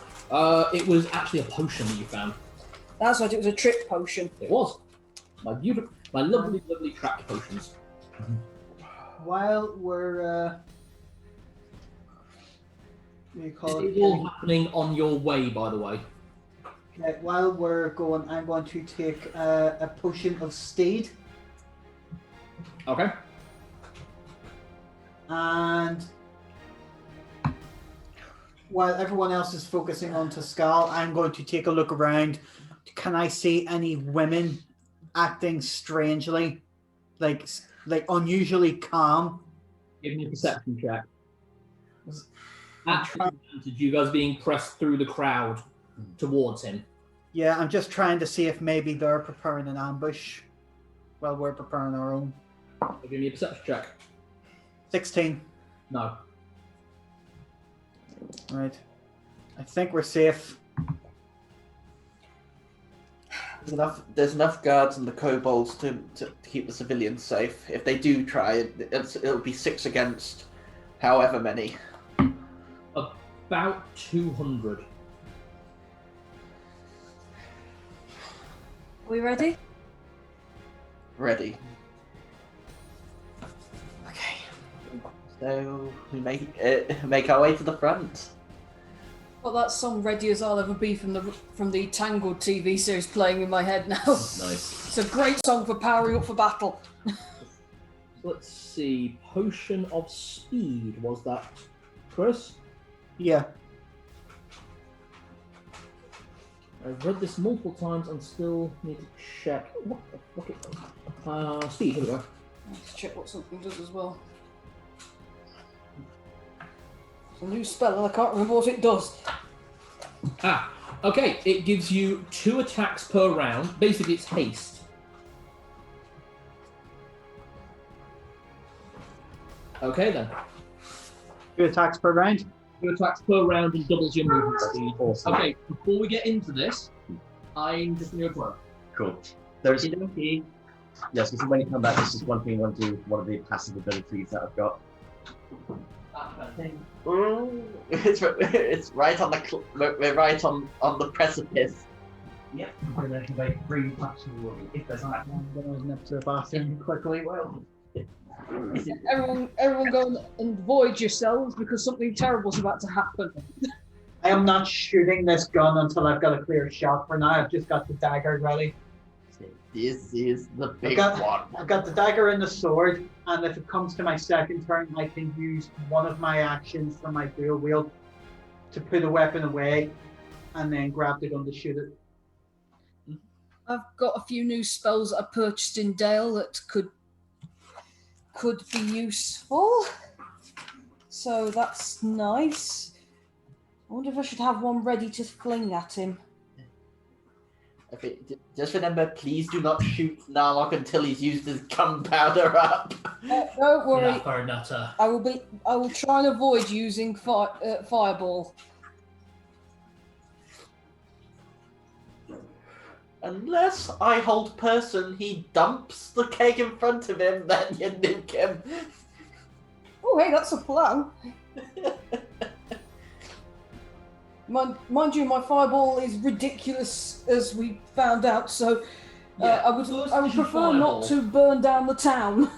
It was actually a potion that you found. that's right, it was a trick potion. It was. My lovely, lovely trapped potions. While we're what do you call It's it? all happening on your way, by the way. Okay, while we're going, I'm going to take a potion of steed, Okay. and while everyone else is focusing on Toscal, I'm going to take a look around. Can I see any women acting strangely, like unusually calm? Give me a perception check. Actually, you guys being pressed through the crowd towards him. Yeah, I'm just trying to see if maybe they're preparing an ambush while we're preparing our own. Give me a perception check. 16. No. Right. I think we're safe. There's enough guards and the kobolds to keep the civilians safe. If they do try, it'll be 6 against however many. About 200. We ready? Ready. Okay. So we make our way to the front. Well, that song "Ready as I'll Ever Be" from the Tangled TV series playing in my head now. Nice. It's a great song for powering up for battle. Let's see. Potion of speed, was that Chris? Yeah. I've read this multiple times and still need to check. What the fuck? Speed, here we go. Let's check what something does as well. It's a new spell and I can't remember what it does. Okay. It gives you 2 attacks per round. Basically, it's haste. Okay, then. 2 attacks per round. 2 attacks per round and doubles your movement speed. Awesome. Okay, before we get into this, I'm just going to go. Cool. There's yes, so when you come back, this is one thing I want to do, one of the passive abilities that I've got. It's right on we're right on the precipice. Yep, I'm going to activate 3 action if there's not. I'm going to nip to the bathroom quickly. Well, Everyone go and void yourselves because something terrible's about to happen. I am not shooting this gun until I've got a clear shot. For now, I've just got the dagger ready. This is the big I've one. got the dagger and the sword, and if it comes to my second turn, I can use one of my actions for my dual wield to put a weapon away, and then grab the gun to shoot it. I've got a few new spells that I purchased in Dale that could be useful. So that's nice. I wonder if I should have one ready to fling at him. Okay, just remember, please do not shoot Narlock until he's used his gunpowder up. Don't worry. Napper nutter. I will try and avoid using fireball. Unless I hold person, he dumps the keg in front of him, then you nuke him. Oh, hey, that's a plan. Mind you, my fireball is ridiculous, as we found out. So Yeah, I would first prefer fireball. not to burn down the town.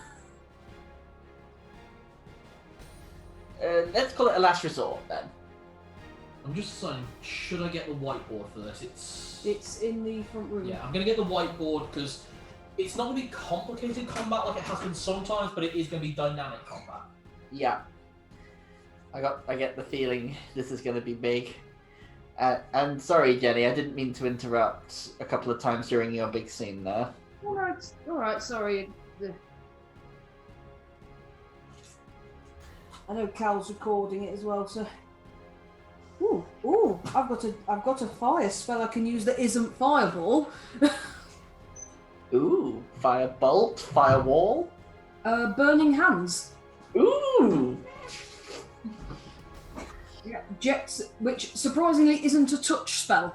Let's call it a last resort, then. I'm just deciding, should I get the whiteboard for this? It's in the front room. Yeah, I'm going to get the whiteboard because it's not going to be complicated combat like it has been sometimes, but it is going to be dynamic combat. Yeah. I get the feeling this is going to be big. And sorry, Jenny, I didn't mean to interrupt a couple of times during your big scene there. All right. Sorry. I know Cal's recording it as well, so. Ooh! I've got a fire spell I can use that isn't fireball. Ooh, firebolt, firewall. Burning hands. Ooh. Yeah, jets, which surprisingly isn't a touch spell.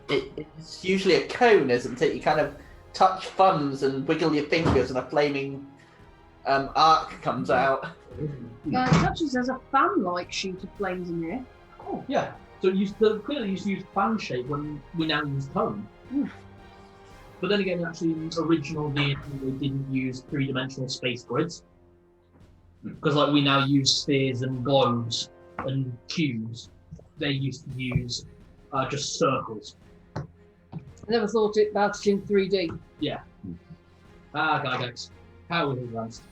It's usually a cone, isn't it? You kind of touch thumbs and wiggle your fingers, and a flaming arc comes out. It actually says a fan-like shoot of flames in here. Oh, yeah. So clearly used to use fan shape when we now use cone. But then again, actually, in original D&D, they didn't use three-dimensional space grids. Because we now use spheres and globes and cubes. They used to use just circles. I never thought about it in 3D. Yeah. Guys. How was advanced?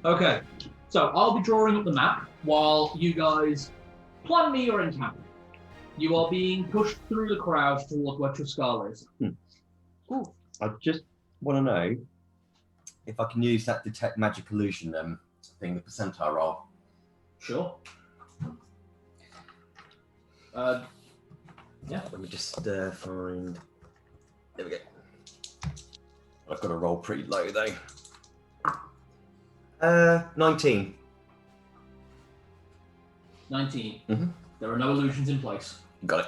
Okay, so I'll be drawing up the map while you guys plan me your encounter. You are being pushed through the crowd toward where Triscal is. Ooh. I just want to know if I can use that detect magic illusion thing, the percentile roll. Sure. Yeah. Let me just find. There we go. I've got to roll pretty low though. 19. 19. Mm-hmm. There are no illusions in place. Got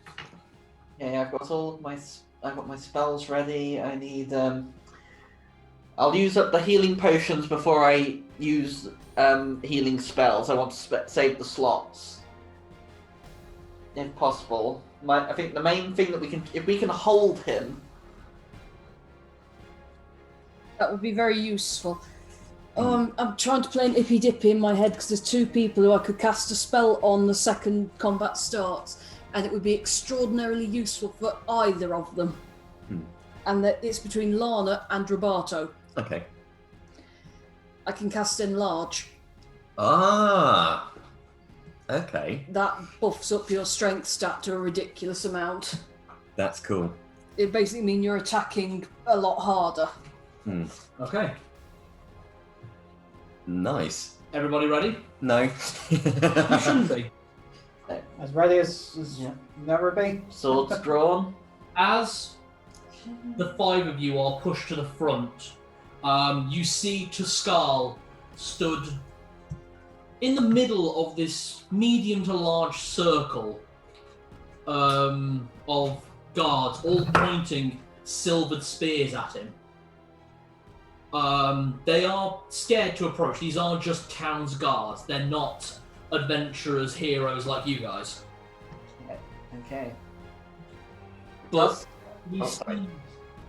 it. Yeah, I've got my spells ready. I need I'll use up the healing potions before I use healing spells. I want to save the slots, if possible. I think the main thing that if we can hold him. That would be very useful. I'm trying to play an ippy dippy in my head because there's two people who I could cast a spell on the second combat starts, and it would be extraordinarily useful for either of them. And that it's between Lana and Roberto. Okay. I can cast Enlarge. Ah. Okay. That buffs up your strength stat to a ridiculous amount. That's cool. It basically means you're attacking a lot harder. Okay. Nice. Everybody ready? No. You shouldn't be. As ready as never been. Swords drawn. As the five of you are pushed to the front, you see Tuscal stood in the middle of this medium to large circle of guards, all pointing silvered spears at him. They are scared to approach. These aren't just town's guards. They're not adventurers, heroes like you guys. Okay. But he sees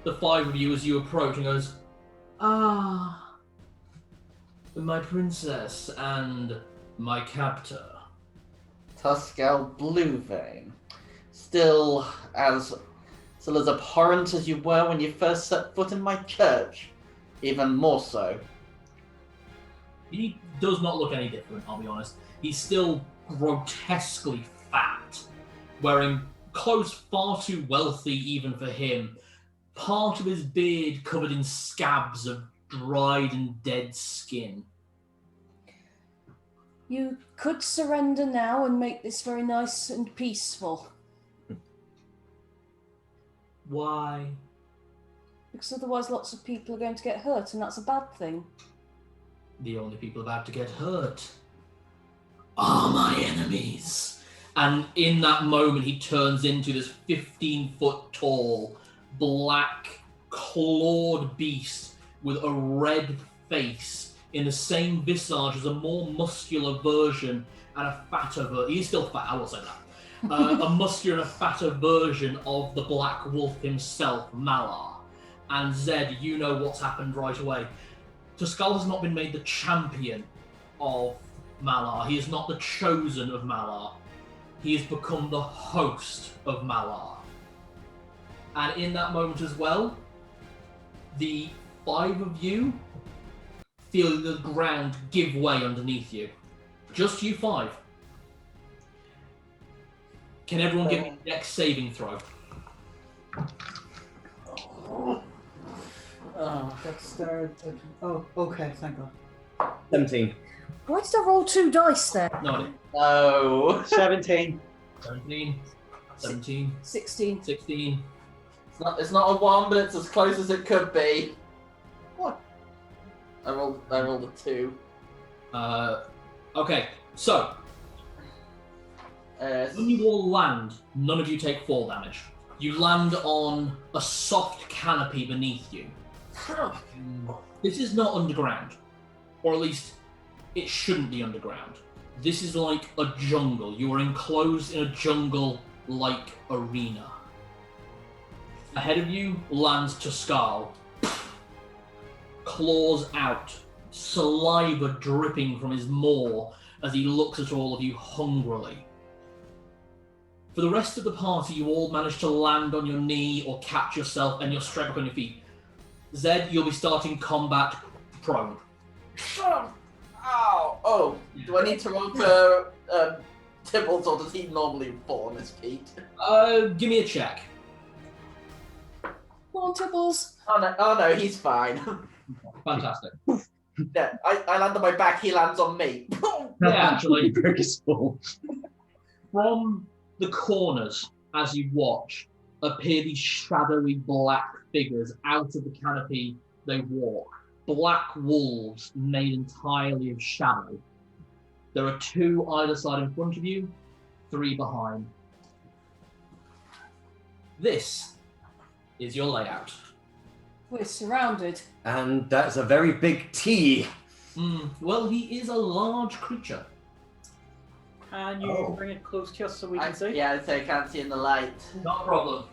the five of you as you approach and goes, my princess and my captor. Tuscal Bluevein. Still as abhorrent as you were when you first set foot in my church. Even more so. He does not look any different, I'll be honest. He's still grotesquely fat, wearing clothes far too wealthy even for him. Part of his beard covered in scabs of dried and dead skin. You could surrender now and make this very nice and peaceful. Why? Because otherwise lots of people are going to get hurt, and that's a bad thing. The only people about to get hurt are my enemies. And in that moment, he turns into this 15-foot tall, black, clawed beast with a red face in the same visage as a more muscular version and a fatter version. He's still fat, I will say that. A muscular and a fatter version of the Black Wolf himself, Malar. And Zed, you know what's happened right away. Tuscal has not been made the champion of Malar. He is not the chosen of Malar. He has become the host of Malar. And in that moment as well, the 5 of you feel the ground give way underneath you. Just you 5. Can everyone give me a dex saving throw? Dexterity. Oh, okay, thank God. 17. Why did I roll 2 dice there? No idea. No. 17. 17, 17, 16. 16. It's not a 1, but it's as close as it could be. What? I rolled a 2. Okay, so when you all land, none of you take fall damage. You land on a soft canopy beneath you. This is not underground, or at least it shouldn't be underground. This is like a jungle. You are enclosed in a jungle-like arena. Ahead of you lands Tuscal, claws out, saliva dripping from his maw as he looks at all of you hungrily. For the rest of the party, you all manage to land on your knee or catch yourself and you're straight back on your feet. Zed, you'll be starting combat prone. Ow! Oh, do I need to roll for Tibbles, or does he normally fall on his feet? Give me a check. Come on, Tibbles. Oh no, he's fine. Fantastic. Yeah, I land on my back, he lands on me. Yeah, actually. Very small. From the corners, as you watch, appear these shadowy black figures out of the canopy they walk. Black wolves made entirely of shadow. There are 2 either side in front of you, 3 behind. This is your layout. We're surrounded. And that's a very big T. Well, he is a large creature. Can you bring it close to us so we can see? Yeah, I'd say I can't see in the light. Not a problem.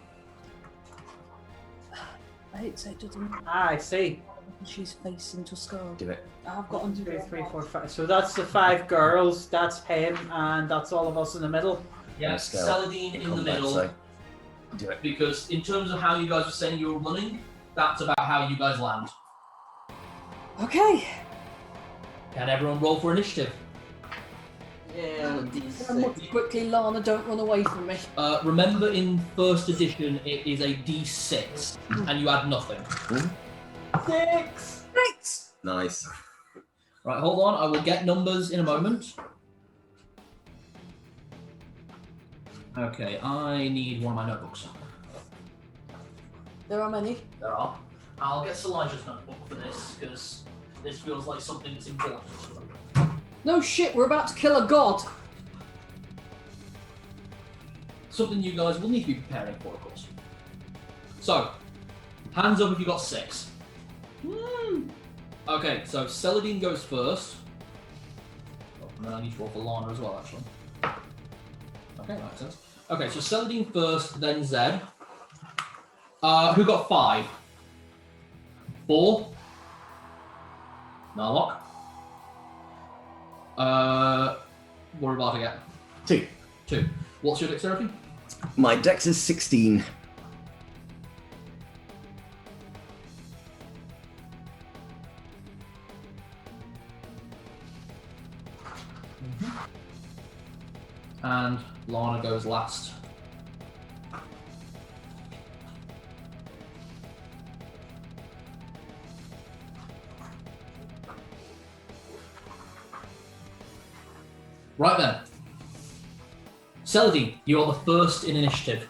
I hate to say it doesn't matter. I see. She's facing Tuscal. Do it. I've got 1, 2, 3, 4, 5. So that's the 5 girls, that's him, and that's all of us in the middle. Yeah, Let's go. Celadine in the middle. So, do it. Because in terms of how you guys were saying you were running, that's about how you guys land. Okay. Can everyone roll for initiative? Yeah, Much quickly, Lana, don't run away from me. Remember, in first edition, it is a D6, and you add nothing. 6! 6! Nice. Right, hold on. I will get numbers in a moment. Okay, I need one of my notebooks. There are many. There are. I'll get Elijah's notebook for this, because this feels like something that's important to them. No shit, we're about to kill a god. Something you guys will need to be preparing for, of course. So, hands up if you got 6. Okay, so Celadine goes first. Oh, and then I need to roll for Lana as well, actually. Okay, that makes sense. Okay, so Celadine first, then Zed. Who got 5? 4? Narlock. What are we about to get? 2. 2. What's your dexterity? My dex is 16. And Lana goes last. Right then. Celadine, you are the first in initiative.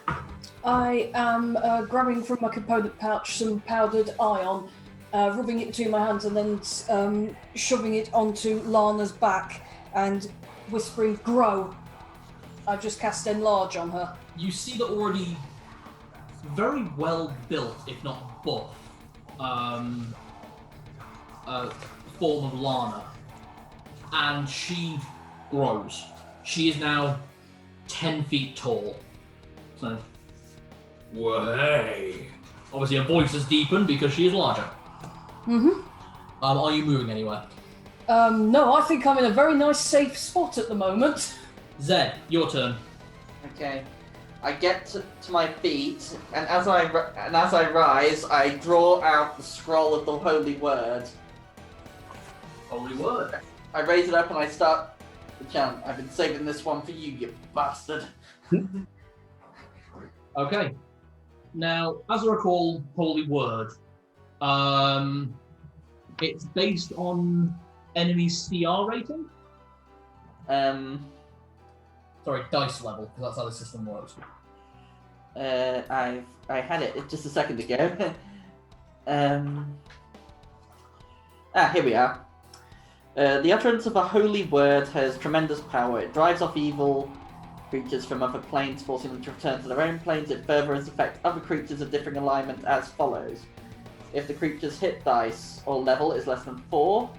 I am grabbing from my component pouch some powdered ion, rubbing it between my hands and then shoving it onto Lana's back and whispering, grow. I've just cast enlarge on her. You see the already very well built, if not buff, form of Lana. And she grows. She is now 10 feet tall. So, way. Obviously, her voice has deepened because she is larger. Mm-hmm. Are you moving anywhere? No, I think I'm in a very nice, safe spot at the moment. Zed, your turn. Okay. I get to my feet, and as I rise, I draw out the scroll of the holy word. Holy word. I raise it up and I start the chant. I've been saving this one for you, you bastard. Okay. Now, as I recall, holy word. It's based on enemy CR rating. Sorry, dice level, because that's how the system works. I had it just a second ago. Here we are. The utterance of a holy word has tremendous power. It drives off evil creatures from other planes, forcing them to return to their own planes. It further affects other creatures of differing alignment as follows. If the creature's hit dice or level is less than 4,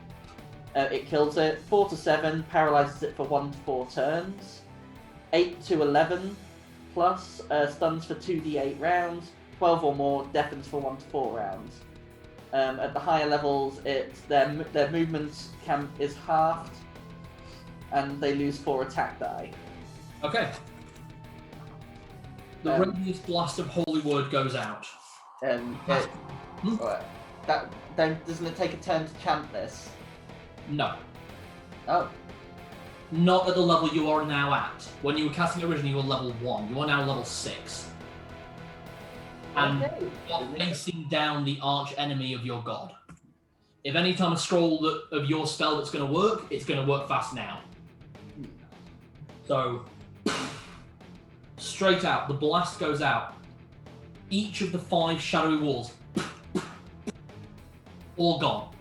it kills it. 4 to 7 paralyzes it for 1 to 4 turns. 8 to 11 plus stuns for 2d8 rounds. 12 or more deafens for 1 to 4 rounds. At the higher levels, their movement is halved, and they lose 4 attack die. Okay. The radius blast of holy word goes out. Alright. Doesn't it take a turn to chant this? No. Oh. Not at the level you are now at. When you were casting originally, you were level 1. You are now level 6. And you're facing down the arch enemy of your god. If any time a scroll of your spell that's going to work, it's going to work fast now. So, straight out, the blast goes out. Each of the 5 shadowy walls, all gone.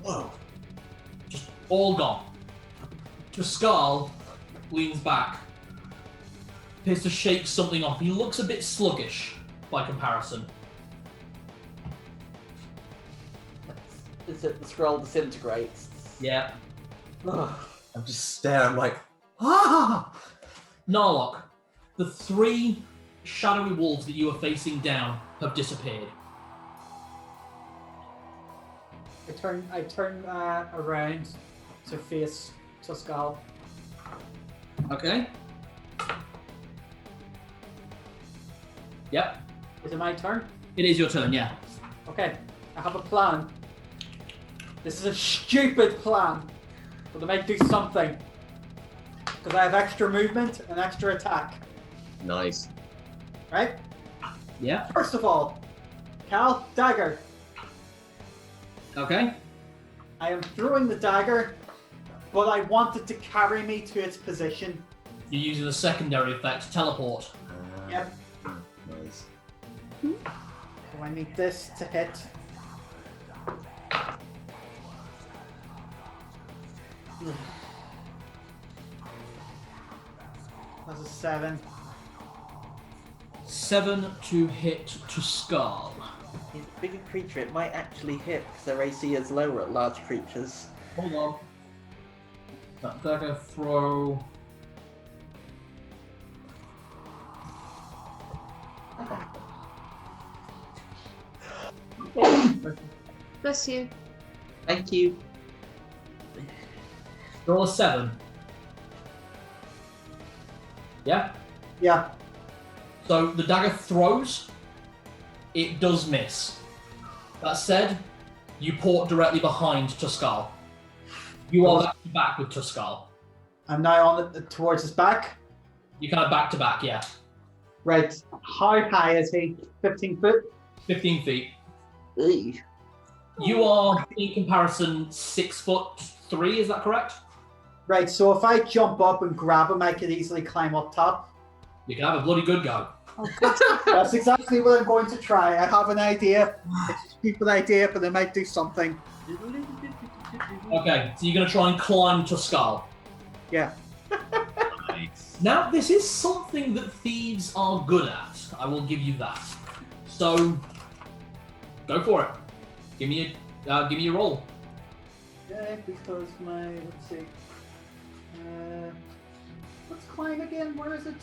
Whoa. Just all gone. Pascal leans back, appears to shake something off. He looks a bit sluggish by comparison. Is it the scroll disintegrates? Yeah. I'm just staring like, ah! Narlock, the 3 shadowy wolves that you are facing down have disappeared. I turn around to face Tuscal. Okay. Yep. Is it my turn? It is your turn, yeah. Okay, I have a plan. This is a stupid plan, but I might do something. Because I have extra movement and extra attack. Nice. Right? Yeah. First of all, Cal, dagger. Okay. I am throwing the dagger, but I want it to carry me to its position. You're using the secondary effect, teleport. Yep. Nice. So I need this to hit. That's a 7. 7 to hit to skull. He's a bigger creature, it might actually hit because their AC is lower at large creatures. Hold on. That dagger throw. Bless you. Thank you. Roll a 7. Yeah? Yeah. So the dagger throws. It does miss. That said, you port directly behind Tuscal. You are back to back with Tuscal. I'm now on it towards his back. You kind of back to back, yeah. Right. How high is he? 15 foot? 15 feet. Eee. You are, in comparison, 6'3", is that correct? Right, so if I jump up and grab him, I could easily climb up top. You can have a bloody good go. Oh, God. That's exactly what I'm going to try. I have an idea. It's a stupid idea, but I might do something. Okay, so you're going to try and climb to Skull. Yeah. Nice. Now, this is something that thieves are good at. I will give you that. So, go for it. Give me a roll. Yeah, because let's see. What's climb again? Where is it?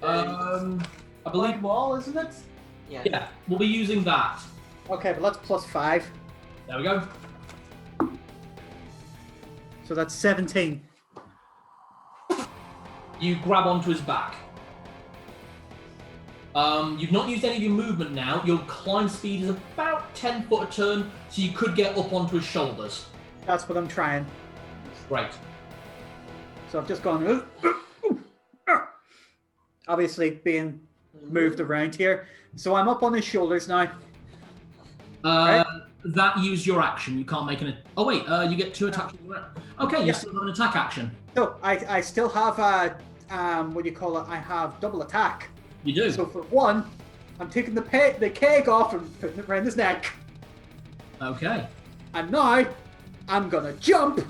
I believe. Climb wall, isn't it? Yeah, we'll be using that. Okay, but that's +5. There we go. So that's 17. You grab onto his back. You've not used any of your movement now. Your climb speed is about 10 foot a turn, so you could get up onto his shoulders. That's what I'm trying. Great. So I've just gone. Obviously being moved around here. So I'm up on his shoulders now. Right. That used your action. You can't make an. Oh wait, you get 2 attacks. Okay, you Yeah. still have an attack action. So I still have what do you call it? I have double attack. You do. So for one, I'm taking the keg off and putting it around his neck. Okay. And now I'm gonna jump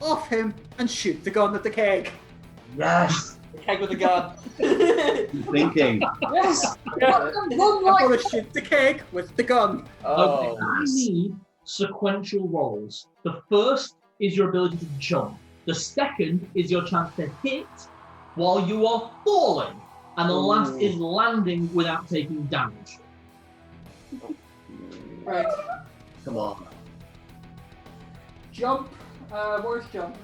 off him and shoot the gun at the keg. Yes. The keg with the gun. Thinking. Yes. I'm gonna shoot the keg with the gun. Oh. Okay. I need sequential rolls. The first is your ability to jump. The second is your chance to hit while you are falling. And the last is landing without taking damage. Right. Come on. Jump. Where's jump?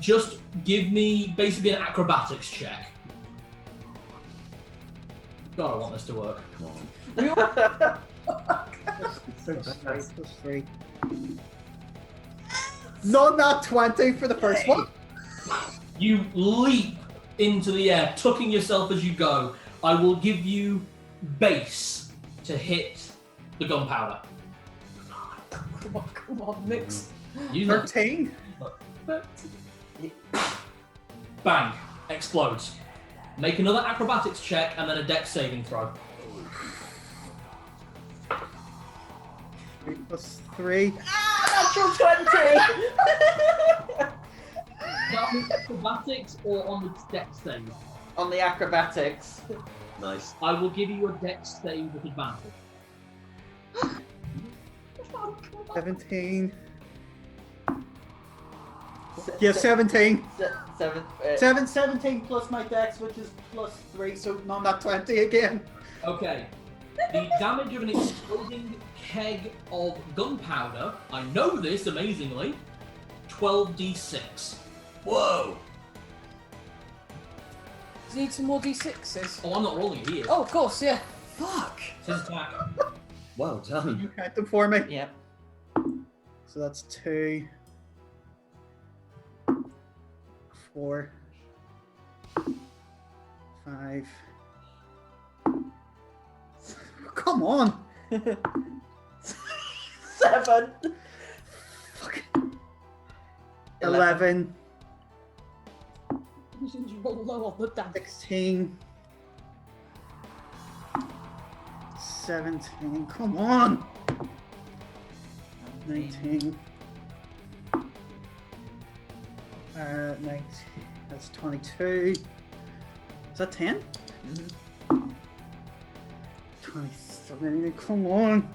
Just give me basically an acrobatics check. God, I want this to work. Come on. +3. Not that 20 for the first one. You leap into the air, tucking yourself as you go. I will give you base to hit the gunpowder. Come on, mix. Use it. 13. Bang! Explodes. Make another acrobatics check and then a dex saving throw. 3 + 3. Natural 20! That was acrobatics or on the dex save? On the acrobatics. Nice. I will give you a dex save with advantage. 17. Yeah, 17. 17 plus my dex, which is +3, so not that 20 again. Okay. The damage of an exploding keg of gunpowder, I know this amazingly, 12d6. Whoa! Does he need some more d6s? Oh, I'm not rolling it, he is. Oh, of course, yeah. Fuck! It's his attack. Well done. You count them for me. Yep. So that's 2, 4, 5. Come on! 7. Fuck. 11, You should roll low on the damage. 16, 17. Come on! 19. 19. That's 22. Is that 10? 23. Come on.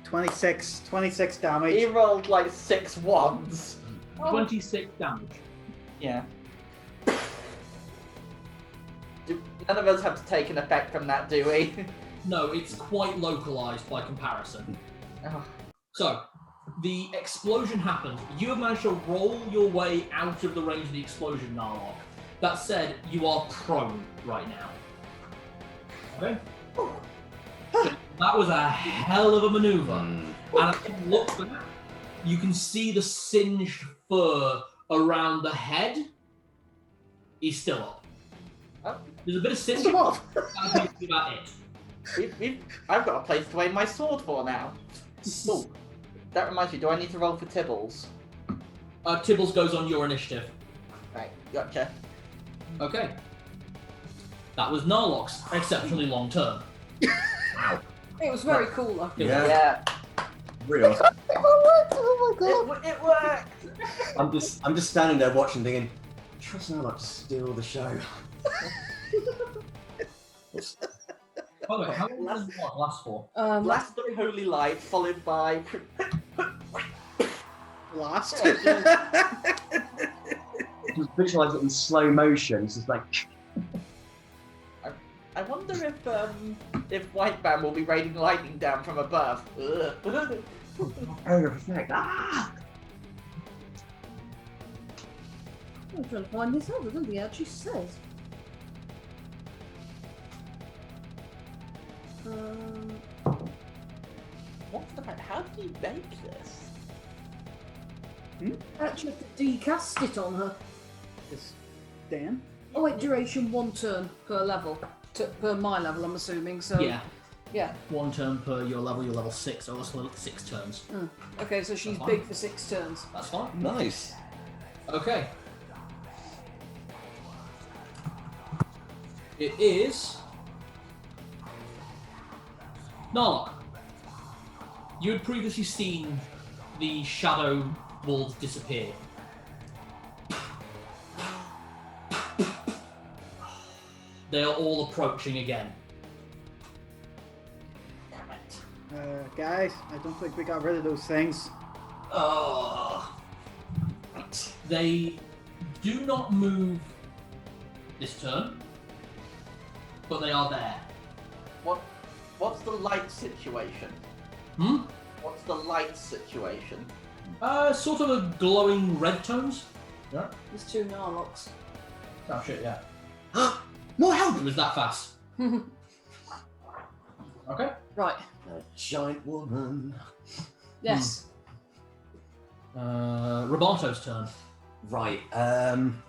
26 He damage. rolled like 6 ones. 26 damage. Yeah. None of us have to take an effect from that, do we? No, it's quite localized by comparison. Oh. So, the explosion happened. You have managed to roll your way out of the range of the explosion, Narlock. That said, you are prone right now. Okay? That was a hell of a maneuver. And if you look back, you can see the singed fur around the head. He's still up. Oh. There's a bit of singe. Come on. That's about it. I've got a place to aim my sword for now. Ooh. That reminds me, do I need to roll for Tibbles? Tibbles goes on your initiative. Right, gotcha. Okay. That was Narlock's exceptionally long turn. It was very cool, though. Yeah. Yeah. Real. It worked! I'm just standing there watching, thinking, trust me, I'd like to steal the show. By the way, how long does what last for? Blast of holy light, followed by... Blast. Just visualise it in slow motion. It's just like... I wonder if White Band will be raining lightning down from above. effect. Ah! I'm trying to find this out. I don't think it actually says. What's the fact? How do you make this? Actually, have to decast it on her. It's Dan. Oh wait, duration 1 turn per level. Per my level, I'm assuming. So Yeah, yeah. 1 turn per your level 6, so that's 6 turns. Okay, so she's That's big fine. for 6 turns. That's fine. Nice. Okay. It is... Narlock. You had previously seen the shadow walls disappear. They are all approaching again. Damn it. Guys, I don't think we got rid of those things. They do not move this turn, but they are there. What's the light situation? What's the light situation? Sort of a glowing red tones. Yeah. There's 2 Narlocks. Oh shit, yeah. More help! It was that fast. Okay. Right. A giant woman. Yes. Robato's turn. Right. I'm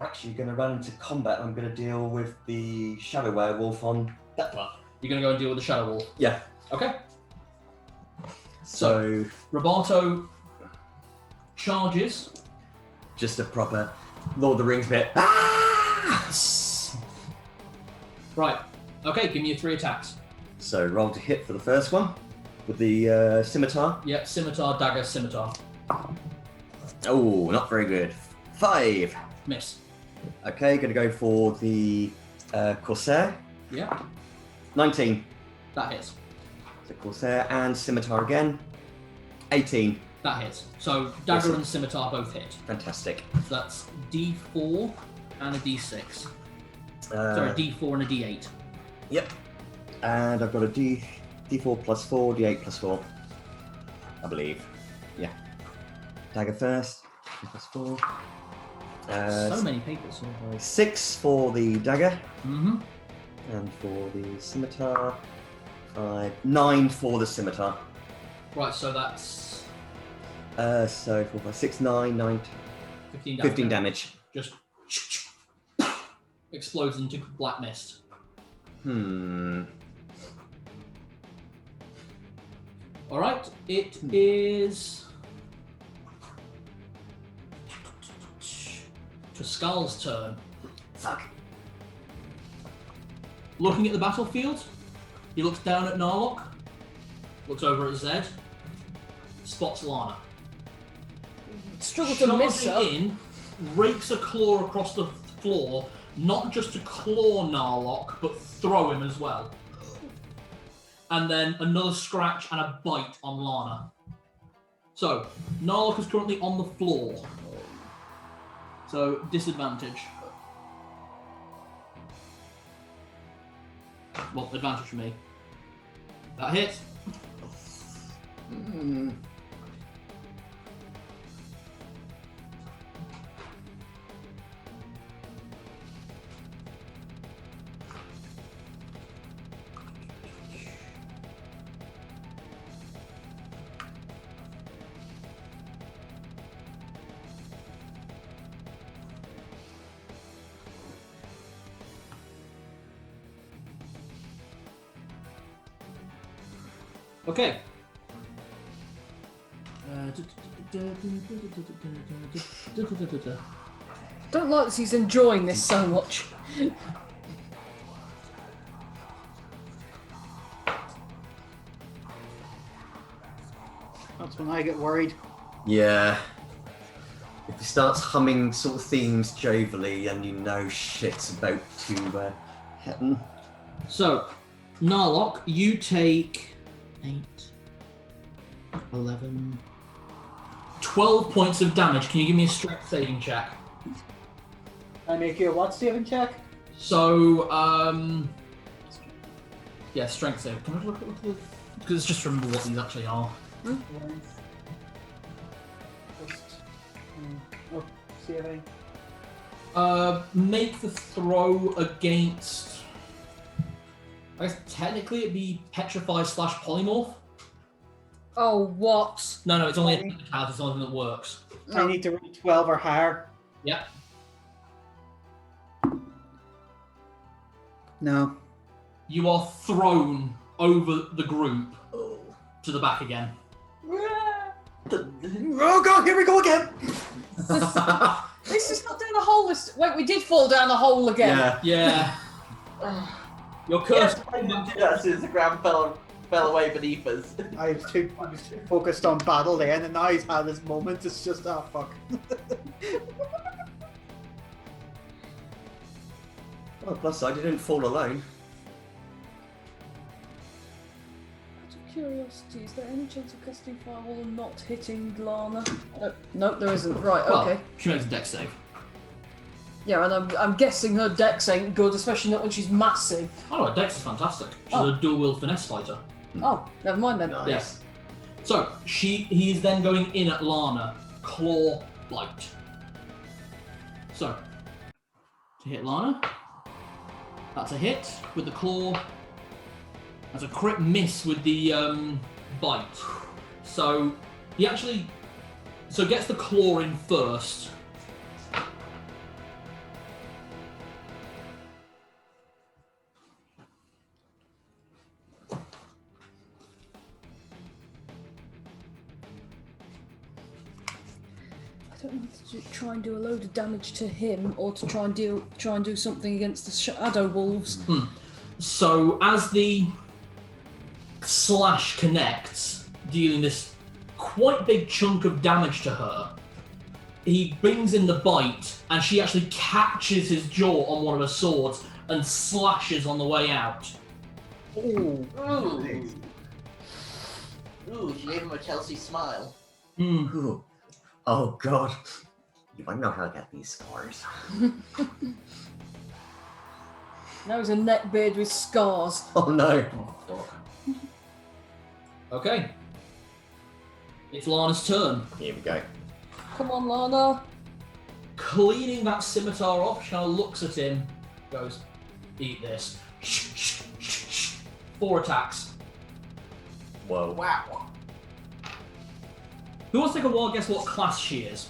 actually going to run into combat. I'm going to deal with the shadow werewolf on that part. You're gonna go and deal with the shadow wall. Yeah. Okay. So Roboto charges. just a proper Lord of the Rings bit. Ah! Right. Okay, give me your 3 attacks. So roll to hit for the first one with the scimitar. Yep, scimitar, dagger, scimitar. Oh, not very good. 5. Miss. Okay, going to go for the Corsair. Yeah, 19. that hits. So Corsair and scimitar again. 18. That hits. So dagger Awesome. and scimitar both hit. Fantastic. So that's D4 and a D6. Sorry, D4 and a D8. Yep. And I've got a D4 plus 4, D8 plus 4. I believe. Yeah. Dagger first. Plus 4. So many papers. 6 for the dagger. Mm-hmm. And for the scimitar. 9 for the scimitar. Right, so that's So 4, 5, 6, 9, 9, 15 damage. 15 damage. Just explodes into black mist. Alright, it is Tuskal's turn. Fuck. Looking at the battlefield, he looks down at Narlock, looks over at Zed, spots Lana. Struggle to miss her. Charging in, rakes a claw across the floor, not just to claw Narlock, but throw him as well. And then another scratch and a bite on Lana. So, Narlock is currently on the floor. So, disadvantage. Well, advantage for me. That hits. Okay. Don't like that he's enjoying this so much. That's when I get worried. Yeah. If he starts humming sort of themes jovially, and you know shit's about to happen. So, Narlock, you take 8, 11, 12 points of damage. Can you give me a strength saving check? I make you a what saving check? So, yeah, strength save. Can I look at the... Because it's just remember what these actually are. Saving. Make the throw against... I guess technically it'd be Petrify / Polymorph. Oh, what? No, it's only a technicality, it's the only thing that works. I need to roll 12 or higher. Yeah. No. You are thrown over the group to the back again. Oh god, here we go again! This is not down the hole. Wait, we did fall down the hole again. Yeah. Yeah. You're cursed. I didn't do that as soon as the ground fell away beneath us. I was too focused on battle then, and now he's had his moment. It's just, oh fuck. Well, plus side, you didn't fall alone. Out of curiosity, is there any chance of casting Firewall and not hitting Lana? No, there isn't. Right, Well, okay. she makes a dex save. Yeah, and I'm guessing her dex ain't good, especially not when she's massive. Oh, her dex is fantastic. She's Oh. a dual-wield finesse fighter. Oh, never mind then. Nice. Yes. So, he is then going in at Lana. Claw, bite. So, to hit Lana. That's a hit with the claw. That's a crit miss with the bite. So, he actually... So gets the claw in first. I don't want to try and do a load of damage to him, or to try and do something against the shadow wolves. So as the slash connects, dealing this quite big chunk of damage to her, he brings in the bite, and she actually catches his jaw on one of her swords and slashes on the way out. Ooh. Ooh, she gave him a Chelsea smile. Ooh. Oh god. You might know how to get these scars. Now he's a neckbeard with scars. Oh no. Okay. It's Lana's turn. Here we go. Come on, Lana. Cleaning that scimitar off, she looks at him, goes, eat this. 4 attacks. Whoa. Wow. Who wants to take a wild guess what class she is?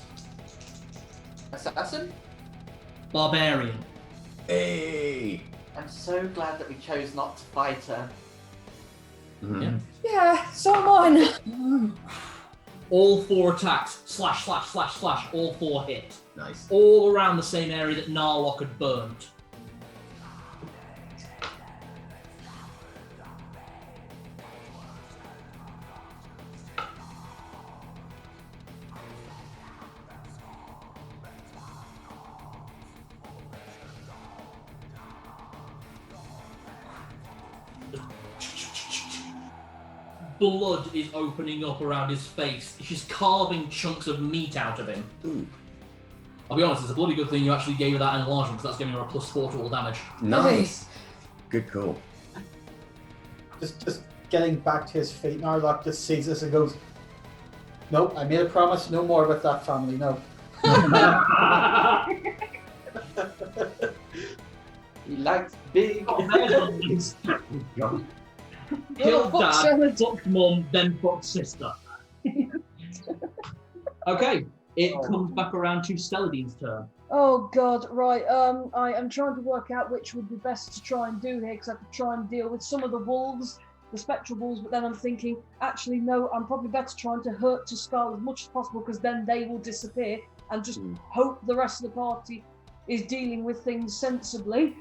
Assassin? Barbarian. Hey. I'm so glad that we chose not to fight her. Yeah. Yeah, so am mine. All 4 attacks. Slash, slash, slash, slash. All 4 hit. Nice. All around the same area that Narlock had burnt. Blood is opening up around his face. She's carving chunks of meat out of him. Ooh. I'll be honest, it's a bloody good thing you actually gave her that enlargement, because that's giving her a +4 to all damage. Nice. Good call. Just getting back to his feet, Narlock just sees this and goes, nope, I made a promise, no more with that family, no. He likes big. Killed Fuck dad, Celadine. fucked mum, then fucked sister. Okay, it comes back around to Celadine's turn. Oh god, right. I am trying to work out which would be best to try and do here, because I could try and deal with some of the wolves, the spectral wolves, but then I'm thinking, actually no, I'm probably better trying to hurt to Scar as much as possible, because then they will disappear, and just hope the rest of the party is dealing with things sensibly.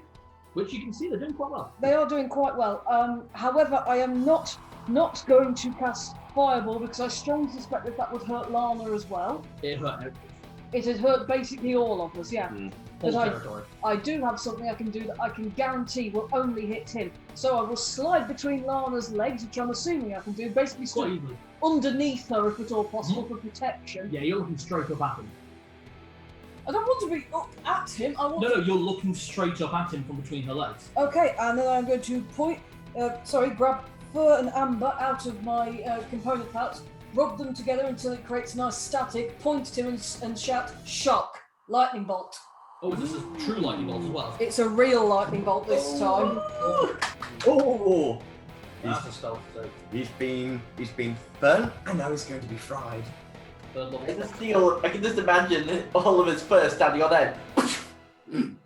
Which you can see they're doing quite well. They are doing quite well. However, I am not going to cast fireball because I strongly suspect that would hurt Lana as well. It hurt It had hurt basically all of us, yeah. whole But territory. I do have something I can do that I can guarantee will only hit him. So I will slide between Lana's legs, which I'm assuming I can do, basically Quite slide easily. underneath her if at all possible for protection. Yeah, you're looking straight up at him. I don't want to be up at him, I want No, you're looking straight up at him from between her legs. Okay, and then I'm going to grab fur and amber out of my component parts, rub them together until it creates a nice static, point at him and shout, shock, lightning bolt. Oh, this is a true lightning bolt as well. It's a real lightning bolt this time. Oh! That's a stealth save. He's been burnt, and now he's going to be fried. Third level. I can just imagine all of his fur standing on end.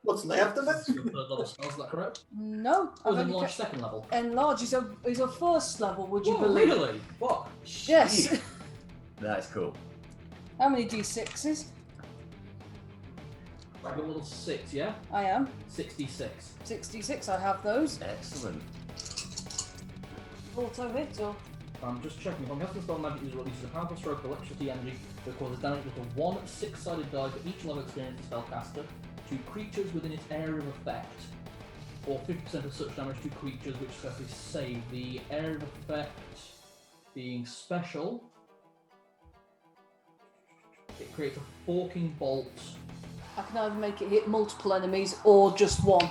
What's left of it? Your third level spell, is that correct? No, Or I've is it only enlarged second level? enlarge is a first level, would you Whoa, believe? really? What? Yes. Jeez. That's cool. How many d6s? I've got level 6, yeah? I am. 66. 66, I have those. Excellent. Auto hit or? I'm just checking. If I'm casting a spell, magic user releases a powerful stroke of electricity energy that causes damage with a 1 6-sided die for each level experience of the spellcaster to creatures within its area of effect, or 50% of such damage to creatures which successfully save. The area of effect being special, it creates a forking bolt. I can either make it hit multiple enemies or just one.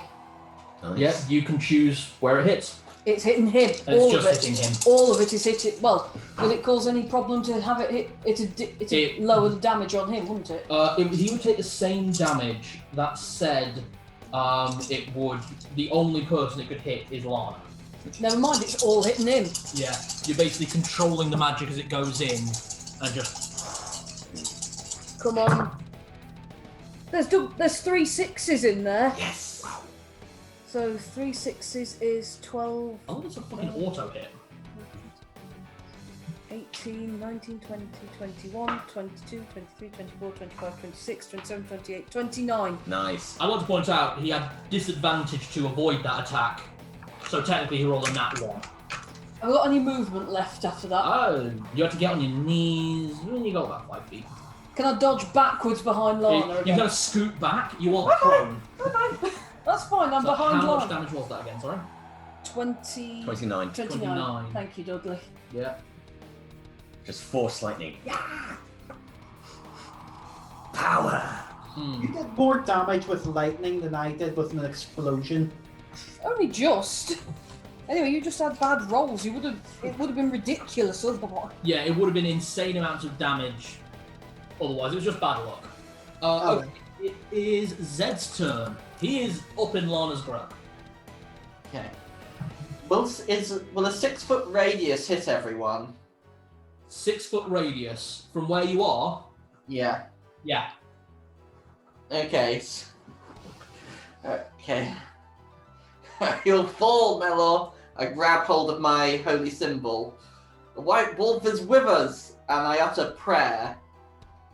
Nice. Yeah, you can choose where it hits. It's hitting him. And All it's of just it. hitting him. All of it is hitting. Well, would it cause any problem to have it hit? It'd lower the damage on him, wouldn't it? He would take the same damage. That said, it would. The only person it could hit is Lana. Never mind, it's all hitting him. Yeah, you're basically controlling the magic as it goes in, and just. Come on. There's 3 6s in there. Yes. So 3 6s is 12, Oh, that's a fucking auto hit. 18, 19, 20, 21, 22, 23, 24, 25, 26, 27, 28, 29. Nice. I want to point out he had disadvantage to avoid that attack, so technically he rolled a nat 1. Have I got any movement left after that? Oh, you have to get on your knees. You got about 5 feet. Can I dodge backwards behind Lana You again? gotta scoot back. You are prone. That's fine, I'm So behind how much Lana. damage was that again? Sorry. 29. 29. 29. Thank you, Dudley. Yeah. Just force lightning. Power. You did more damage with lightning than I did with an explosion. Only just. Anyway, you just had bad rolls. It would have been ridiculous otherwise. Yeah, it would have been insane amounts of damage. Otherwise, it was just bad luck. Oh. Okay, it is Zed's turn. He is up in Lana's grub. Okay. Will a 6-foot radius hit everyone? 6-foot radius from where you are. Yeah. Yeah. Okay. Okay. You'll fall, Melor. I grab hold of my holy symbol. The white wolf is with us, and I utter prayer.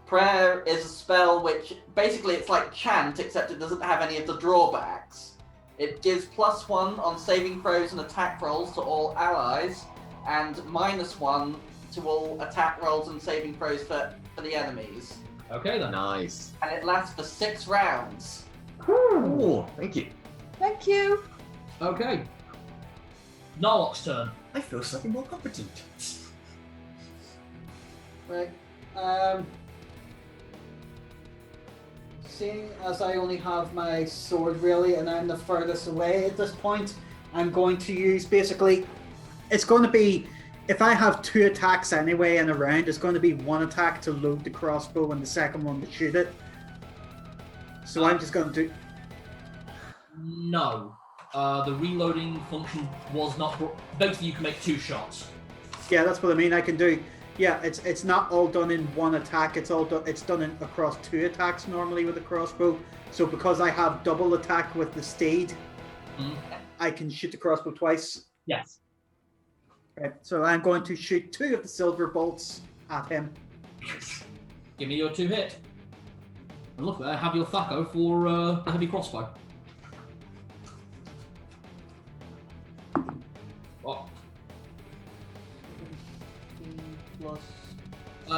Prayer is a spell which, basically it's like chant, except it doesn't have any of the drawbacks. It gives +1 on saving throws and attack rolls to all allies, and -1 to all attack rolls and saving throws for the enemies. Okay then. Nice. And it lasts for 6 rounds. Oh, thank you. Thank you. Okay. Narlock's turn. I feel slightly more competent. Right. Seeing as I only have my sword really, and I'm the furthest away at this point, I'm going to use basically. It's going to be, if I have 2 attacks anyway in a round, it's going to be 1 attack to load the crossbow and the second one to shoot it. So I'm just going to do. No. The reloading function was not. Basically, you can make 2 shots. Yeah, that's what I mean. I can do. Yeah, it's not all done in 1 attack. It's all done. It's done across 2 attacks normally with the crossbow. So because I have double attack with the steed, I can shoot the crossbow twice. Yes. Right. So I'm going to shoot 2 of the silver bolts at him. Give me your 2 hit. And look there, have your Thaco for a heavy crossbow. Oh. plus.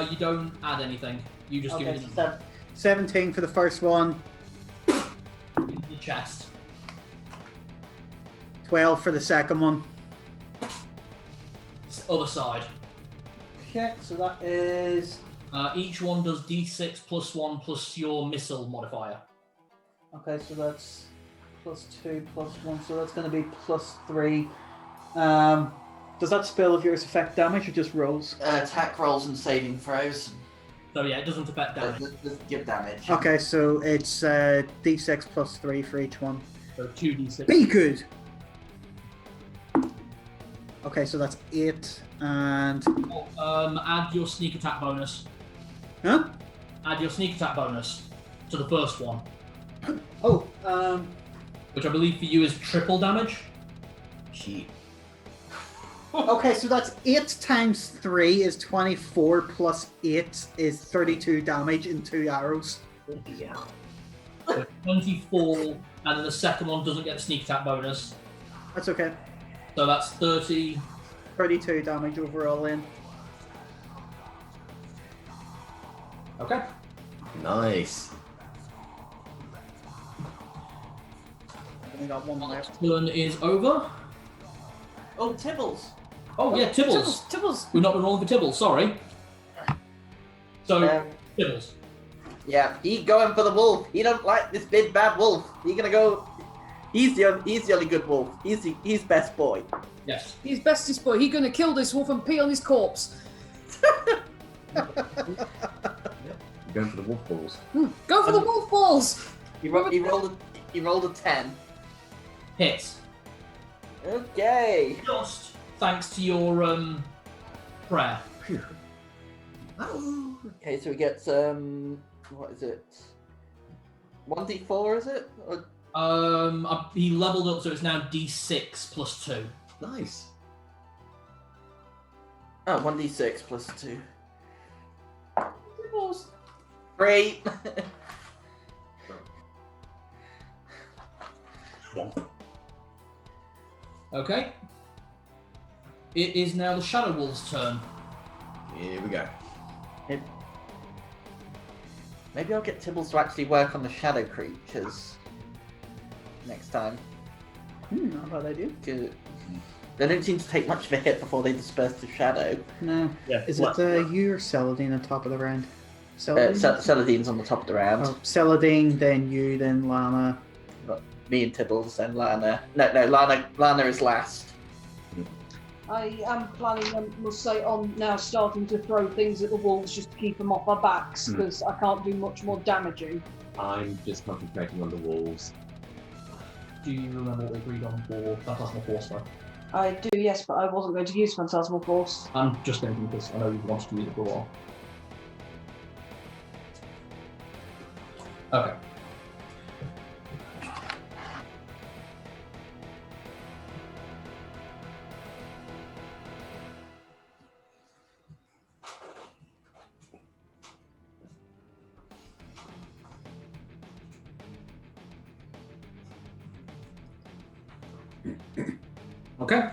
You don't add anything. You just give Okay, it so 17 for the first one, in the chest. 12 for the second one. Other side. Okay, so that is... Each one does d6 plus 1 plus your missile modifier. Okay, so that's +2 +1, so that's going to be +3. Does that spell of yours affect damage or just rolls? Attack rolls and saving throws. So yeah, it doesn't affect damage. Doesn't give damage. Okay, so it's d6 +3 for each one. So 2d6. Be good! Okay, so that's 8, and... Add your sneak attack bonus. Huh? Add your sneak attack bonus to the first one. Oh, Which I believe for you is triple damage. Cheat. okay, so that's 8 times 3 is 24 plus 8 is 32 damage in 2 arrows. Yeah. So 24, and then the second one doesn't get the sneak attack bonus. That's okay. So that's 30. 32 damage overall in. Okay. Nice. I've only got one left. Turn is over. Oh, Tibbles. Oh yeah, Tibbles. Tibbles. We've not been rolling for Tibbles, sorry. So, Tibbles. Yeah, he going for the wolf. He don't like this big bad wolf. He gonna go. He's the only good wolf. He's best boy. Yes. He's bestest boy. He gonna kill this wolf and pee on his corpse. You're going for the wolf balls. Go for the wolf balls. He rolled a 10. Hits. Okay. Just thanks to your prayer. Okay, so he gets what is it? 1d4 is it? Or... He leveled up, so it's now d6 plus 2. Nice. Oh, 1d6 plus 2. 3. Okay. It is now the Shadow Wolf's turn. Here we go. Maybe I'll get Tibbles to actually work on the shadow creatures next time. Not a bad idea. Good. They don't seem to take much of a hit before they disperse to shadow. No. Yeah. Is what- it you or Celadine on top of the round? Celadine? Celadine's on the top of the round. Oh, Celadine, then you, then Lana. Me and Tibbles, then Lana. No, Lana is last. I am planning, must say, on now starting to throw things at the wolves just to keep them off our backs because I can't do much more damaging. I'm just concentrating on the wolves. Do you remember what we agreed on for Phantasmal Force, though? I do, yes, but I wasn't going to use Phantasmal Force. I'm just thinking because I know you wanted to use it for a while. Okay. Okay.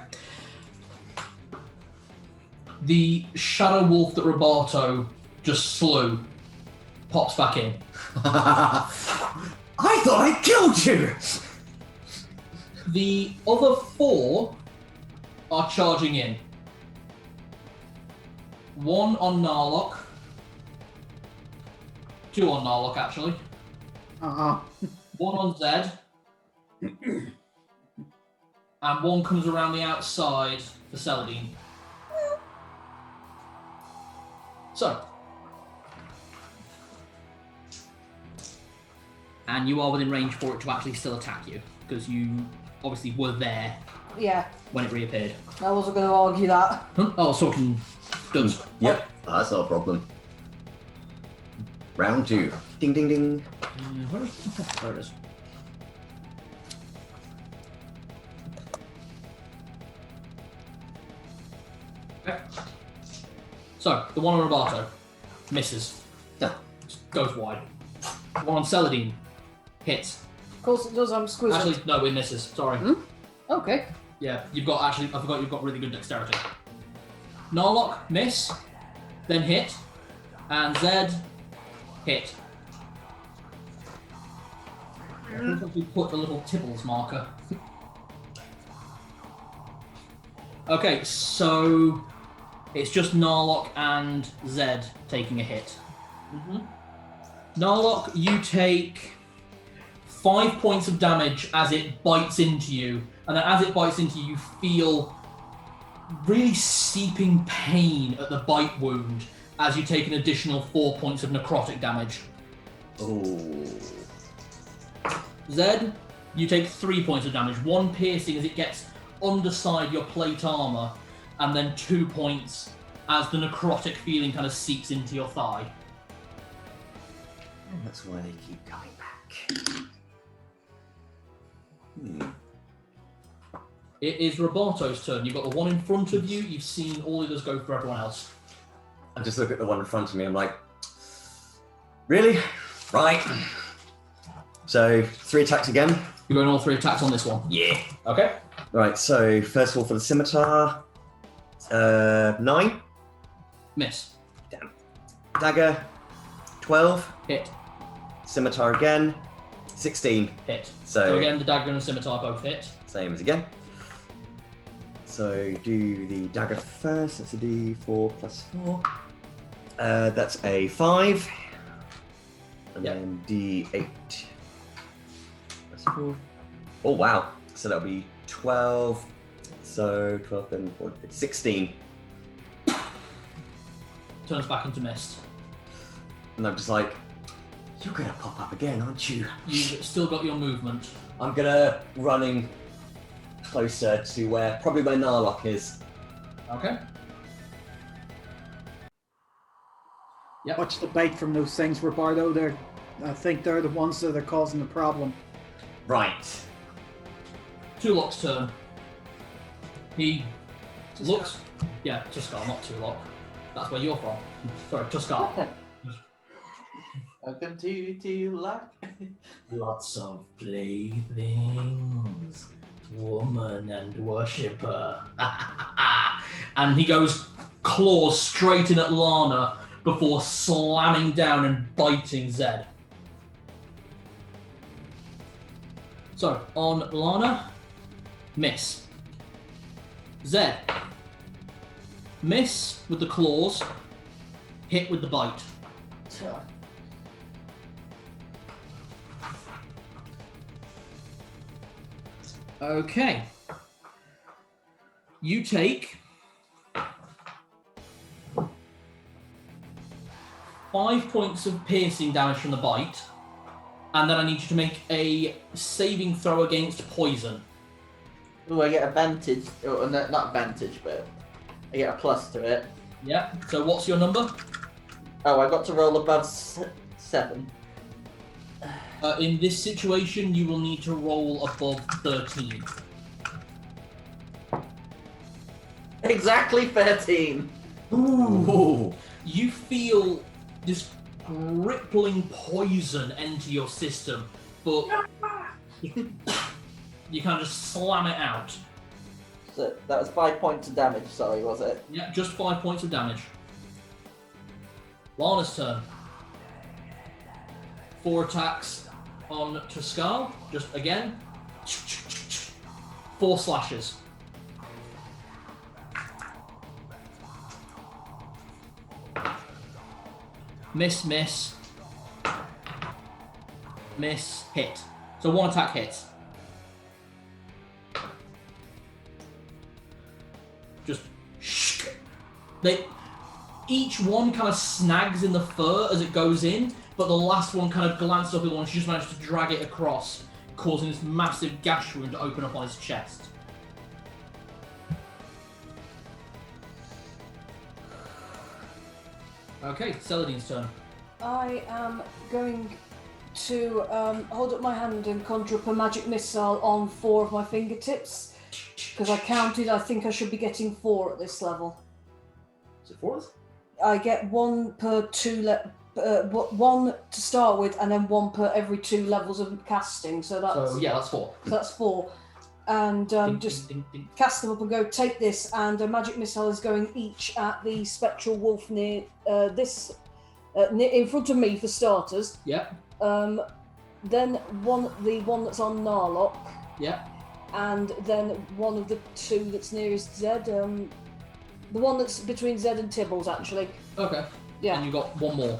The shadow wolf that Roberto just slew pops back in. I thought I killed you! The other 4 are charging in. 1 on Narlock. 2 on Narlock, actually. 1 on Zed. And 1 comes around the outside for Celadine. So. And you are within range for it to actually still attack you, because you obviously were there Yeah, when it reappeared. I wasn't going to argue that. Huh? Oh, so can does. Yep, that's not a problem. Round 2. Ding ding ding. Where is there it is. Okay. So, the one on Roberto misses. Yeah. Just goes wide. The one on Celadine hits. Of course it does, I'm squeezing. Actually, no, it misses. Sorry. Okay. Yeah, you've got I forgot you've got really good dexterity. Narlock, miss. then hit, and Zed, hit. I think if we put a little Tibbles marker. Okay, so it's just Narlock and Zed taking a hit. Narlock, you take 5 points of damage as it bites into you, and then as it bites into you, you feel really seeping pain at the bite wound as you take an additional 4 points of necrotic damage. Oh. Zed, you take 3 points of damage, 1 piercing as it gets underside your plate armor, and then 2 points as the necrotic feeling kind of seeps into your thigh. And that's why they keep coming back. It is Roberto's turn. You've got the one in front of you. You've seen all others go for everyone else. I just look at the one in front of me. I'm like, really? Right. So 3 attacks again. You're going all 3 attacks on this one. Yeah. Okay. Right. So first of all for the scimitar, 9. Miss. Dagger, 12. Hit. Scimitar again, 16. Hit. So So again, the dagger and the scimitar both hit. same as again. So do the dagger first. That's a D4 plus 4. That's a 5. And Yep. then D8 plus 4. Oh wow. So that'll be 12. So 12 then 4, 16. Turns back into mist. And I'm just like, you're gonna pop up again, aren't you? You've still got your movement. I'm gonna running closer to where probably where Narlock is. Okay. Yep. Watch the bite from those things, Roberto. I think they're the ones that are causing the problem. Right. Tulok's turn. He looks. Yeah, Tuskar, not Tulok. That's where you're from. Sorry, Tuskar. Welcome to luck. Lots of playthings, woman and worshipper. And he goes claws straight in at Lana before slamming down and biting Zed. So, on Lana, miss. Zed, miss with the claws, hit with the bite. Okay. You take 5 points of piercing damage from the bite, and then I need you to make a saving throw against poison. Ooh, I get advantage. Oh, no, not advantage, but I get a plus to it. Yeah. So what's your number? Oh, I got to roll above 7. In this situation, you will need to roll above 13. Exactly 13. Ooh. You feel this crippling poison enter your system, but you kind of just slam it out. So that was 5 points of damage, sorry, was it? Yeah, just 5 points of damage. Lana's turn. 4 attacks on Tuskar, just again. 4 slashes. Miss, miss. Miss, hit. So 1 attack hits. Just each one kind of snags in the fur as it goes in, but the last one kind of glances up at the one. She just managed to drag it across, causing this massive gash wound to open up on his chest. Okay, Celadine's turn. I am going to hold up my hand and conjure up a magic missile on 4 of my fingertips. Because I counted, I think I should be getting 4 at this level. Is it 4? I get 1 per 2 1 to start with, and then 1 per every 2 levels of casting. So that's So yeah, that's 4. So that's 4. and Ding, just ding, ding, ding. cast them up and go, take this, and a magic missile is going each at the spectral wolf near in front of me for starters. Yep. Then the one that's on Narlock, Yep. and then one of the two that's nearest Zed. The one that's between Zed and Tibbles, actually. Okay. Yeah. And you got one more.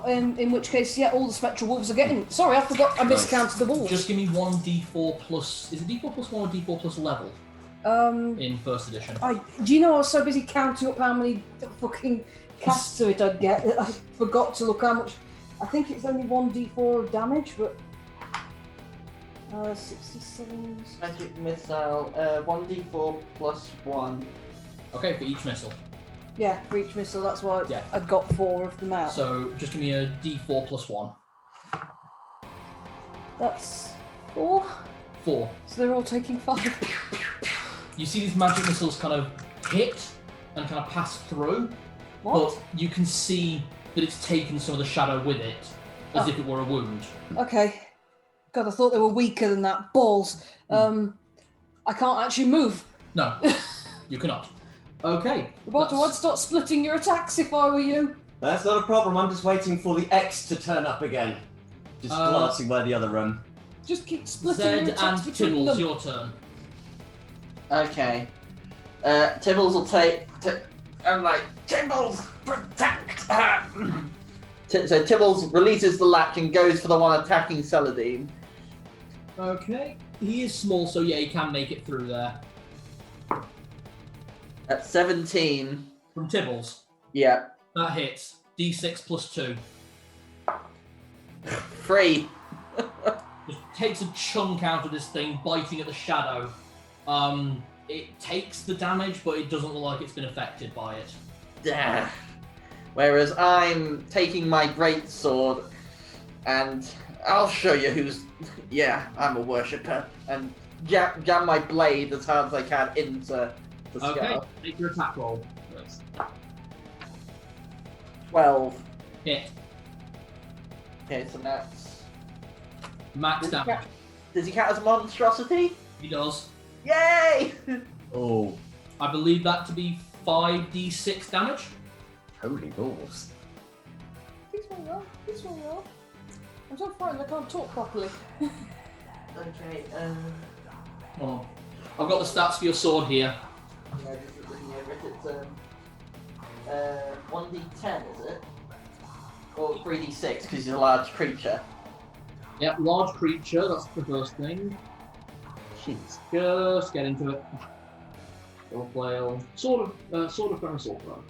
In which case, yeah, all the spectral wolves are getting. Sorry, I forgot. I miscounted the wolves. Just give me 1d4 plus. Is it d4 plus 1 or d4 plus level in first edition? Do you know I was so busy counting up how many fucking casts of it I'd get that I forgot to look how much. I think it's only 1d4 of damage, but 67. Magic missile, 1d4 plus 1. Okay, for each missile. Yeah, for each missile. That's why Yeah. I got 4 of them out. So just give me a d4 plus 1. That's 4. 4. So they're all taking 5. You see these magic missiles kind of hit and kind of pass through, What? but you can see that it's taken some of the shadow with it, as if it were a wound. Okay. God, I thought they were weaker than that. Balls. I can't actually move. No, you cannot. Okay. Roboto, I'd start splitting your attacks if I were you. That's not a problem. I'm just waiting for the X to turn up again. Just glancing by the other room. Just keep splitting Zed your and attacks between Tibbles, them. your turn. Okay. Tibbles will take. I'm like, Tibbles, protect her! So Tibbles releases the latch and goes for the one attacking Celadine. Okay. He is small, so yeah, he can make it through there. At 17. From Tibbles, Yeah. that hits. D6 plus 2. 3. Just takes a chunk out of this thing, biting at the shadow. It takes the damage, but it doesn't look like it's been affected by it. Whereas I'm taking my great sword, and I'll show you who's. Yeah, I'm a worshipper, and jam my blade as hard as I can into the skull. Okay, make your attack roll. 12. Hit. Okay, so that's. Max damage. Does he count as a monstrosity? He does. Yay! Oh, I believe that to be 5d6 damage. holy balls. Please roll. Please roll. I'm so frightened I can't talk properly. Okay, Oh. I've got the stats for your sword here. yeah, just looking over it, it's 1d10, is it? Or 3d6, because he's a large creature. Yeah, large creature, that's the first thing. Jeez. Just get into it. Or flail. Sword of Fire, sword throw.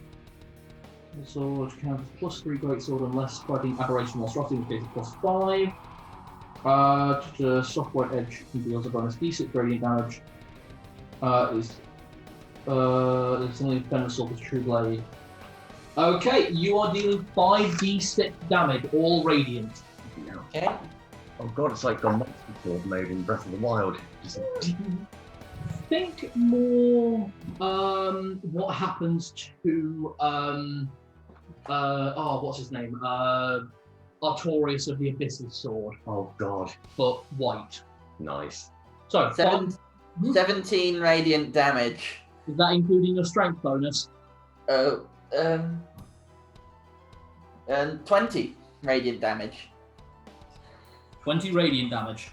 The sword counts plus 3 great sword unless fighting aberration or thrusting, which is plus 5. Software edge deals a bonus d6 radiant damage. It's only defender sword with true blade. Okay, you are dealing 5d6 damage, all radiant. Okay. Oh god, it's like gone monster sword mode in Breath of the Wild. Just Think more what happens to what's his name? Artorius of the Abyss's sword, oh god. but white. Nice. So 17 radiant damage. is that including your strength bonus? And 20 radiant damage. 20 radiant damage.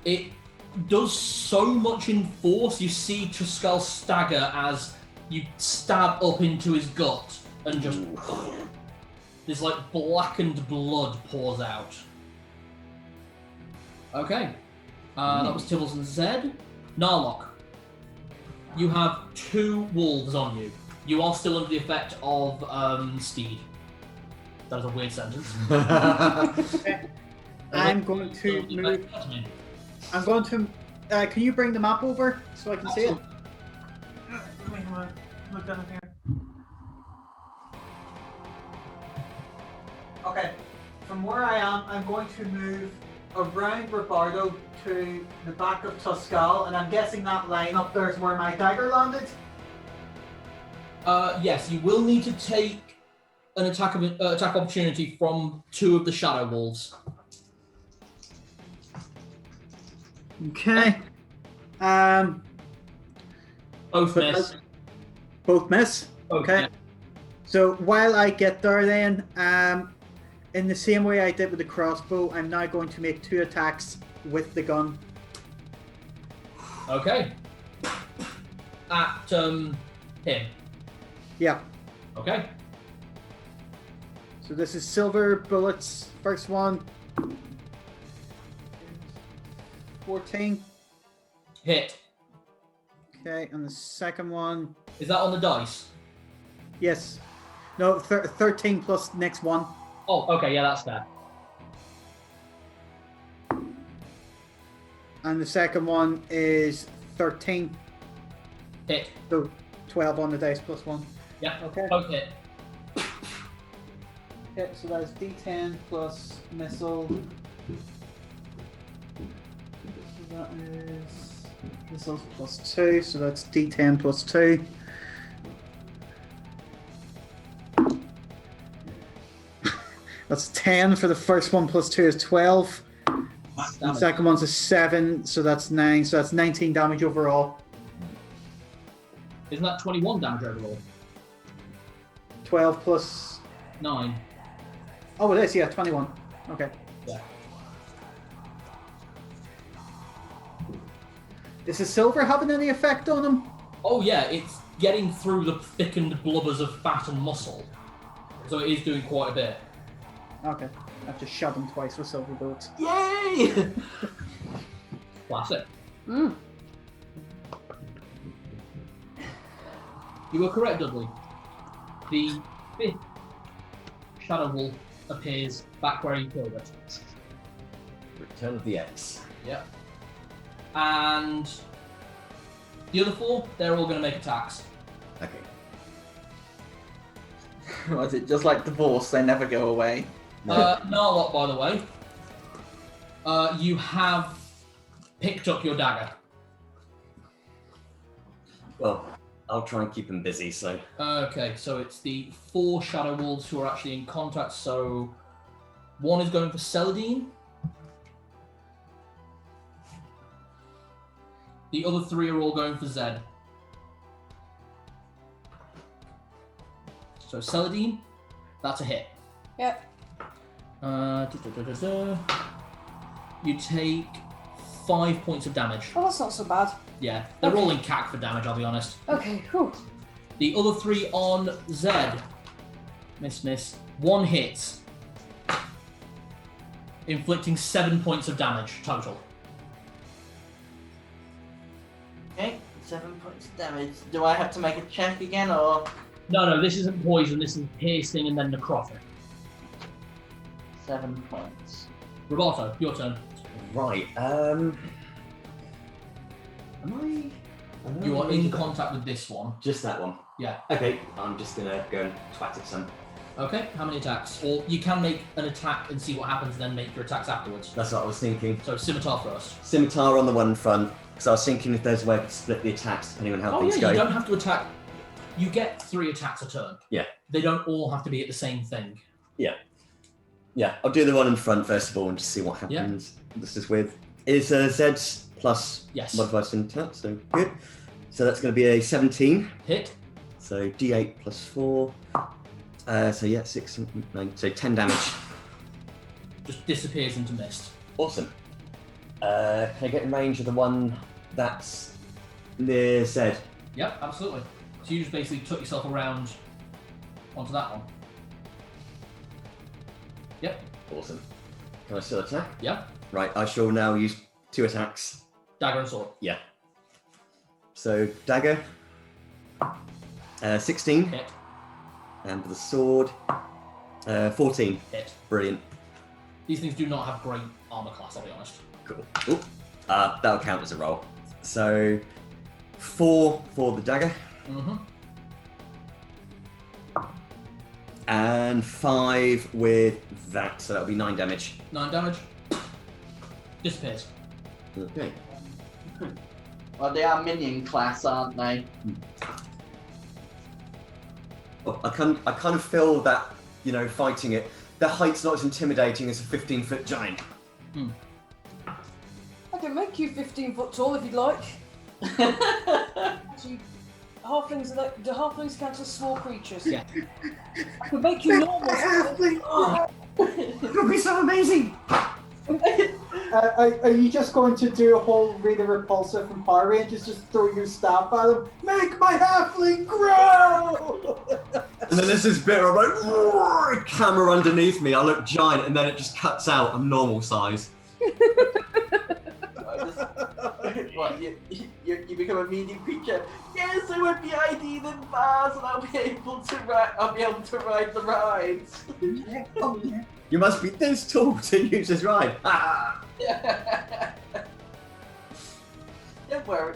It does so much in force. You see Tuskull stagger as you stab up into his gut and just this like blackened blood pours out. Okay. That was Tibbles and Zed. Narlock. You have 2 wolves on you. You are still under the effect of Steed. That is a weird sentence. I'm going to move. I'm going to. Can you bring the map over so I can see it? Look down here. Okay. From where I am, I'm going to move around Robardo to the back of Tuskull, and I'm guessing that line up there is where my dagger landed. Yes, you will need to take an attack opportunity from 2 of the shadow wolves. Okay. Both miss. Both miss? Both Okay. miss. So while I get there then, in the same way I did with the crossbow, I'm now going to make 2 attacks with the gun. Okay. At him. Yeah. Okay. So this is silver bullets. First one. 14. Hit. Okay, and the second one. Is that on the dice? Yes. No, 13 plus next one. Oh, okay, yeah, that's fair. And the second one is 13. Hit. So 12 on the dice plus 1. Yeah. Okay. Both hit. Okay, so that is D10 plus missile. So that is missiles plus 2, so that's D10 plus 2. That's 10 for the first one, plus 2 is 12. Max The damage. second one's a 7, so that's 9, so that's 19 damage overall. Isn't that 21 damage overall? 12 plus... 9. Oh, it is, yeah, 21. Okay. Yeah. Is the silver having any effect on him? Oh yeah, it's getting through the thickened blubbers of fat and muscle. So it is doing quite a bit. Okay. I've just shot him twice with silver bullets. Yay! Classic. Mm. You were correct, Dudley. The 5th shadow wolf appears back where you killed it. Return of the X. Yep. And the other 4, they're all going to make attacks. Okay. Was it just like divorce? They never go away. Not a lot, by the way. You have picked up your dagger. Well, I'll try and keep him busy, so... Okay, so it's the 4 shadow wolves who are actually in contact. So 1 is going for Celadine. The other 3 are all going for Zed. So Celadine, that's a hit. Yep. You take 5 points of damage. Oh, that's not so bad. Yeah, they're Okay. rolling CAC for damage, I'll be honest. Okay, cool. The other 3 on Zed. Miss. 1 hit. Inflicting 7 points of damage total. Okay, 7 points of damage. Do I have to make a check again, or...? No, this isn't poison, this is piercing and then necrotic. 7 points. Roberto, your turn. Right, am I... You are in contact with this one. Just that one? Yeah. Okay, I'm just gonna go and twat at some. Okay, how many attacks? Or you can make an attack and see what happens, then make your attacks afterwards. That's what I was thinking. So scimitar first. Scimitar on the one front, because I was thinking if there's a way to split the attacks depending on how Oh things yeah, go. you don't have to attack. You get 3 attacks a turn. Yeah. They don't all have to be at the same thing. Yeah, I'll do the one in front first of all and just see what happens. This is with... Is Zed's plus Yes. modified scimitar, so good. So that's going to be a 17. Hit. So D8 plus 4. So yeah, 6, 9, so 10 damage. Just disappears into mist. Awesome. Can I get in range of the one that's near Zed? Yep, absolutely. So you just basically took yourself around onto that one. Yep. Awesome. Can I still attack? Yep. Right, I shall now use 2 attacks. Dagger and sword. Yeah. So, dagger. 16. Hit. And with the sword. 14. Hit. Brilliant. These things do not have great armor class, I'll be honest. Cool. Ooh. That'll count as a roll. So, 4 for the dagger. Mm-hmm. And 5 with that, so that'll be 9 damage. 9 damage. Disappears. Okay. Well, they are minion class, aren't they? I kind of feel that, fighting it, the height's not as intimidating as a 15-foot giant. I can make you 15 foot tall if you'd like. Actually, do halflings count as small creatures? Yeah. I can make you normal. It would be so amazing! Are you just going to do a whole Rita Repulsa from Power Rangers, just throw your staff at him? Make my halfling grow! And then there's this bit where I'm like, roar, camera underneath me, I look giant, and then it just cuts out, I'm normal size. What, you become a medium creature? Yes, I would be ID than Bars, and I'll be able to ride the rides. You must be this tall to use this ride. Don't worry,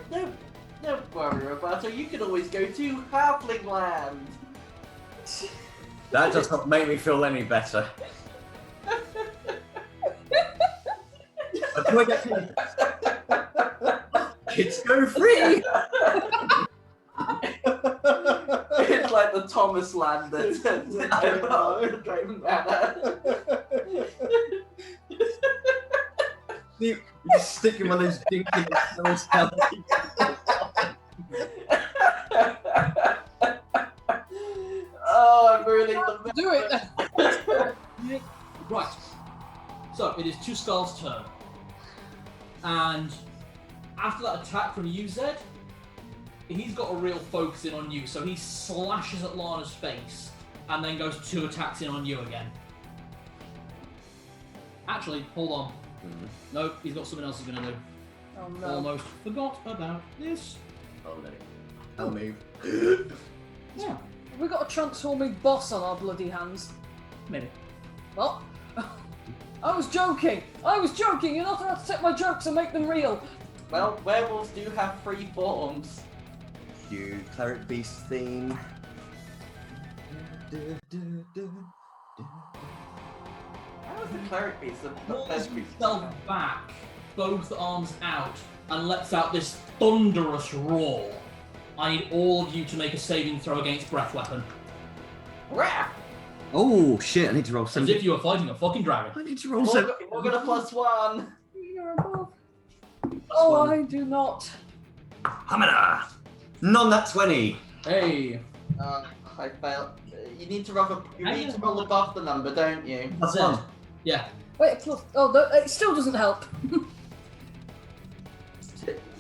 Roberto. You can always go to Halfling Land. That does not make me feel any better. Do I get kids go free? It's like the Thomas Land that's Draven Manor. You stick him on those dinky cells. Oh, I'm really the Do it. Right. So it is Two Skulls' turn. And after that attack from you, Zed, he's got a real focus in on you, so he slashes at Lana's face and then goes 2 attacks in on you again. Actually, hold on. No, he's got something else he's going to do. Oh no. Almost forgot about this. Oh no. I'll move. Yeah, Have we got a transforming boss on our bloody hands? maybe. What? I was joking! You're not allowed to take my jokes and make them real! Well, werewolves do have 3 forms. Cue cleric beast theme. How is the cleric beast the Pulls best beast? himself back, both arms out, and lets out this thunderous roar. I need all of you to make a saving throw against breath weapon. Rah! Oh shit! I need to roll As 7. if you were fighting a fucking dragon. I need to roll 7. We're gonna +1. You're above. Oh, I do not. Hamina! None that 20. Hey. I failed. You need to roll above the number, don't you? That's Zed. 1. Yeah. Wait, plus. Oh, it still doesn't help.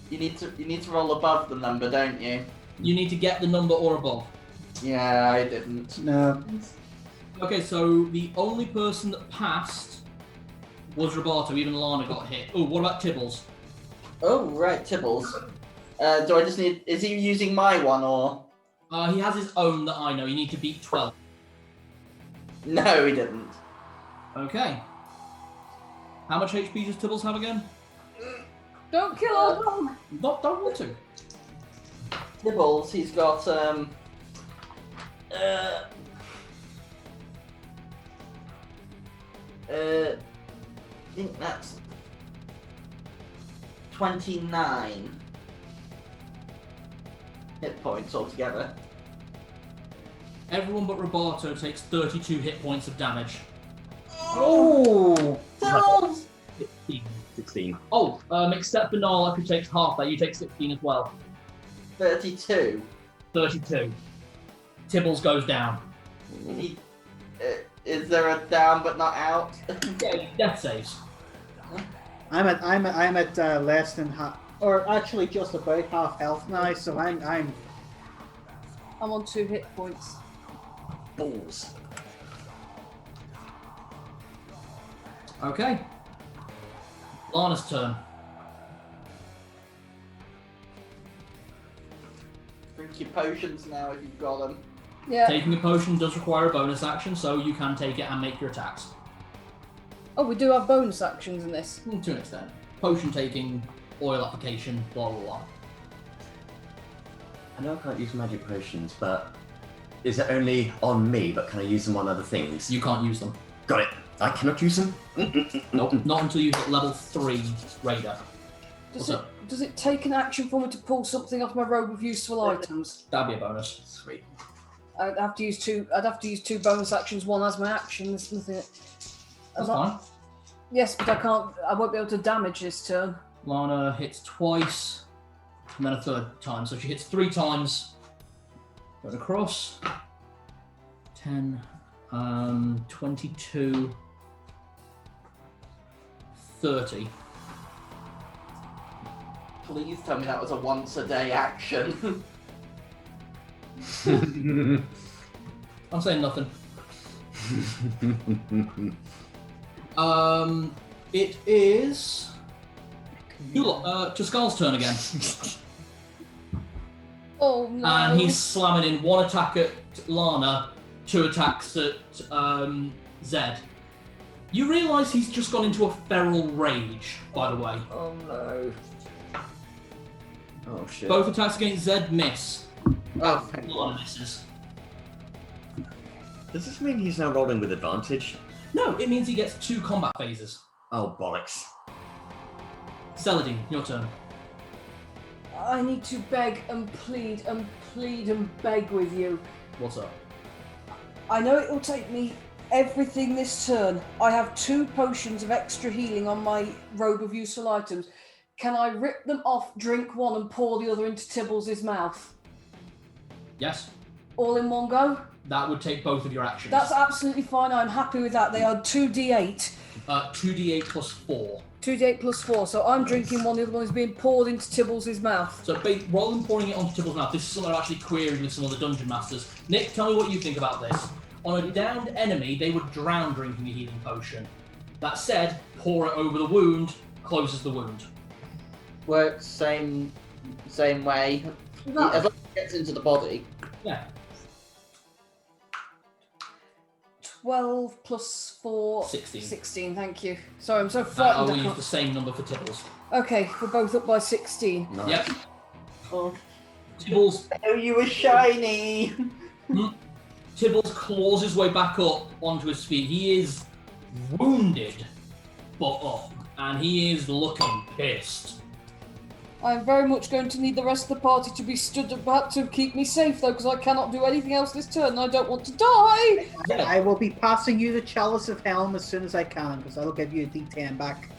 You need to roll above the number, don't you? You need to get the number or above. Yeah, I didn't. No. Okay, so the only person that passed was Roberto. Even Lana got hit. Oh, what about Tibbles? Oh, right, Tibbles. Do I just need... Is he using my one, or...? He has his own that I know. You need to beat 12. No, he didn't. Okay. How much HP does Tibbles have again? Don't kill our dog! Don't want to. Tibbles, he's got, I think that's 29 hit points altogether. Everyone but Roberto takes 32 hit points of damage. Oh! Tibbles! 16. Oh, except for Nala, who takes half that. You take 16 as well. 32. 32. Tibbles goes down. Is there a down but not out? Yeah, death saves. I'm at less than half, or actually just about half health now. So I'm I'm on 2 hit points. Balls. Okay. Lana's turn. Drink your potions now if you've got them. Yeah. Taking a potion does require a bonus action, so you can take it and make your attacks. Oh, we do have bonus actions in this. To an extent. Potion taking, oil application, blah blah blah. I know I can't use magic potions, but is it only on me, but can I use them on other things? You can't use them. Got it. I cannot use them? Nope. Not until you hit level 3 Raider. Does it take an action for me to pull something off my robe of useful items? That'd be a bonus. Sweet. I'd have to use two bonus actions. One as my action. There's nothing. That's fine. Yes, but I can't. I won't be able to damage this turn. Lana hits twice, and then a third time. So she hits 3 times. Goes across. 10, 22, 30. Please tell me that was a once-a-day action. I'm saying nothing. It is Tuskal's turn again. Oh no! And he's slamming in 1 attack at Lana, 2 attacks at Zed. You realise he's just gone into a feral rage, by the way. Oh no. Oh shit. Both attacks against Zed miss. Oh, thank Lana God. misses. Does this mean he's now rolling with advantage? No, it means he gets 2 combat phases. Oh bollocks. Celadine, your turn. I need to beg and plead and plead and beg with you. What's up? I know it will take me everything this turn. I have 2 potions of extra healing on my robe of useful items. Can I rip them off, drink one, and pour the other into Tibbles' mouth? Yes, All in one go? that would take both of your actions. That's absolutely fine. I'm happy with that. They are 2d8. 2d8 plus 4. 2d8 plus 4. So I'm drinking one, the other one is being poured into Tibbles' mouth. So rather than pouring it onto Tibble's mouth, this is something I actually queried with some of the dungeon masters. Nick, tell me what you think about this. On a downed enemy, they would drown drinking a healing potion. That said, pour it over the wound, closes the wound. Works same way. As long as it gets into the body. Yeah. 12 plus 4... 16. 16, thank you. Sorry, I'm so I frightened. will use the same number for Tibbles. Okay, we're both up by 16. Nice. Yep. Oh, Tibbles you were shiny. Tibbles claws his way back up onto his feet. He is wounded, but up, and he is looking pissed. I'm very much going to need the rest of the party to be stood about to keep me safe, though, because I cannot do anything else this turn, and I don't want to die! Yeah. I will be passing you the Chalice of Helm as soon as I can, because I'll give you a D10 back.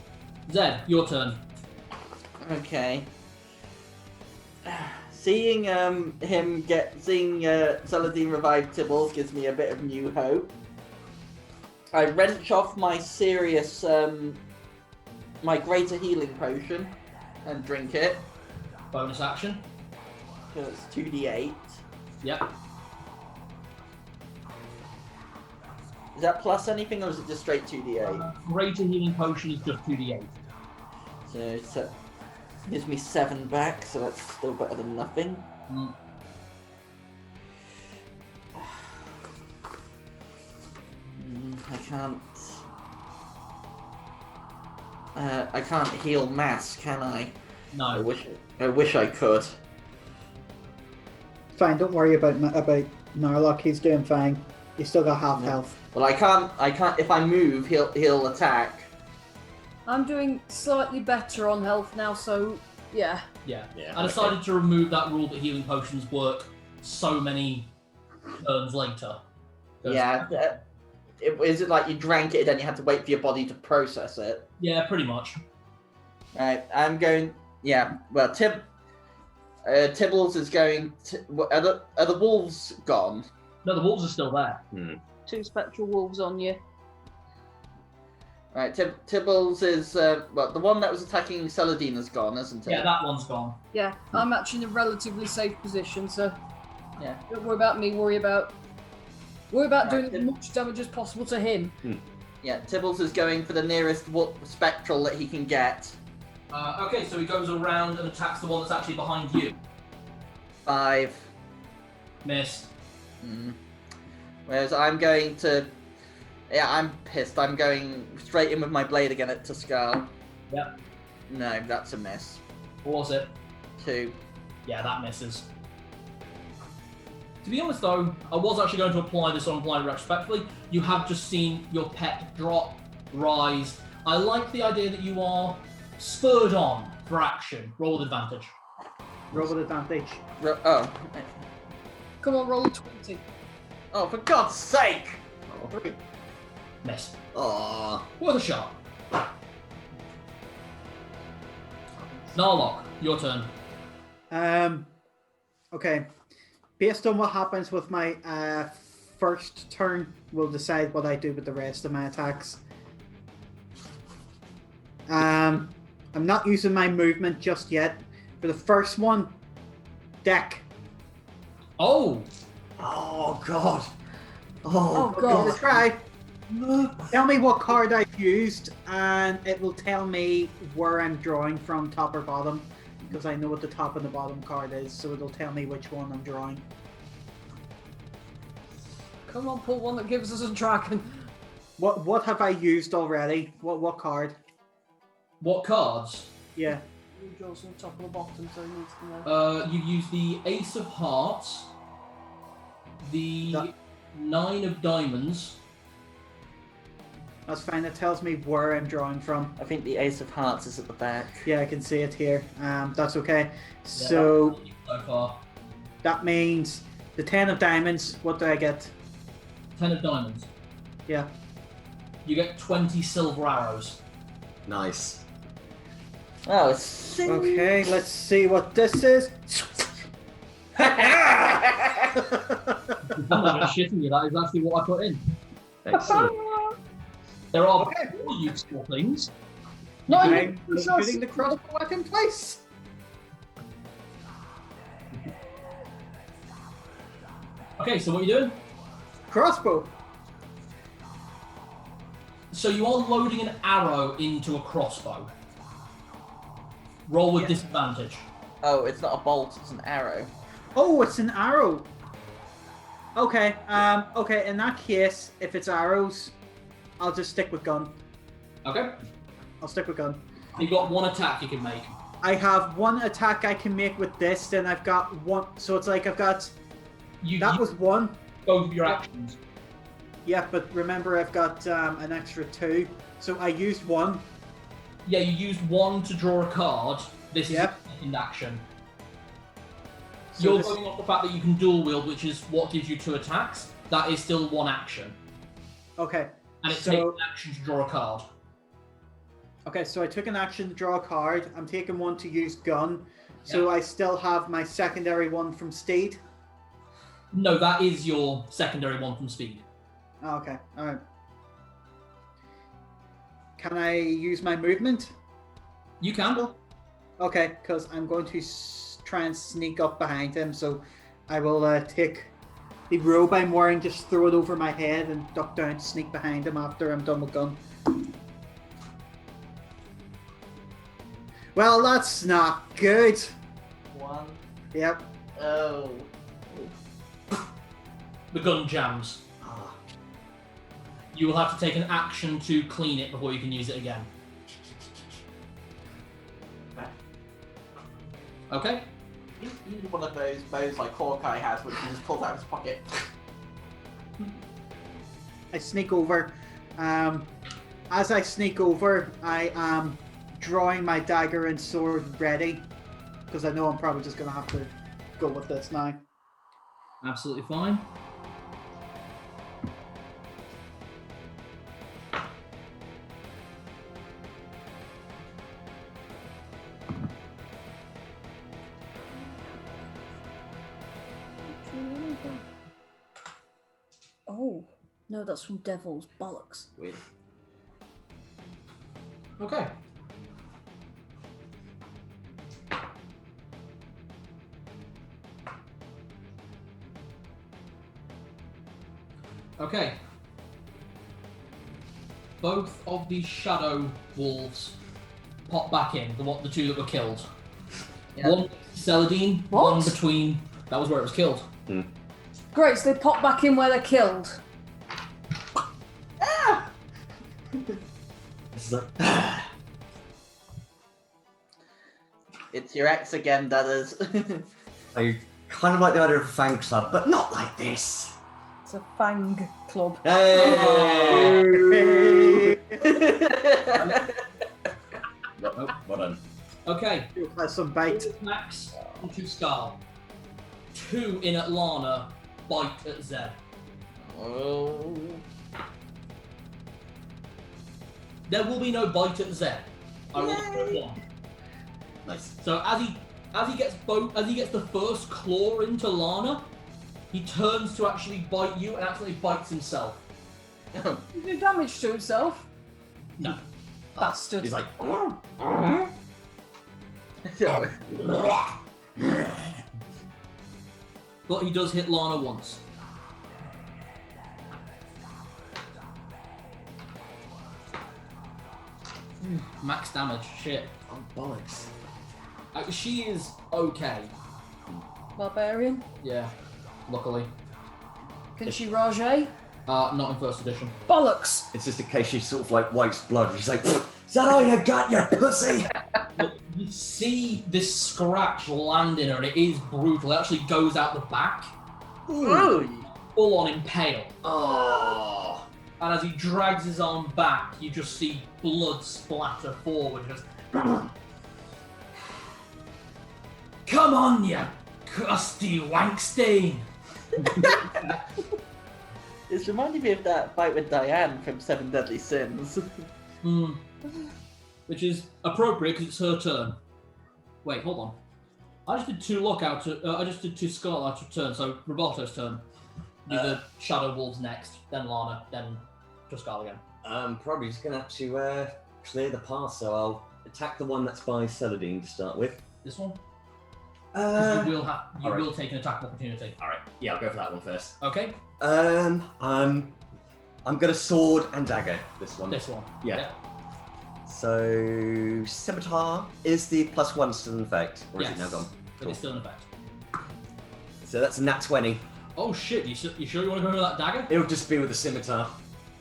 Zed, your turn. Okay. Seeing Celadine revive Tibbles gives me a bit of new hope. I wrench off my serious my greater healing potion and drink it. Bonus action. So it's 2d8. Yep. Is that plus anything or is it just straight 2d8? Greater healing potion is just 2d8. So gives me 7 back, so that's still better than nothing. I can't heal mass, can I? No. I wish I could. Fine, don't worry about Narlock, he's doing fine. He's still got half health. Well, I can't. If I move, he'll attack. I'm doing slightly better on health now, so yeah. Yeah. Yeah, I decided to remove that rule that healing potions work so many turns later. Yeah. Is it like you drank it and then you had to wait for your body to process it? Yeah, pretty much. Right, I'm going. Yeah, well, Tibbles is going. Are the wolves gone? No, the wolves are still there. 2 spectral wolves on you. Right, Tibbles is well, the one that was attacking Celadine is gone, isn't it? Yeah, that one's gone. Yeah, I'm actually in a relatively safe position, so Yeah. don't worry about me, worry about Right, doing as much damage as possible to him. Yeah, Tibbles is going for the nearest spectral that he can get. Okay, so he goes around and attacks the one that's actually behind you. 5. Miss. Whereas I'm going to. Yeah, I'm pissed. I'm going straight in with my blade again at Tuscal. Yep. No, that's a miss. What was it? 2. Yeah, that misses. To be honest though, I was actually going to apply this on blind retrospectively. You have just seen your pet drop, rise. I like the idea that you are spurred on for action. Roll with advantage. Roll with advantage. Oh. Come on, roll a 20. Oh, for God's sake! Miss. Oh. Worth a shot. Narlock, your turn. Okay. Based on what happens with my first turn, we'll decide what I do with the rest of my attacks. I'm not using my movement just yet. For the first one, deck. Oh! Oh god. Oh, Okay, God. let's try. Tell me what card I've used, and it will tell me where I'm drawing from, top or bottom, because I know what the top and the bottom card is, so it'll tell me which one I'm drawing. Come on, pull one that gives us a dragon. What have I used already? What card? What cards? Yeah. You draw from the top and the bottom, so he needs to know. You use the Ace of Hearts, the That- 9 of Diamonds. That's fine. It tells me where I'm drawing from. I think the Ace of Hearts is at the back. Yeah, I can see it here. That's okay. Yeah, So so far. that means the 10 of diamonds. What do I get? 10 of Diamonds. Yeah. You get 20 silver arrows. Nice. Oh, it's... Okay, let's see what this is. I'm not just shitting you, that is actually what I put in. Excellent. There are more useful things. I'm putting the crossbow back in place. Okay, so what are you doing? Crossbow. So you are loading an arrow into a crossbow. Roll with Yeah. disadvantage. Oh, it's not a bolt, it's an arrow. Oh, it's an arrow. Okay. Okay. In that case, if it's arrows, I'll just stick with gun. Okay. I'll stick with gun. You've got one attack you can make. I have one attack I can make with this. Then I've got one. So it's like I've got. You That was one. both of your actions. Yeah, but remember I've got an extra 2. So I used one. Yeah, you used one to draw a card. This Yep. is your second action. So You're this- going off the fact that you can dual wield, which is what gives you 2 attacks. That is still one action. Okay. And it So- takes an action to draw a card. Okay, so I took an action to draw a card. I'm taking one to use gun. So I still have my secondary one from Steed. No, that is your secondary one from speed. Oh, okay, alright. Can I use my movement? You can. Okay, because I'm going to try and sneak up behind him. So I will take the robe I'm wearing, just throw it over my head and duck down to sneak behind him after I'm done with gun. Well, that's not good. 1. Yep. Oh. The gun jams. Ah. You will have to take an action to clean it before you can use it again. Okay. You need one of those bows like Hawkeye has, which he just pulls out of his pocket. I sneak over. As I sneak over, I am drawing my dagger and sword ready, because I know I'm probably just going to have to go with this now. Absolutely fine. Oh, no, that's from Devil's Bollocks. Weird. Okay. Okay. Both of the shadow wolves pop back in, the 2 that were killed. Yeah. One Celadine, What? one between. That was where it was killed. Great, so they pop back in where they're killed. This is a... It's your ex again, that is. I kind of like the idea of a fan club, but not like this. It's a fang club. Hey! Nope. Well done. Okay. Has some bite. 2 attacks into Scar. 2 in Atlana bite at Zed. Oh. There will be no bite at Zed. I will put one. Nice. So as he gets the first claw into Lana, he turns to actually bite you and actually bites himself. He did damage to himself. No. Bastard. He's like, But he does hit Lana once. Max damage. Shit. oh bollocks. She is okay. Barbarian. Yeah. Luckily. Can she rage? Not in first edition. Bollocks! It's just in case she sort of like wipes blood. She's like, is that all you got, you pussy? Look, you see this scratch land in her, and it is brutal. It actually goes out the back, Ooh. full on impale. Oh. And as he drags his arm back, you just see blood splatter forward. Just, come on, you crusty wankstain! It's reminding me of that fight with Diane from Seven Deadly Sins. Which is appropriate because it's her turn. Wait, hold on. I just did two lockout. I just did two skull out of turn. So Roberto's turn. Do the Shadow Wolves next, then Lana, then Tuscarl again. I'm probably just gonna have to clear the path, so I'll attack the one that's by Celadine to start with. This one. 'Cause you alright. will take an attack of opportunity. All right, yeah, I'll go for that one first. Okay. I'm gonna sword and dagger this one. This one. Yeah. So scimitar is the +1 still in effect, or is it now Yes. gone? But Cool. it's still in effect. So that's a nat 20. Oh shit! You sure you want to go with that dagger? It'll just be with the scimitar.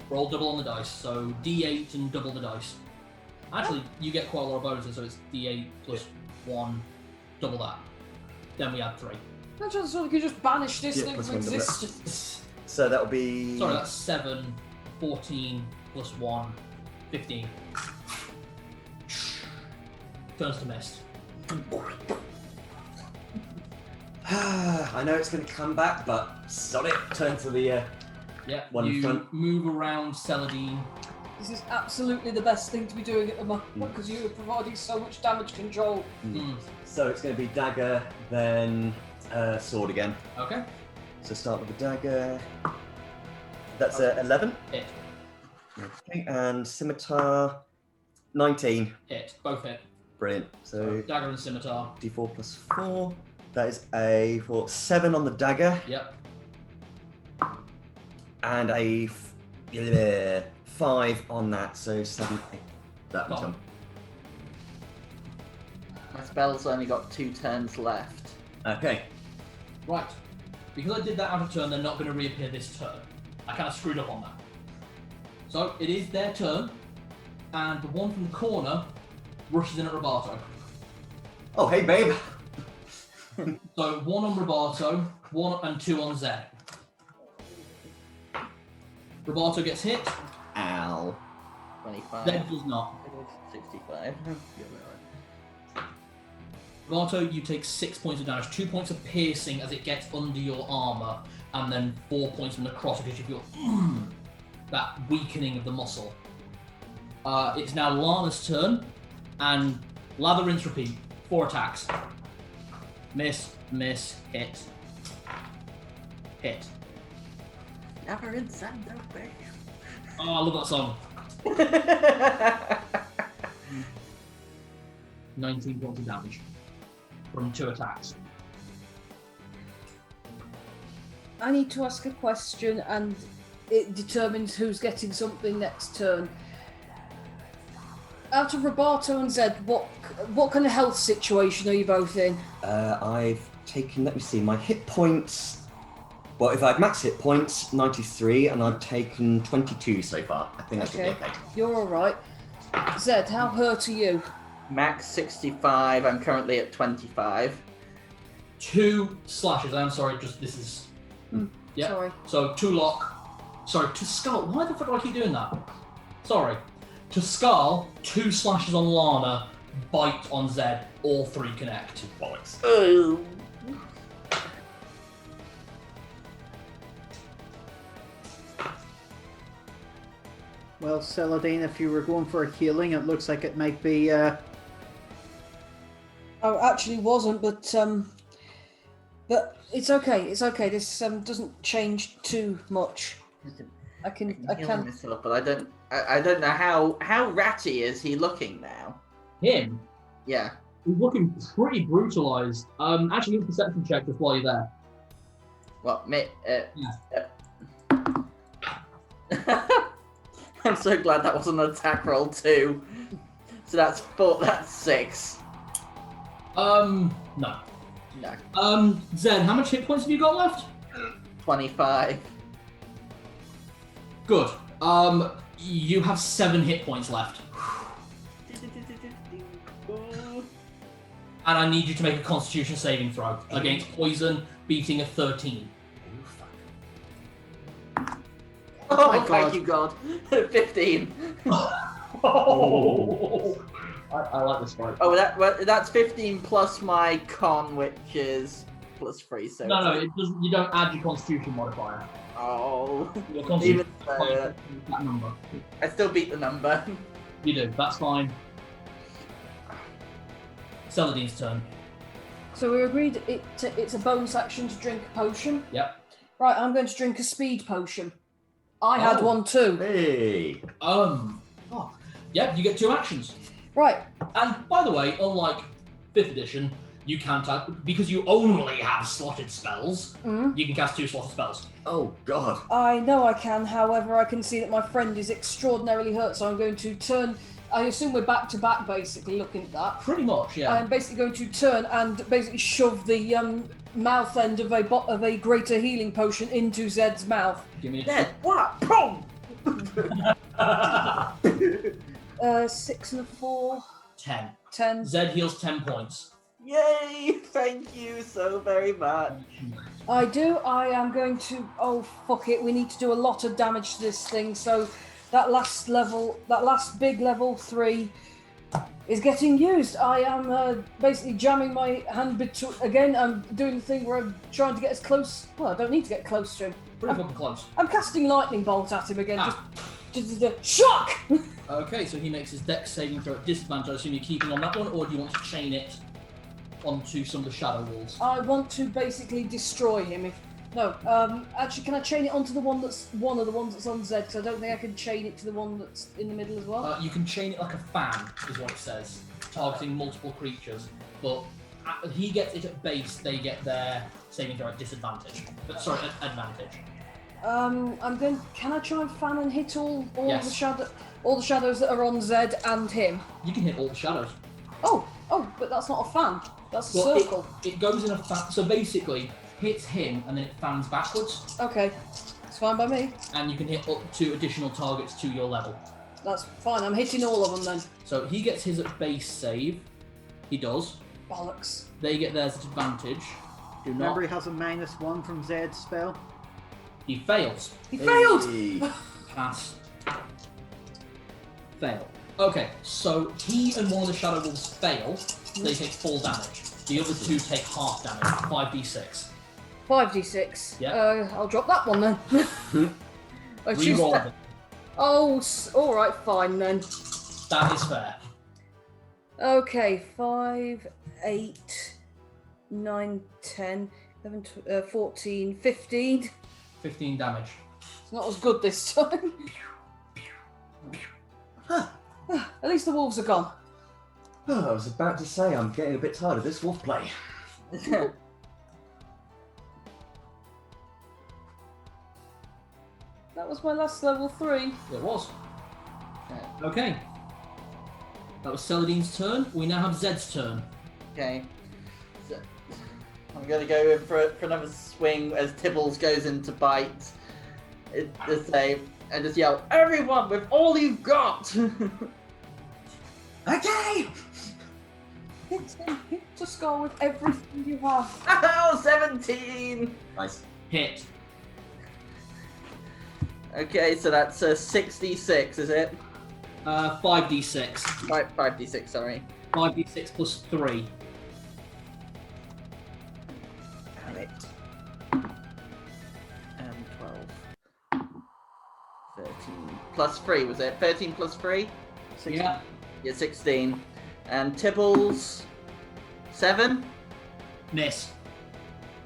Roll double on the dice. So D8 and double the dice. Actually, you get quite a lot of bonuses, so it's D8 plus 1, double that. Then we add 3. I just thought we could just banish this Yeah, thing plus from one, double it. existence. So that'll be. Sorry, that's 7, 14 plus 1, 15. Turns to mist. I know it's going to come back, but sod it. Turn to the. Yeah, One you front. move around Celadine. This is absolutely the best thing to be doing at the moment because you are providing so much damage control. So it's going to be dagger, then sword again. Okay. So start with the dagger. That's 11. Hit. Okay, and scimitar 19. Hit. Both hit. Brilliant. So Dagger and scimitar. d4 plus 4. That is a 7 on the dagger, Yep. and a 5 on that. So 7, 8. That Got one. My spell's only got 2 turns left. Okay. Right. Because I did that out of turn, they're not going to reappear this turn. I kind of screwed up on that. So it is their turn, and the one from the corner rushes in at Roberto. Oh, hey, babe. So 1 on Roberto, 1 and 2 on Zed. Roberto gets hit, Ow. 25. Zed does not. 65. Roberto, you take 6 points of damage, 2 points of piercing as it gets under your armor, and then 4 points from necrotic because you feel that weakening of the muscle. It's now Lana's turn, and lather, rinse, repeat. 4 attacks. Miss, miss, hit. Hit. Never in Sando Bay. Oh, I love that song. 19 points of damage from 2 attacks. I need to ask a question and it determines who's getting something next turn. Out of Roberto and Zed, what kind of health situation are you both in? I've taken, let me see, my hit points. Well, if I had max hit points, 93, and I've taken 22 so far. I think I should be okay. You're alright. Zed, how hurt are you? Max 65. I'm currently at 25. 2 slashes. I'm sorry, just this is. Yeah. Sorry. So 2 lock. Sorry, to skull. Why the fuck do I keep doing that? Sorry. To skull, 2 slashes on Lana, bite on Zed, all 3 connect. Bollocks. Well, Celadine, if you were going for a healing, it looks like it might be. I actually wasn't, but it's okay. It's okay. This doesn't change too much. I can. Heal myself, but I don't know how ratty is he looking now. Him? Yeah. He's looking pretty brutalized. Actually, give a perception check just while you're there. Well, I'm so glad that wasn't an attack roll too. So that's 4. That's 6. No. No. Zen, how much hit points have you got left? 25. Good. You have 7 hit points left. And I need you to make a Constitution saving throw against poison, beating a 13. Oh my my God. thank you, God. 15. Oh. I like this fight. Oh, that's 15 plus my con, which is plus 3. So No, it doesn't. You don't add your Constitution modifier. Oh, Your Constitution even modifier is that number. I still beat the number. You do. That's fine. Celadine's turn. So we agreed it's a bonus action to drink a potion. Yep. Right, I'm going to drink a speed potion. I had one too. Hey. Yep. You get 2 actions. Right. And by the way, unlike 5th edition, you can't because you only have slotted spells. You can cast 2 slotted spells. Oh God. I know I can, however, I can see that my friend is extraordinarily hurt, so I'm going to turn. I assume we're back to back, basically, looking at that. Pretty much, yeah. I'm basically going to turn and basically shove the mouth end of a greater healing potion into Zed's mouth. Give me a Dead. What? Boom! 6 and a 4. 10. 10. Zed heals 10 points. Yay! Thank you so very much. I do. I am going to. Oh, fuck it. We need to do a lot of damage to this thing. So that last big level 3 is getting used. I am basically jamming my hand between. Again, I'm doing the thing where I'm trying to get as close. Well, I don't need to get close to him. Pretty fucking close. I'm casting lightning bolt at him again. Just shock! Okay, so he makes his dex saving throw at disadvantage. I assume you're keeping on that one, or do you want to chain it onto some of the shadow walls? I want to basically destroy him. Actually, can I chain it onto the one that's one of the ones that's on Z? Because I don't think I can chain it to the one that's in the middle as well. You can chain it like a fan, is what it says, targeting multiple creatures. But he gets it at base; they get their saving throw at disadvantage. Sorry, at advantage. Can I try and fan and hit all Yes. the shadows that are on Z and him? You can hit all the shadows. Oh, but that's not a fan. That's a Well, circle. It goes in a fan. So basically, hits him and then it fans backwards. Okay, it's fine by me. And you can hit up to additional targets to your level. That's fine. I'm hitting all of them then. So he gets his at base save. He does. Bollocks. They get theirs at advantage. Do not. Remember, he has a -1 from Zed's spell. He fails. He failed. Hey. Pass. Fail. Okay, so he and one of the shadow wolves fail. So they take full damage. The other 2 take half damage. 5d6. 5d6. Yeah. I'll drop that one then. I choose Reroll that. them. Oh, all right, fine then. That is fair. Okay, 5, 8, 9, 10, 11, 14, 15. 15 damage. It's not as good this time. At least the wolves are gone. Oh, I was about to say I'm getting a bit tired of this wolf play. That was my last level 3. It was. Okay. That was Celadine's turn. We now have Zed's turn. Okay. So, I'm going to go in for another swing as Tibbles goes in to bite. And just yell, "Everyone with all you've got!" Okay! Hit him. Hit the skull with everything you have. Oh, 17! Nice. Hit. Okay, so that's 66, is it? 5d6. 5d6, sorry. 5d6 plus 3. Damn it. 12. 13 plus 3, was it? 13 plus 3? 16. Yeah. Yeah, 16. And Tibble's 7? Miss.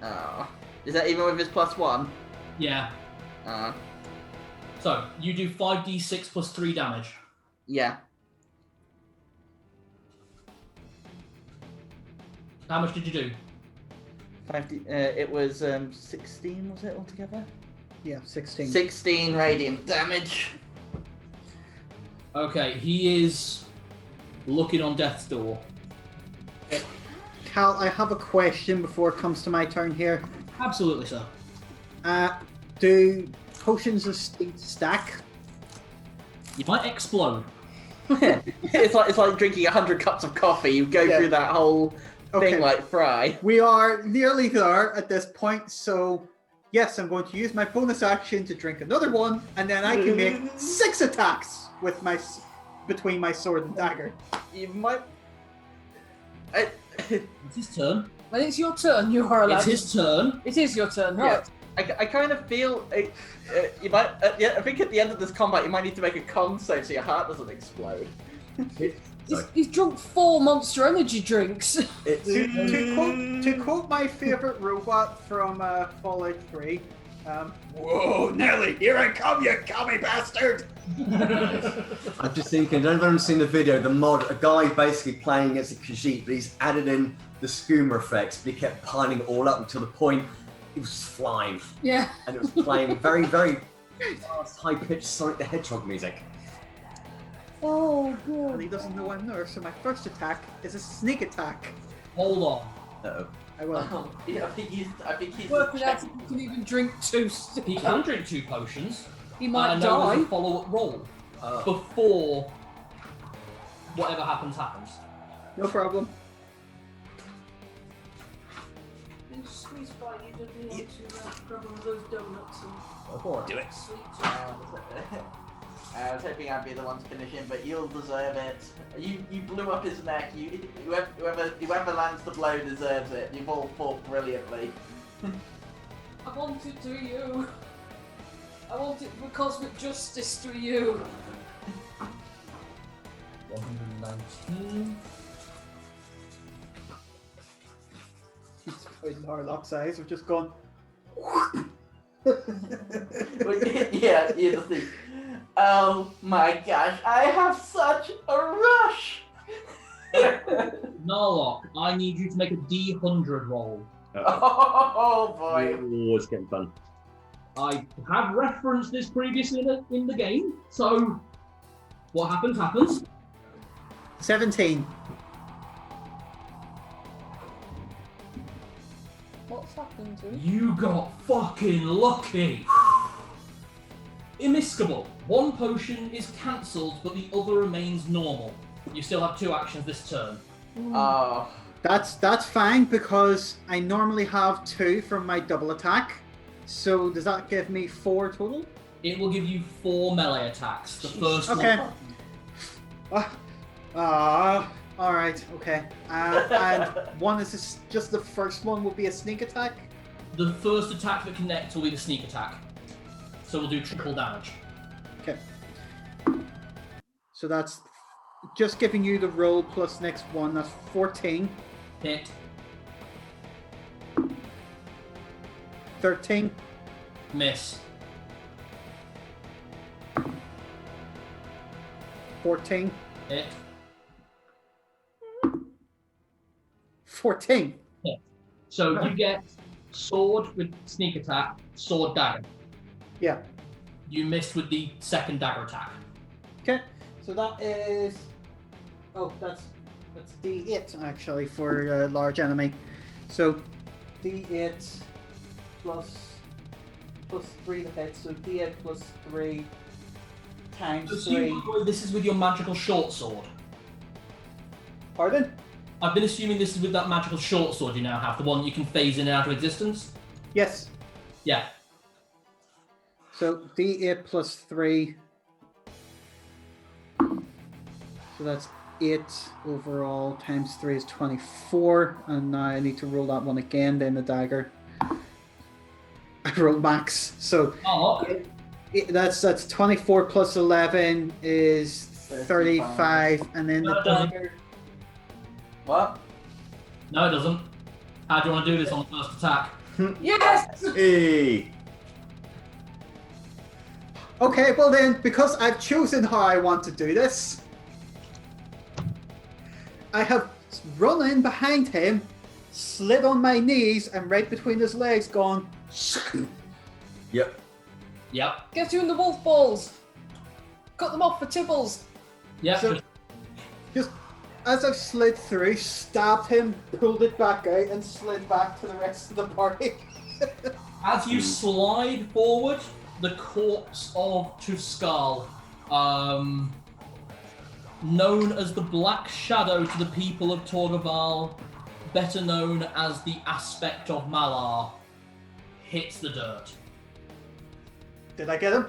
Oh. Is that even with his plus 1? Yeah. So, you do 5d6 plus 3 damage. Yeah. How much did you do? It was 16, was it altogether? Yeah, 16. 16 radiant damage. Okay, he is looking on death's door. Cal, I have a question before it comes to my turn here. Absolutely, sir. Do potions of state stack? You might explode. it's like drinking 100 cups of coffee. You go through that whole thing like Fry. We are nearly there at this point, so yes, I'm going to use my bonus action to drink another one, and then I can make 6 attacks with between my sword and dagger. You might. It's his turn. When it's your turn, you are allowed. It's his turn. It is your turn, right? I kind of feel you might. I think at the end of this combat, you might need to make a con save so your heart doesn't explode. He's drunk 4 Monster Energy drinks. To quote my favorite robot from Fallout 3, "Whoa, Nelly, here I come, you commie bastard!" I'm just thinking, I don't know if anyone's seen the video, the mod, a guy basically playing against a Khajiit, but he's added in the skooma effects, but he kept piling it all up until the point it was flying. Yeah. And it was playing very, very fast, high-pitched Sonic the Hedgehog music. Oh, Well, God. he doesn't know I'm there, so my first attack is a sneak attack. Hold on. Uh-oh. I will. Yeah, I think he's Working out if you can even drink 2. He can drink 2 potions. He might and now there's die. a follow-up roll before whatever happens. No problem. Do it. I was hoping I'd be the one to finish him, but you'll deserve it. You blew up his neck. Whoever lands the blow deserves it. You've all fought brilliantly. I want it to you. I want it for cosmic justice to you. 119. He's poison Harlock's eyes have just gone. Yeah, you just think, oh my gosh, I have such a rush! Narlock, I need you to make a D100 roll. Oh boy. Oh, it's getting fun. I have referenced this previously in the game, so what happens. 17. What's happened to him? You got fucking lucky. Immiscable. 1 potion is cancelled, but the other remains normal. You still have 2 actions this turn. Oh. That's fine because I normally have 2 from my double attack. So does that give me 4 total? It will give you 4 melee attacks. The first Okay. one. All right. Okay. And one is just the first one will be a sneak attack. The first attack that connects will be the sneak attack. So we'll do triple damage. Okay. So that's just giving you the roll plus next one. That's 14. Hit. 13. Miss. 14. Hit. 14. So you get sword with sneak attack, sword dagger. Yeah. You missed with the second dagger attack. Okay. So that is. Oh, that's D8 actually for a large enemy. So D8 plus 3 to hit. So D8 plus 3 times 3. This is with your magical short sword. Pardon? I've been assuming this is with that magical short sword you now have, the one you can phase in and out of existence. Yes. Yeah. So D8 plus 3. So that's 8 overall times 3 is 24. And now I need to roll that one again, then the dagger. I rolled max. So Oh, That's 24 plus 11 is 35, and then No, the it doesn't. dagger. What? No, it doesn't. How do you want to do this on the first attack? Yes! Hey! Okay, well then, because I've chosen how I want to do this, I have run in behind him, slid on my knees, and right between his legs gone. Yep. Yep. Get you in the wolf balls! Cut them off for Tibbles! Yep. So- Just as I've slid through, stabbed him, pulled it back out, and slid back to the rest of the party. As you slide forward, the corpse of Tuskal, known as the Black Shadow to the people of Torgu'Eval, better known as the Aspect of Malar, hits the dirt. Did I get him?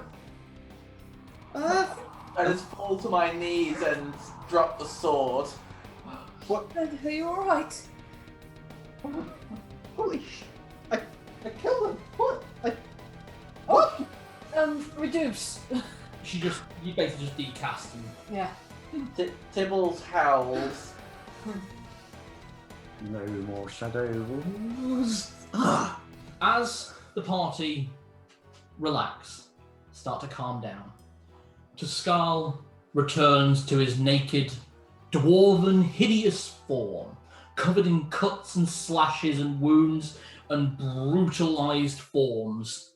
I just fall to my knees and drop the sword. What? Are you alright? Holy sh! I killed him. What? What? Reduce. You basically just decast him. Yeah. Tibbles howls. No more shadows. Ah! As the party relax, start to calm down, Tuskal returns to his naked, dwarven, hideous form, covered in cuts and slashes and wounds and brutalized forms.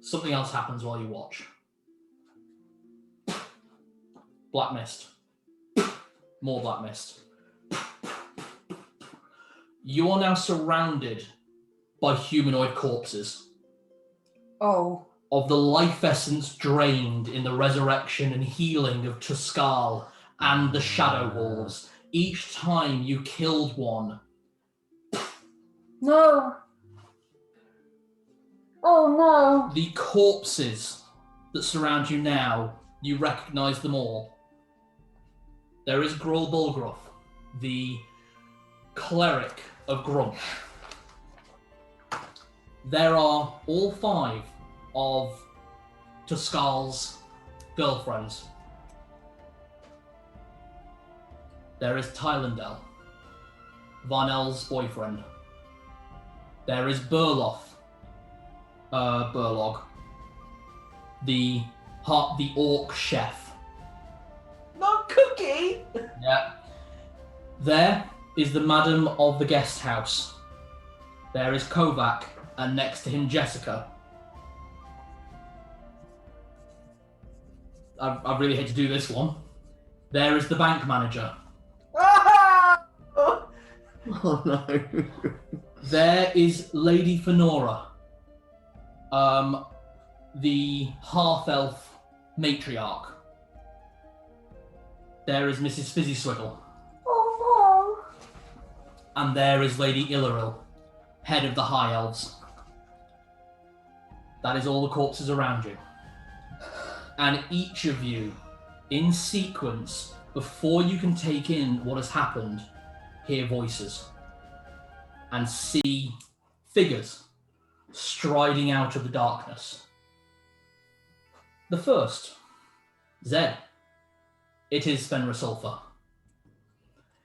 Something else happens while you watch. Black mist. More black mist. You are now surrounded by humanoid corpses. Oh. Of the life essence drained in the resurrection and healing of Tuskal and the Shadow Wolves. Each time you killed one, No. Oh no. the corpses that surround you now, you recognize them all. There is Gruul Bulgruff, the cleric of Grump. There are all 5 of Tuskal's girlfriends. There is Tylandel, Varnell's boyfriend. There is Burlog, the orc chef. Not Cookie! Yeah. There is the madam of the guest house. There is Kovac, and next to him Jessica. I really hate to do this one. There is the bank manager. Ah! Oh no. There is Lady Fenora, the half-elf matriarch. There is Mrs. Fizzyswiggle. Oh And there is Lady Illeril, head of the High Elves. That is all the corpses around you. And each of you, in sequence, before you can take in what has happened, hear voices and see figures striding out of the darkness. The first, Zed. It is Fenrir Sulfur.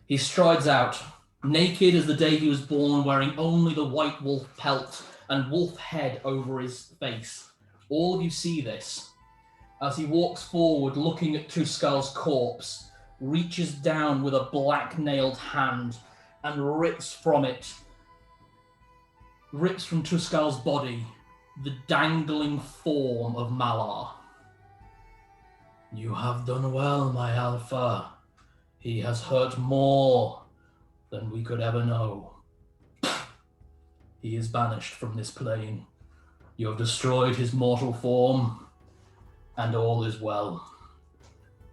He strides out, naked as the day he was born, wearing only the white wolf pelt and wolf head over his face. All of you see this as he walks forward, looking at Tuskal's corpse, reaches down with a black-nailed hand and rips from Tuskal's body the dangling form of Malar. You have done well, my Alpha. He has hurt more than we could ever know. He is banished from this plane. You have destroyed his mortal form, and all is well.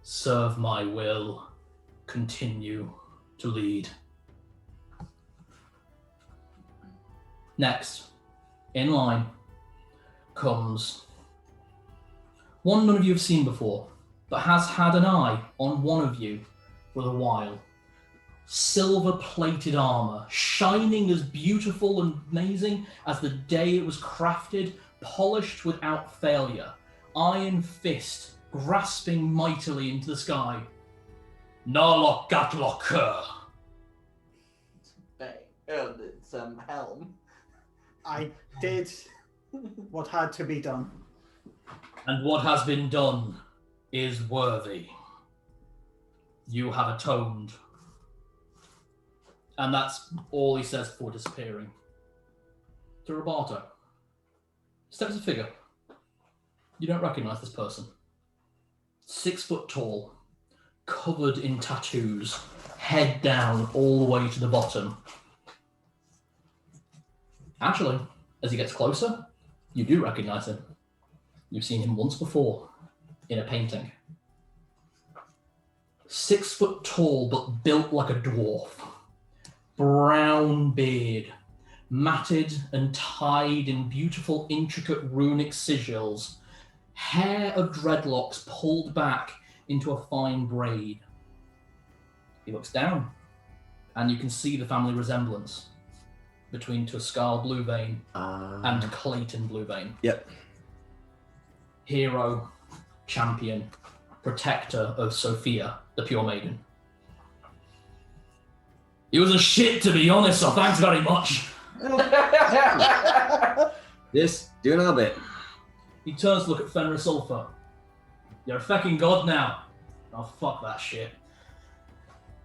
Serve my will. Continue to lead. Next, in line, comes one none of you have seen before, but has had an eye on one of you for a while. Silver-plated armor, shining as beautiful and amazing as the day it was crafted, polished without failure, iron fist grasping mightily into the sky. Narlock Gatlocker. It's helm. I did what had to be done. And what has been done is worthy. You have atoned. And that's all he says before disappearing. To Roberto. Steps a figure. You don't recognize this person. 6 foot tall, covered in tattoos, head down all the way to the bottom. Actually, as he gets closer, you do recognize him. You've seen him once before, in a painting. 6 foot tall, but built like a dwarf. Brown beard, matted and tied in beautiful, intricate runic sigils. Hair of dreadlocks pulled back into a fine braid. He looks down, and you can see the family resemblance between Tuscal Bluevein and Clayton Bluevein. Yep. Hero, champion, protector of Sophia, the Pure Maiden. He was a shit, to be honest, so thanks very much. Yes, doing our bit. He turns to look at Fenris Ulfa. You're a fucking god now. Oh, fuck that shit.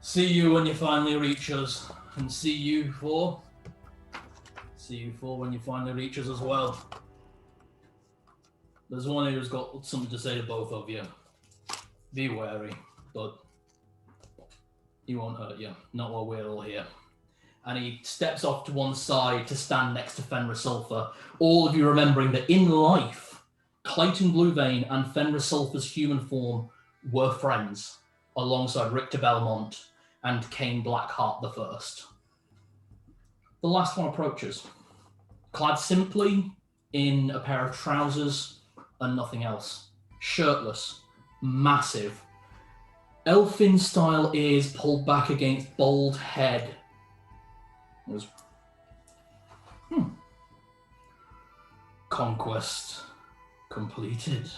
See you when you finally reach us. And see you for when you finally reach us as well. There's one who's got something to say to both of you. Be wary, but he won't hurt you. Not while we're all here. And he steps off to one side to stand next to Fenris Ulfa. All of you remembering that in life, Clayton Bluevein and Fenris Ulfa's human form were friends, alongside Richter Belmont and Cain Blackheart the First. The last one approaches, clad simply in a pair of trousers and nothing else. Shirtless, massive, elfin-style ears pulled back against bald head. It was... Conquest completed.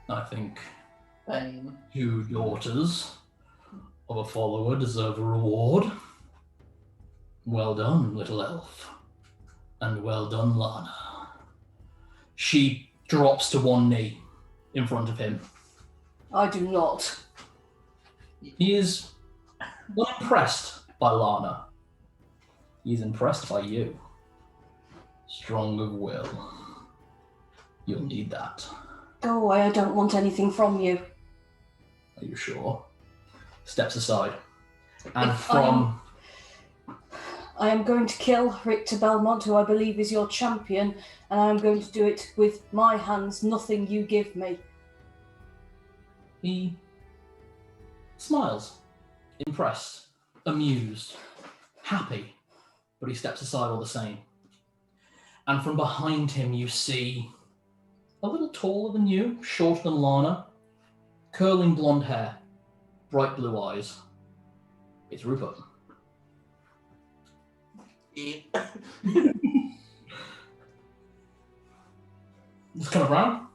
I think Fame. 2 daughters of a follower deserve a reward. Well done, little elf. And well done, Lana. She drops to one knee in front of him. I do not. He is not impressed by Lana. He's impressed by you. Strong of will. You'll need that. Go away, I don't want anything from you. Are you sure? Steps aside. And If from... I am going to kill Richter Belmont, who I believe is your champion, and I am going to do it with my hands, nothing you give me. He smiles, impressed, amused, happy, but he steps aside all the same. And from behind him you see a little taller than you, shorter than Lana, curling blonde hair, bright blue eyes. It's Rupert. Just kind of round,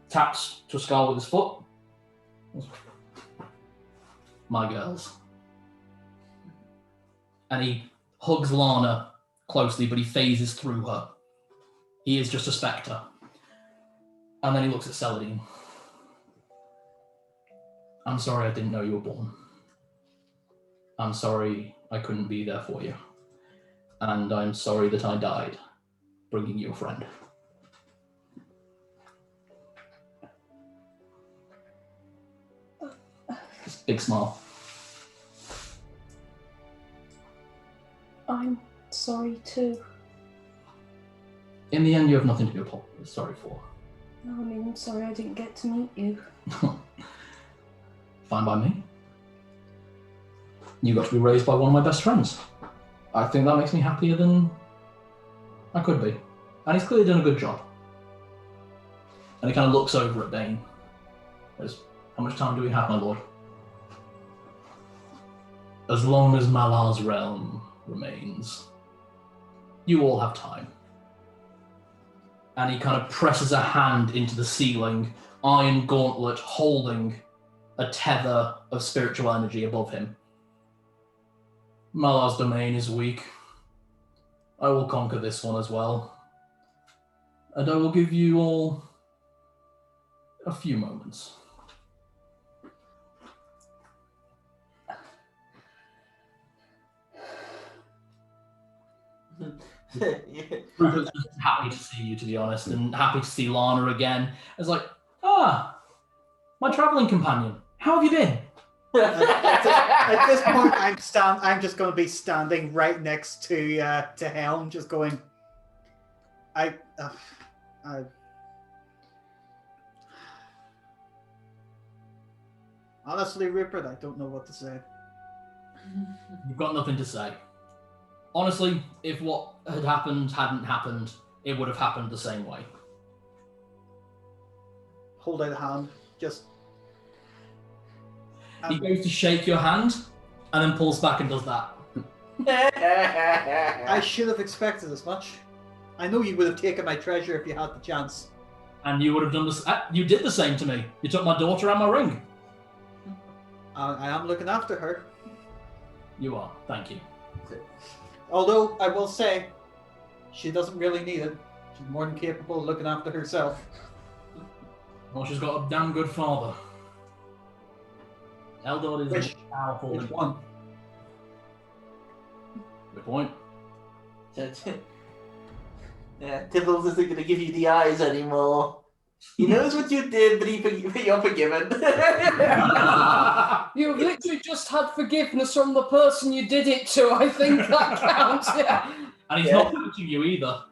taps to a skull with his foot. My girls. And he hugs Lana closely, but he phases through her. He is just a spectre. And then he looks at Celadine. I'm sorry I didn't know you were born. I'm sorry I couldn't be there for you. And I'm sorry that I died, bringing you a friend. Just big smile. I'm sorry too. In the end, you have nothing to be sorry for. No, I mean, I'm sorry I didn't get to meet you. Fine by me. You got to be raised by one of my best friends. I think that makes me happier than I could be. And he's clearly done a good job. And he kind of looks over at Bane. Goes, how much time do we have, my lord? As long as Malar's realm remains. You all have time. And he kind of presses a hand into the ceiling, iron gauntlet holding a tether of spiritual energy above him. Malar's domain is weak. I will conquer this one as well. And I will give you all a few moments. Rupert's just happy to see you, to be honest, and happy to see Lana again. It's like, my travelling companion. How have you been? At this point, I'm just going to be standing right next to Helm, just going. Honestly, Rupert, I don't know what to say. You've got nothing to say. Honestly, if what had happened hadn't happened, it would have happened the same way. Hold out a hand, just. He goes to shake your hand, and then pulls back and does that. I should have expected as much. I know you would have taken my treasure if you had the chance. And you would have done this. You did the same to me. You took my daughter and my ring. I am looking after her. You are. Thank you. Although, I will say, she doesn't really need it. She's more than capable of looking after herself. Well, she's got a damn good father. Eldor is Which powerful. Which one? Good point. Yeah, Tibbles isn't going to give you the eyes anymore. He knows what you did, but you're forgiven. You've literally just had forgiveness from the person you did it to. I think that counts. Yeah. And he's not touching you either.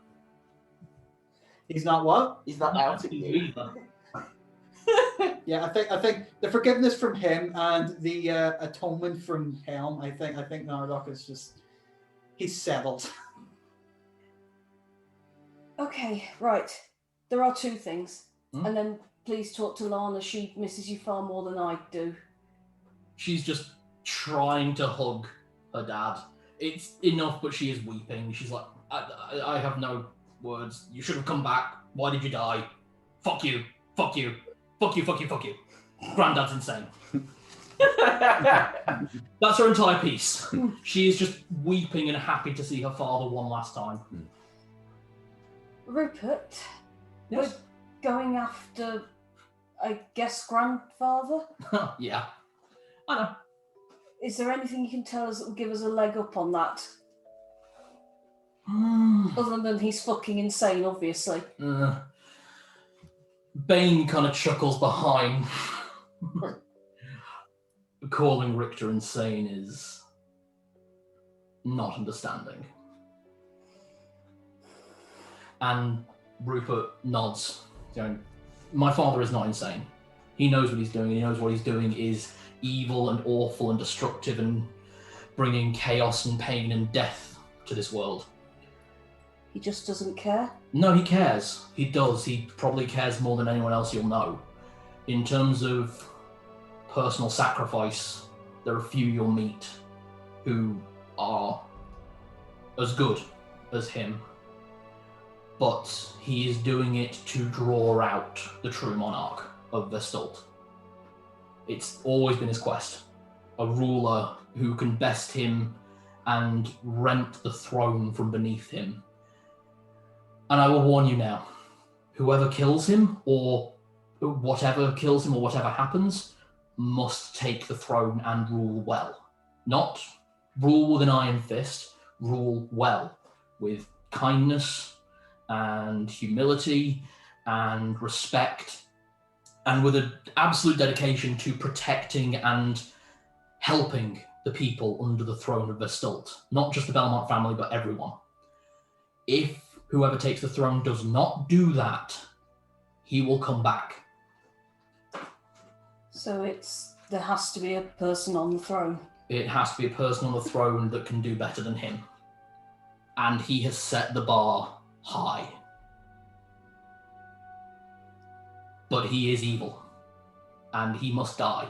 He's not what? He's not out at you. Either. Yeah, I think the forgiveness from him and the atonement from Helm. I think Nardoc is just he's settled. Okay, right. There are two things. Hmm? And then please talk to Lana. She misses you far more than I do. She's just trying to hug her dad. It's enough, but she is weeping. She's like, I have no words. You should have come back. Why did you die? Fuck you. Fuck you. Fuck you, fuck you, fuck you. Granddad's insane. That's her entire piece. She is just weeping and happy to see her father one last time. Rupert, Yes? we're going after, I guess, grandfather? Yeah. I know. Is there anything you can tell us that will give us a leg up on that? Other than he's fucking insane, obviously. Bane kind of chuckles behind. Calling Richter insane is not understanding. And Rupert nods, going, my father is not insane. He knows what he's doing, and he knows what he's doing is evil and awful and destructive and bringing chaos and pain and death to this world. He just doesn't care? No, he cares. He does. He probably cares more than anyone else you'll know. In terms of personal sacrifice, there are few you'll meet who are as good as him. But he is doing it to draw out the true monarch of Vestalt. It's always been his quest. A ruler who can best him and rent the throne from beneath him. And I will warn you now, whoever kills him, or whatever kills him, or whatever happens, must take the throne and rule well. Not rule with an iron fist, rule well, with kindness and humility and respect, and with an absolute dedication to protecting and helping the people under the throne of Vestalt. Not just the Belmont family, but everyone. If whoever takes the throne does not do that, he will come back. So there has to be a person on the throne. It has to be a person on the throne that can do better than him. And he has set the bar high. But he is evil. And he must die.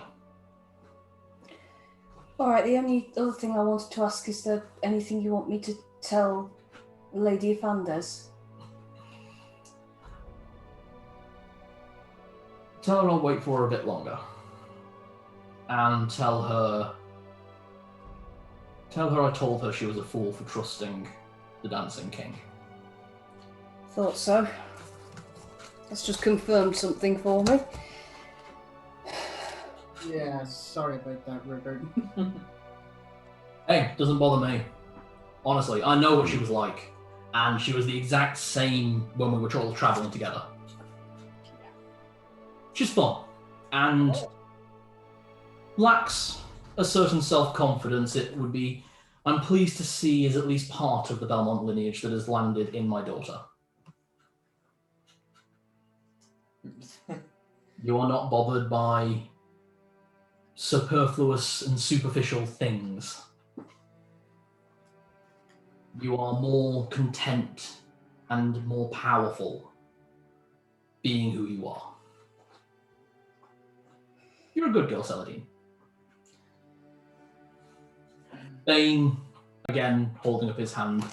Alright, the only other thing I wanted to ask, is there anything you want me to tell Lady Fandes. Tell her I'll wait for her a bit longer. And tell her I told her she was a fool for trusting the Dancing King. Thought so. That's just confirmed something for me. Yeah, sorry about that, Rupert. Hey, doesn't bother me. Honestly, I know what she was like. And she was the exact same when we were all travelling together. She's fun. And lacks a certain self-confidence. I'm pleased to see is at least part of the Belmont lineage that has landed in my daughter. You are not bothered by superfluous and superficial things. You are more content and more powerful being who you are. You're a good girl, Celadine. Bane, again, holding up his hand.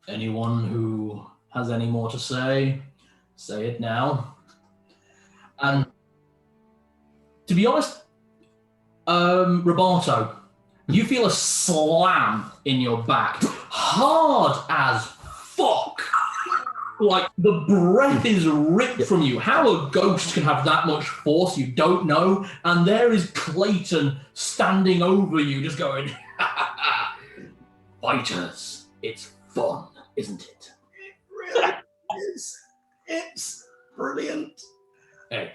Anyone who has any more to say it now. And to be honest, Roberto, you feel a slam in your back, hard as fuck. Like the breath is ripped from you. How a ghost can have that much force, you don't know. And there is Clayton standing over you, just going, fighters, it's fun, isn't it? It really is. It's brilliant. Hey,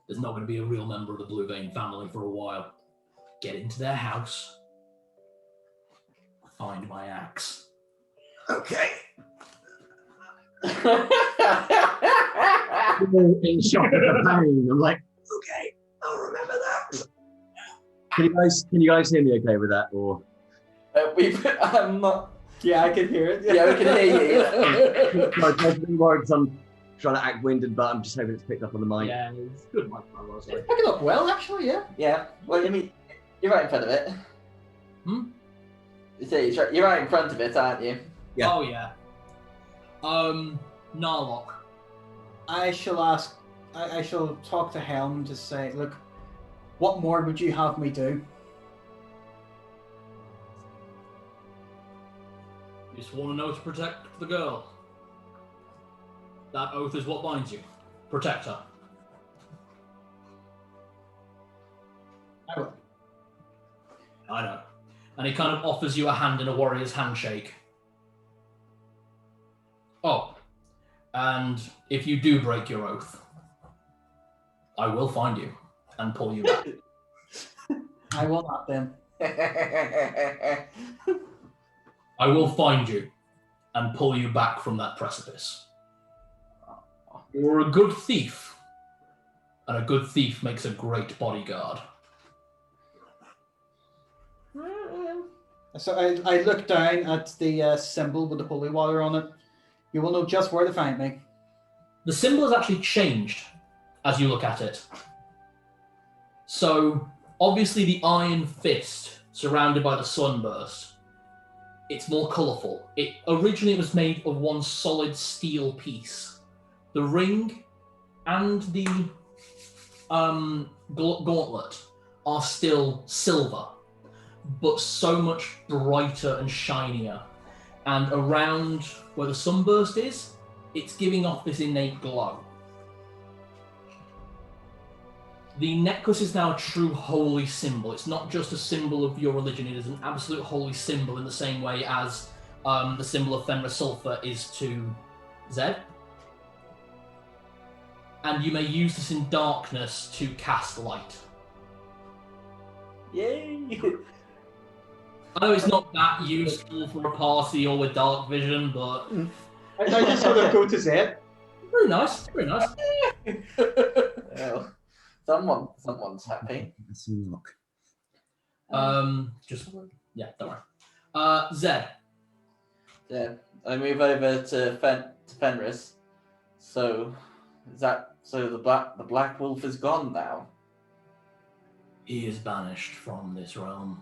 there's not going to be a real member of the Blue Vein family for a while. Get into their house. Find my axe. Okay. In shock at the pain. I'm like, Okay, I'll remember that. can you guys hear me okay with that? Or I'm not. Yeah, I can hear it. Yeah, we can hear you. I'm worried because I'm trying to act winded, but I'm just hoping it's picked up on the mic. Yeah, it's good, Mike. It's picking up well, actually, yeah. Yeah. Well, I mean, you're right in front of it. You're right in front of it, aren't you? Yeah. Oh, yeah. Narlock. I shall talk to Helm to say, look, what more would you have me do? You sworn an oath to protect the girl. That oath is what binds you. Protect her. I will. I know. And he kind of offers you a hand in a warrior's handshake. Oh, and if you do break your oath, I will find you and pull you back. I will not then. I will find you and pull you back from that precipice. You're a good thief, and a good thief makes a great bodyguard. So I look down at the symbol with the holy water on it. You will know just where to find me. The symbol has actually changed as you look at it. So, obviously the iron fist surrounded by the sunburst, it's more colourful. Originally it was made of one solid steel piece. The ring and the gauntlet are still silver, but so much brighter and shinier. And around where the sunburst is, it's giving off this innate glow. The necklace is now a true holy symbol. It's not just a symbol of your religion, it is an absolute holy symbol in the same way as the symbol of Fenris Sulfur is to Zed. And you may use this in darkness to cast light. Yay! I know it's not that useful for a party or with dark vision, but... I just sort of go to Zed. Very nice, very nice. Well, someone's happy. Let's look. Yeah, don't worry. Zed. Yeah, I move over to Fenris. So the Black Wolf is gone now. He is banished from this realm.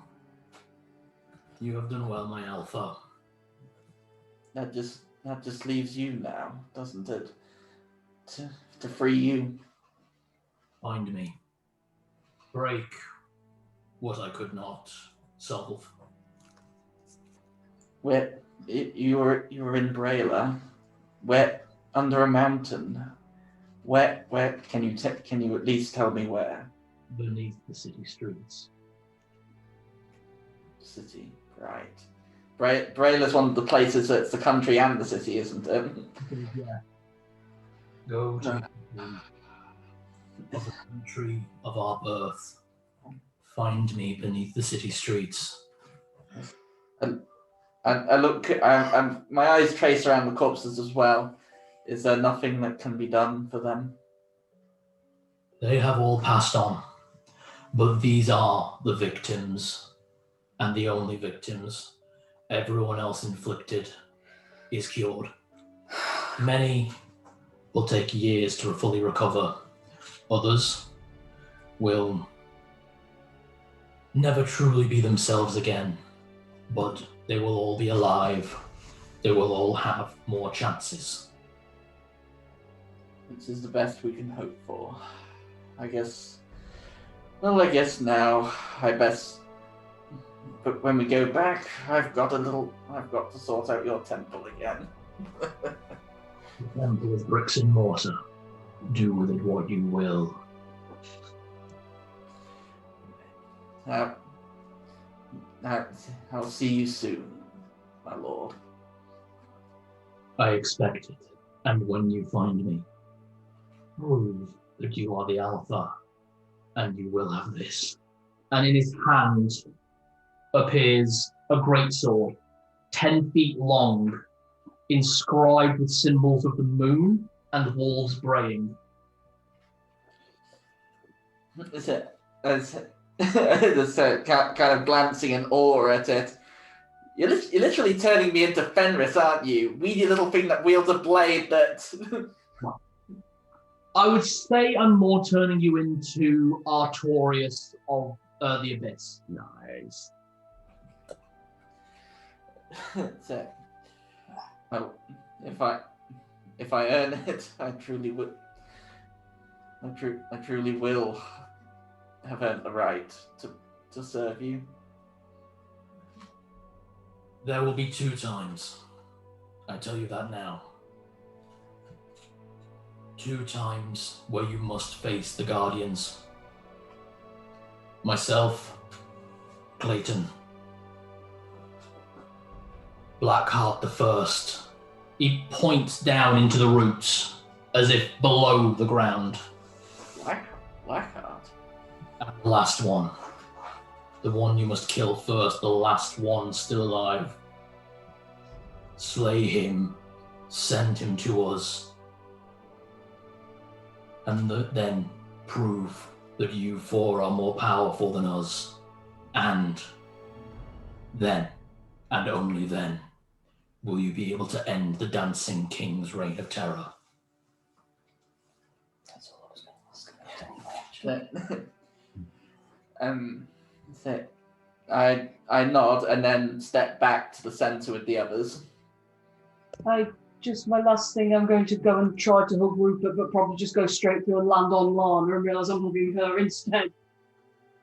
You have done well, my alpha. that just leaves you now, doesn't it? To free you. Find me. Break what I could not solve. Where you were in Braila, where under a mountain. Where can you at least tell me where? Beneath the city streets. City, right. Braila's one of the places that's the country and the city, isn't it? Yeah. Go to of the country of our birth. Find me beneath the city streets. And I look. My eyes trace around the corpses as well. Is there nothing that can be done for them? They have all passed on, but these are the victims, and the only victims. Everyone else inflicted is cured. Many will take years to fully recover. Others will never truly be themselves again, but they will all be alive. They will all have more chances. This is the best we can hope for. I guess now I best. But when we go back, I've got to sort out your temple again. The temple of bricks and mortar. Do with it what you will. I'll see you soon, my lord. I expect it. And when you find me, prove that you are the Alpha, and you will have this. And in his hand appears a great sword, 10 feet long, inscribed with symbols of the moon and wolves braying. Is it kind of glancing in awe at it. You're literally turning me into Fenris, aren't you? Weedy little thing that wields a blade that... I would say I'm more turning you into Artorias of the Abyss. Nice. So, well, if I earn it, I truly would. I truly will have earned the right to serve you. There will be 2 times. I tell you that now. 2 times where you must face the Guardians. Myself, Clayton. Blackheart the First. He points down into the roots, as if below the ground. Blackheart? And the last one. The one you must kill first, the last one still alive. Slay him, send him to us, and then prove that you 4 are more powerful than us. And then, and only then, will you be able to end the Dancing King's reign of terror. That's all I was going to ask anyway, actually. So I nod and then step back to the centre with the others. My last thing, I'm going to go and try to hug Rupert, but probably just go straight through and land on Lana and realise I'm hugging her instead.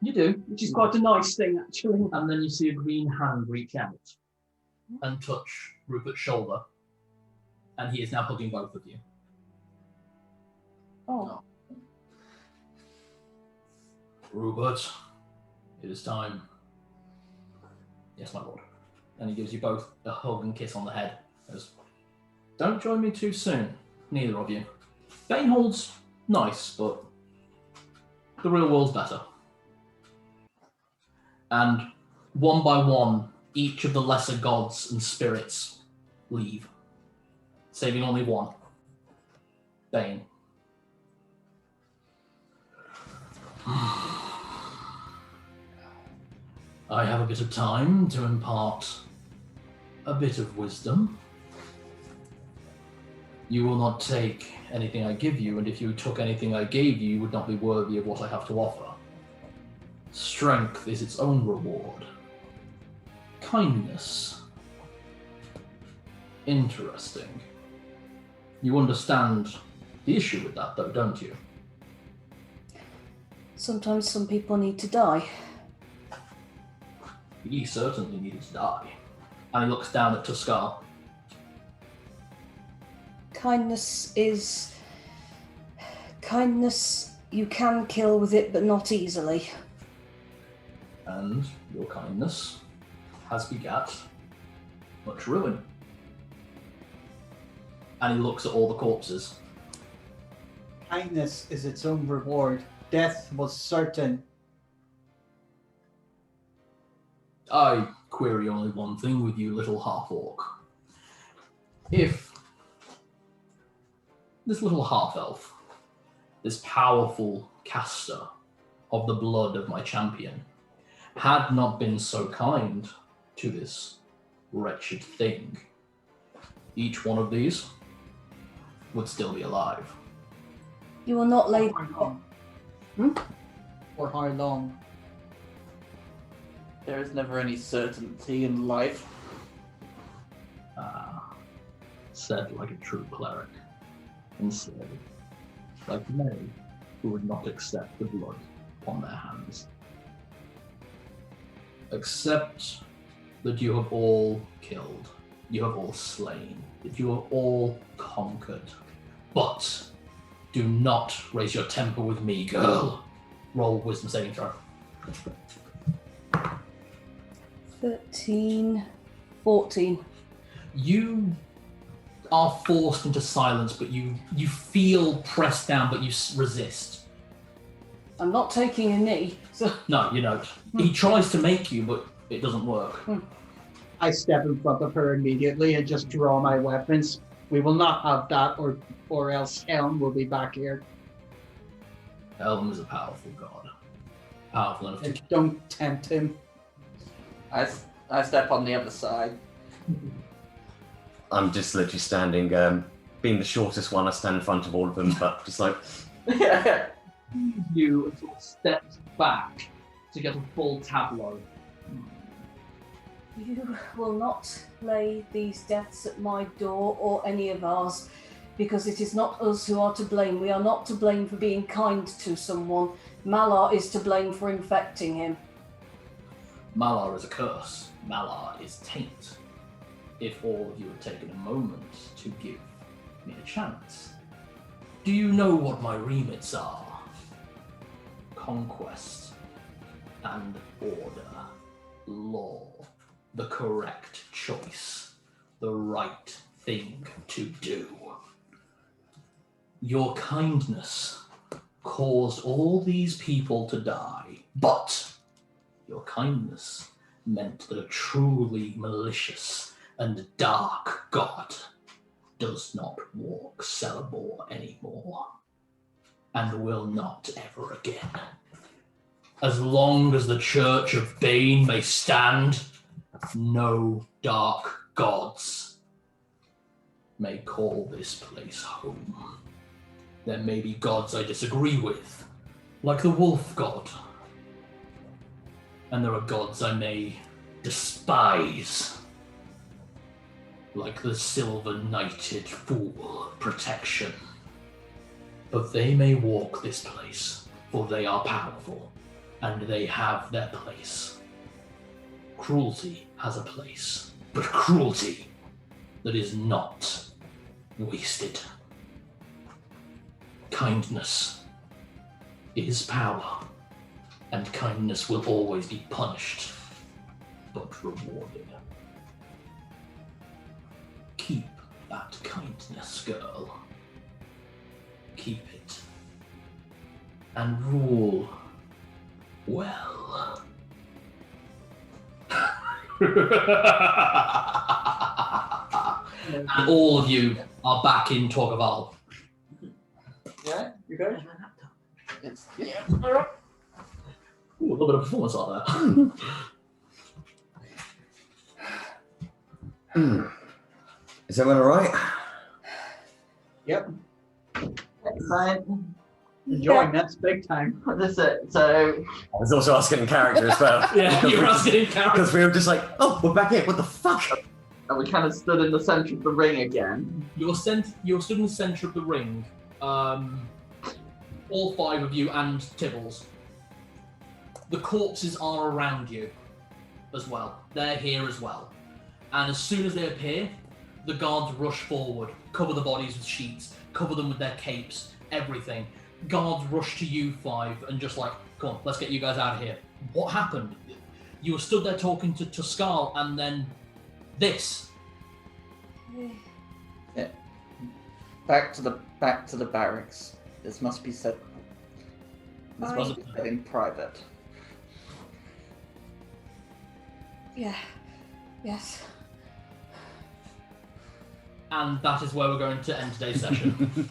You do. Which is quite a nice thing, actually. And then you see a green hand reach out and touch Rupert's shoulder, and he is now hugging both of you. Oh. Rupert, it is time. Yes, my lord. And he gives you both a hug and kiss on the head. Goes, don't join me too soon, neither of you. Banehold's nice, but the real world's better. And one by one, each of the lesser gods and spirits leave, saving only one. Bane. I have a bit of time to impart a bit of wisdom. You will not take anything I give you, and if you took anything I gave you, you would not be worthy of what I have to offer. Strength is its own reward. Kindness Interesting. You understand the issue with that, though, don't you? Sometimes some people need to die. He certainly needed to die. And he looks down at Tuskar. Kindness you can kill with it, but not easily. And your kindness has begat much ruin. And he looks at all the corpses. Kindness is its own reward. Death was certain. I query only one thing with you, little half-orc. If this little half-elf, this powerful caster of the blood of my champion, had not been so kind to this wretched thing, each one of these would still be alive. You will not lay... For how long? For how long? There is never any certainty in life. Said like a true cleric, and said like many who would not accept the blood upon their hands. Accept that you have all killed, you have all slain, that you have all conquered. But do not raise your temper with me, girl. Roll wisdom saving throw. 13, 14. You are forced into silence, but you feel pressed down, but you resist. I'm not taking a knee, so... No, you don't. He tries to make you, but it doesn't work. I step in front of her immediately and just draw my weapons. We will not have that, or else Helm will be back here. Helm is a powerful god. Powerful enough to And don't tempt him. I step on the other side. I'm just literally standing, being the shortest one, I stand in front of all of them, but just like... You sort of steps back to get a full tableau. You will not lay these deaths at my door or any of ours, because it is not us who are to blame. We are not to blame for being kind to someone. Malar is to blame for infecting him. Malar is a curse. Malar is taint. If all of you had taken a moment to give me a chance. Do you know what my remits are? Conquest and order. Law. The correct choice. The right thing to do. Your kindness caused all these people to die, but your kindness meant that a truly malicious and dark god does not walk Celadine anymore, and will not ever again. As long as the Church of Bane may stand, no dark gods may call this place home. There may be gods I disagree with, like the wolf god, and there are gods I may despise, like the silver-knighted fool protection. But they may walk this place, for they are powerful, and they have their place. Cruelty has a place, but cruelty that is not wasted. Kindness is power, and kindness will always be punished, but rewarded. Keep that kindness, girl. Keep it. And rule well. And all of you are back in Torgu'Eval. Yeah, you go. It's, yeah. Ooh, a little bit of performance art there. Is everyone alright? Yep. Fine. Enjoying that's big time. That's it. So I was also asking in character as well. Yeah, you were asking in character. Because we were just like, oh, we're back here, what the fuck? And we kind of stood in the centre of the ring again. You're stood in the centre of the ring. All 5 of you and Tibbles. The corpses are around you as well. They're here as well. And as soon as they appear, the guards rush forward, cover the bodies with sheets, cover them with their capes, everything. Guards rush to you 5 and just like, come on, let's get you guys out of here. What happened? You were stood there talking to Tuscal and then this. Yeah. Back to the barracks. This must be said. This must be said in private. Yeah. Yes. And that is where we're going to end today's session.